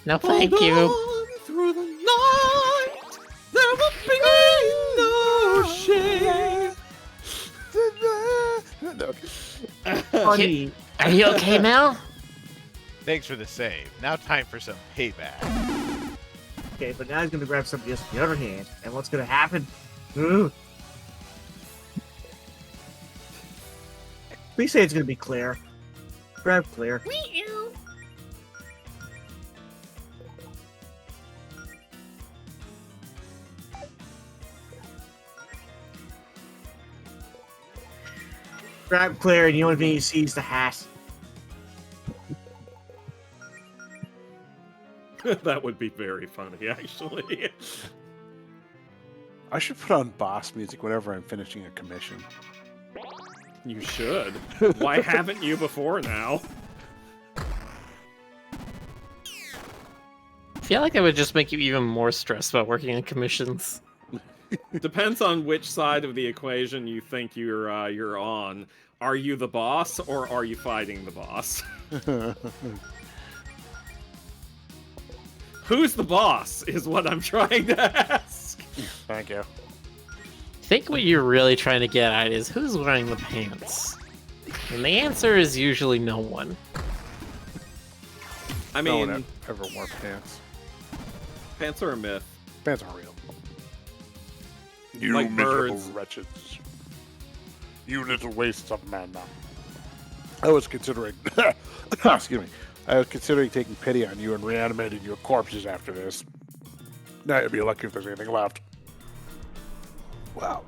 [SPEAKER 6] No, thank you.
[SPEAKER 8] Through the night, there will be no shame.
[SPEAKER 5] Funny.
[SPEAKER 1] Are you okay, Mel?
[SPEAKER 2] Thanks for the save. Now time for some payback.
[SPEAKER 5] Okay, but now he's gonna grab somebody else with the other hand, and what's gonna happen? Ooh. Please say it's gonna be Claire. Grab Claire. Grab Claire, and the only thing you see is the hat.
[SPEAKER 4] That would be very funny, actually.
[SPEAKER 9] I should put on boss music whenever I'm finishing a commission.
[SPEAKER 4] You should. Why haven't you before now?
[SPEAKER 6] I feel like it would just make you even more stressed about working on commissions.
[SPEAKER 4] Depends on which side of the equation you think you're on. Are you the boss, or are you fighting the boss? Who's the boss, is what I'm trying to ask.
[SPEAKER 9] Thank you.
[SPEAKER 6] I think what you're really trying to get at is who's wearing the pants. And the answer is usually no one.
[SPEAKER 4] I
[SPEAKER 9] No
[SPEAKER 4] mean,
[SPEAKER 9] one ever wore pants.
[SPEAKER 4] pants are a myth.
[SPEAKER 9] Pants are real. You
[SPEAKER 4] Like
[SPEAKER 9] miserable
[SPEAKER 4] birds.
[SPEAKER 9] wretches. You little wastes of mana. I was considering... excuse me. I was considering taking pity on you and reanimating your corpses after this. Now you'd be lucky if there's anything left. Wow.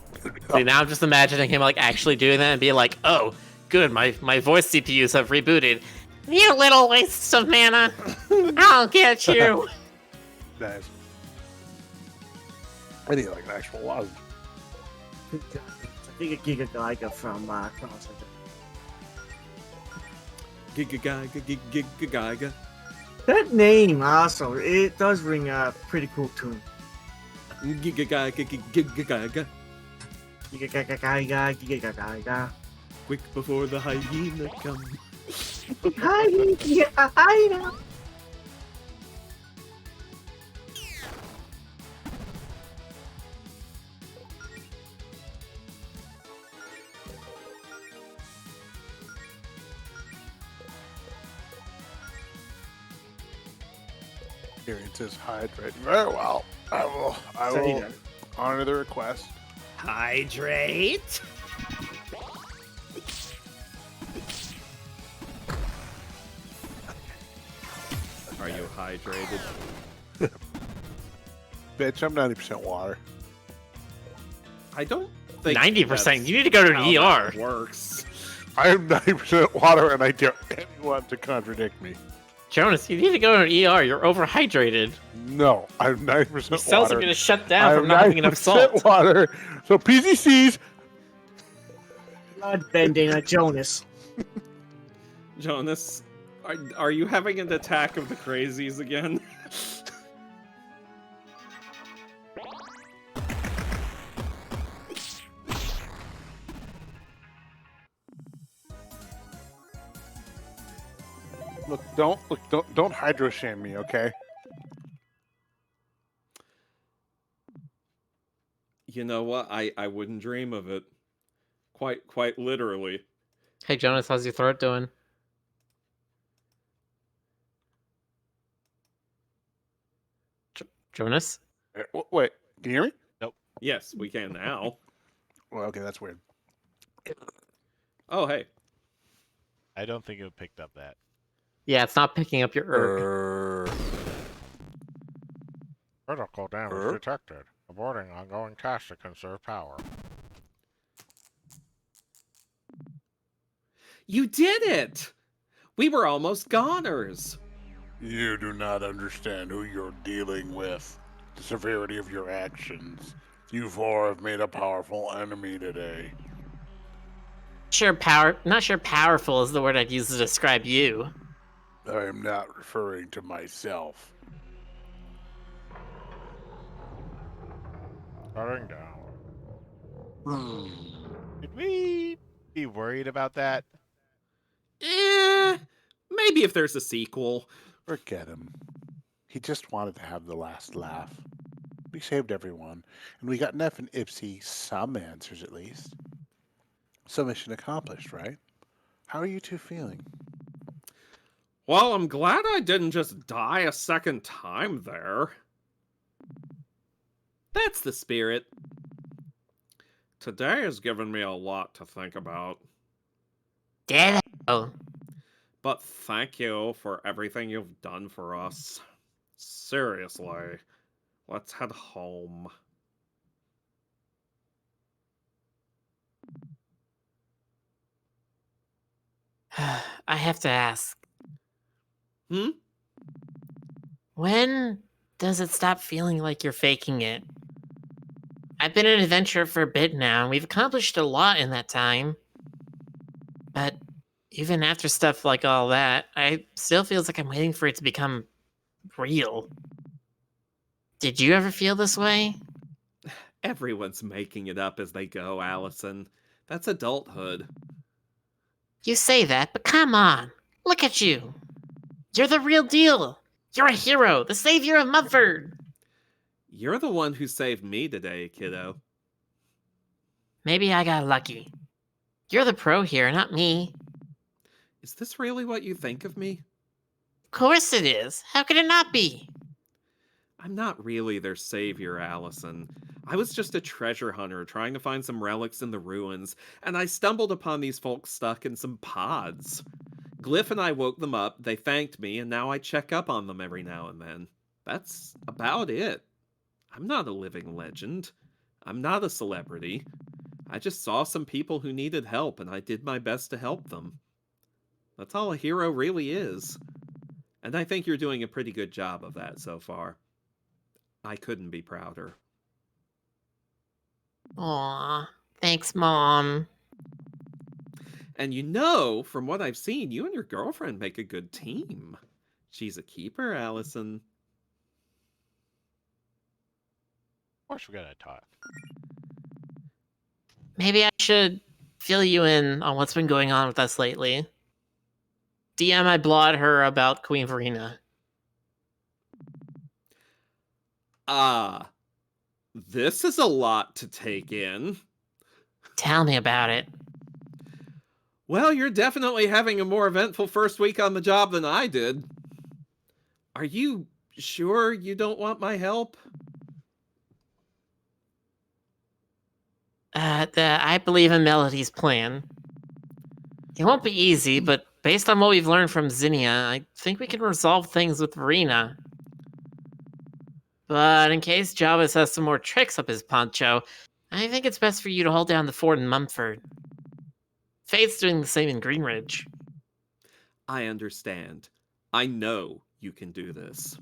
[SPEAKER 6] See, now I'm just imagining him like actually doing that and being like, oh, good, my voice CPUs have rebooted. You little wastes of mana. I'll get you.
[SPEAKER 9] Nice. I need like an actual lozenge.
[SPEAKER 5] I think a Giga Gaiga from Crossing.
[SPEAKER 4] Giga.
[SPEAKER 5] That name also, it does ring a pretty cool tune.
[SPEAKER 4] Giga.
[SPEAKER 5] Giga Gaiga, Giga Gaiga.
[SPEAKER 4] Quick before the hyena comes.
[SPEAKER 5] Hyena.
[SPEAKER 9] Experiences hydrate. Very well. I will honor the request.
[SPEAKER 8] Hydrate.
[SPEAKER 4] Are you hydrated?
[SPEAKER 9] Bitch, I'm 90% water.
[SPEAKER 4] I don't think
[SPEAKER 6] 90%.
[SPEAKER 4] that's
[SPEAKER 6] You need to go to
[SPEAKER 4] how
[SPEAKER 6] an ER.
[SPEAKER 4] that works.
[SPEAKER 9] I am 90% water, and I dare anyone to contradict me.
[SPEAKER 6] Jonas, you need to go to an ER. You're overhydrated.
[SPEAKER 9] No, I'm 90%
[SPEAKER 6] Your cells
[SPEAKER 9] water.
[SPEAKER 6] are going to shut down
[SPEAKER 9] I'm
[SPEAKER 6] from not having enough
[SPEAKER 9] 90%
[SPEAKER 6] salt.
[SPEAKER 9] water. So PCCs.
[SPEAKER 5] Blood bending at Jonas.
[SPEAKER 4] Jonas, are you having an attack of the crazies again?
[SPEAKER 9] Don't hydro shame me, okay?
[SPEAKER 4] You know what? I wouldn't dream of it. Quite literally.
[SPEAKER 6] Hey, Jonas, how's your throat doing? Jonas?
[SPEAKER 9] Wait, can you hear me?
[SPEAKER 4] Yes, we can now.
[SPEAKER 9] Well, okay, that's weird.
[SPEAKER 4] Oh, hey.
[SPEAKER 2] I don't think it picked up that.
[SPEAKER 6] Yeah, it's not picking up your erg.
[SPEAKER 2] Critical damage detected. Aborting ongoing task to conserve power.
[SPEAKER 8] You did it! We were almost goners.
[SPEAKER 7] You do not understand who you're dealing with. The severity of your actions. You four have made a powerful enemy today.
[SPEAKER 6] Not sure powerful is the word I'd use to describe you.
[SPEAKER 7] I am not referring to myself.
[SPEAKER 2] Shutting down. Should we be worried about that?
[SPEAKER 8] Maybe if there's a sequel.
[SPEAKER 9] Forget him. He just wanted to have the last laugh. We saved everyone, and we got Neff and Ipsy some answers at least. So mission accomplished, right? How are you two feeling?
[SPEAKER 4] Well, I'm glad I didn't just die a second time there.
[SPEAKER 8] That's the spirit.
[SPEAKER 4] Today has given me a lot to think about.
[SPEAKER 6] Ditto.
[SPEAKER 4] But thank you for everything you've done for us. Seriously, let's head home.
[SPEAKER 1] I have to ask.
[SPEAKER 8] Hmm?
[SPEAKER 1] When does it stop feeling like you're faking it? I've been an adventurer for a bit now, and we've accomplished a lot in that time. But even after stuff like all that, I still feels like I'm waiting for it to become real. Did you ever feel this way?
[SPEAKER 8] Everyone's making it up as they go, Allison. That's adulthood.
[SPEAKER 1] You say that, but come on. Look at you. You're the real deal. You're a hero, the savior of Mumford.
[SPEAKER 8] You're the one who saved me today, kiddo.
[SPEAKER 1] Maybe I got lucky. You're the pro here, not me.
[SPEAKER 8] Is this really what you think of me?
[SPEAKER 1] Of course it is. How could it not be?
[SPEAKER 8] I'm not really their savior, Allison. I was just a treasure hunter trying to find some relics in the ruins, and I stumbled upon these folks stuck in some pods. Glyph and I woke them up, they thanked me, and now I check up on them every now and then. That's about it. I'm not a living legend. I'm not a celebrity. I just saw some people who needed help, and I did my best to help them. That's all a hero really is. And I think you're doing a pretty good job of that so far. I couldn't be prouder.
[SPEAKER 1] Aw, thanks, Mom.
[SPEAKER 8] And you know, from what I've seen, you and your girlfriend make a good team. She's a keeper, Allison.
[SPEAKER 2] Of course we're gonna talk.
[SPEAKER 1] Maybe I should fill you in on what's been going on with us lately. DM, I blawed her about Queen Verena.
[SPEAKER 8] This is a lot to take in.
[SPEAKER 1] Tell me about it.
[SPEAKER 8] Well, you're definitely having a more eventful first week on the job than I did. Are you sure you don't want my help?
[SPEAKER 1] I believe in Melody's plan. It won't be easy, but based on what we've learned from Zinnia, I think we can resolve things with Verena. But in case Jarvis has some more tricks up his poncho, I think it's best for you to hold down the fort in Mumford. Faith's doing the same in Greenridge.
[SPEAKER 8] I understand. I know you can do this.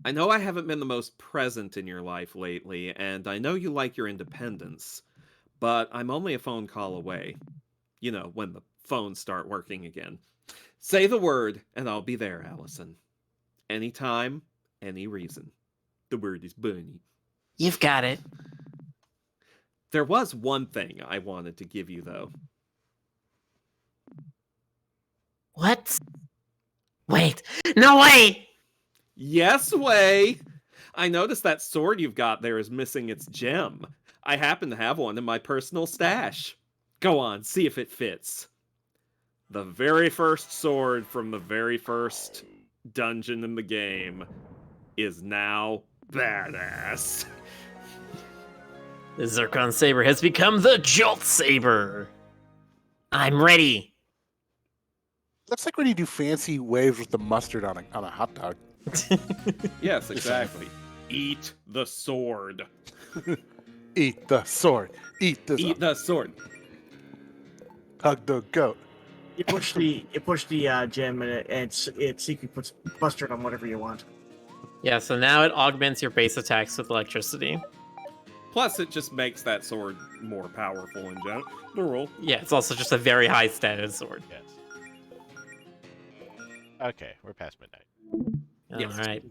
[SPEAKER 8] I know I haven't been the most present in your life lately, and I know you like your independence, but I'm only a phone call away. You know, when the phones start working again. Say the word, and I'll be there, Allison. Anytime, any reason. The word is bunny.
[SPEAKER 1] You've got it.
[SPEAKER 8] There was one thing I wanted to give you, though.
[SPEAKER 1] What? Wait. No way!
[SPEAKER 8] Yes, Way! I noticed that sword you've got there is missing its gem. I happen to have one in my personal stash. Go on, see if it fits. The very first sword from the very first dungeon in the game is now badass.
[SPEAKER 1] The Zircon Saber has become the Jolt Saber. I'm ready.
[SPEAKER 9] Looks like when you do fancy waves with the mustard on a hot dog.
[SPEAKER 8] Yes, exactly. Eat the sword.
[SPEAKER 9] Eat the sword. Eat the
[SPEAKER 8] sword.
[SPEAKER 9] Hug the goat.
[SPEAKER 5] You push the gem and it secretly puts mustard on whatever you want.
[SPEAKER 6] Yeah, so now it augments your base attacks with electricity.
[SPEAKER 8] Plus, it just makes that sword more powerful in general.
[SPEAKER 6] Yeah, it's also just a very high status sword.
[SPEAKER 2] Yes. Okay, we're past midnight.
[SPEAKER 8] Yes.
[SPEAKER 6] All right.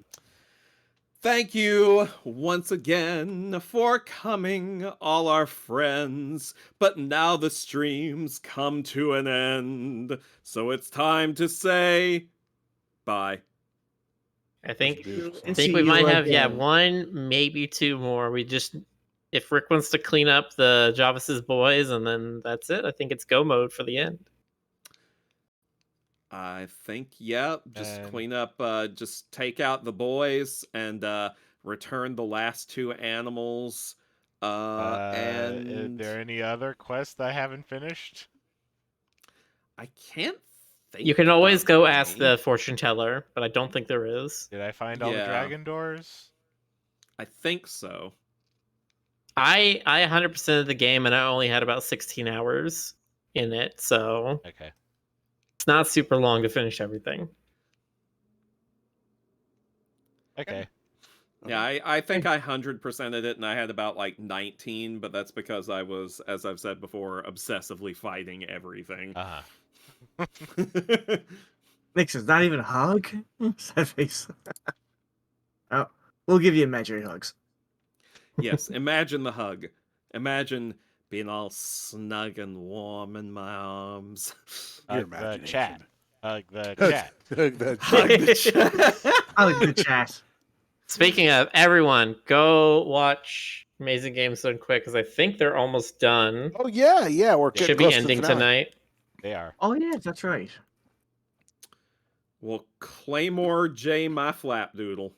[SPEAKER 8] Thank you once again for coming, all our friends. But now the streams come to an end, so it's time to say bye.
[SPEAKER 6] I think
[SPEAKER 5] And
[SPEAKER 6] we
[SPEAKER 5] see
[SPEAKER 6] might
[SPEAKER 5] you
[SPEAKER 6] have
[SPEAKER 5] again.
[SPEAKER 6] one, maybe two more. We just if Rick wants to clean up the Javis's boys, and then that's it. I think it's go mode for the end.
[SPEAKER 8] I think, yeah, just
[SPEAKER 2] And-
[SPEAKER 8] clean up, just take out the boys and return the last two animals.
[SPEAKER 2] Is
[SPEAKER 8] And
[SPEAKER 2] there any other quests I haven't finished?
[SPEAKER 8] I can't think.
[SPEAKER 6] You can always
[SPEAKER 8] of
[SPEAKER 6] go
[SPEAKER 8] any.
[SPEAKER 6] ask the fortune teller, but I don't think there is.
[SPEAKER 2] Did I find all the
[SPEAKER 8] Yeah.
[SPEAKER 2] dragon doors?
[SPEAKER 8] I think so.
[SPEAKER 6] I 100% of the game, and I only had about 16 hours in it, so
[SPEAKER 2] Okay.
[SPEAKER 6] not super long to finish everything.
[SPEAKER 2] Okay.
[SPEAKER 4] Yeah, I think I 100%ed it, and I had about like 19, but that's because I was, as I've said before, obsessively fighting everything.
[SPEAKER 5] Nixon's not even a hug? Sad face. Oh, we'll give you imaginary hugs.
[SPEAKER 4] Yes, imagine the hug. Imagine being all snug and warm in my arms.
[SPEAKER 7] Your
[SPEAKER 2] Hug the
[SPEAKER 7] imagination.
[SPEAKER 2] chat. Hug the chat.
[SPEAKER 7] Hug that
[SPEAKER 4] Hug the chat.
[SPEAKER 5] Hug the chat.
[SPEAKER 6] Speaking of, everyone, go watch Amazing Games Done Quick, because I think they're almost done.
[SPEAKER 9] Oh yeah, we're getting
[SPEAKER 6] Should be
[SPEAKER 9] close to the
[SPEAKER 6] ending
[SPEAKER 9] finale.
[SPEAKER 6] tonight.
[SPEAKER 2] They are.
[SPEAKER 5] Oh, yeah, that's right.
[SPEAKER 4] Well, Claymore J. my flapdoodle.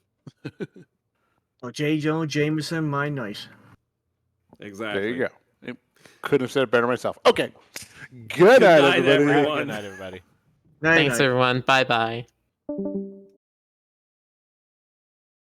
[SPEAKER 5] Oh, J. Jonah Jameson, my knight.
[SPEAKER 4] Exactly.
[SPEAKER 9] There you go. Couldn't have said it better myself. Okay. Good night,
[SPEAKER 4] night,
[SPEAKER 9] everybody.
[SPEAKER 4] everyone.
[SPEAKER 2] Good night, everybody.
[SPEAKER 5] Night,
[SPEAKER 6] Thanks,
[SPEAKER 5] night.
[SPEAKER 6] everyone. Bye-bye.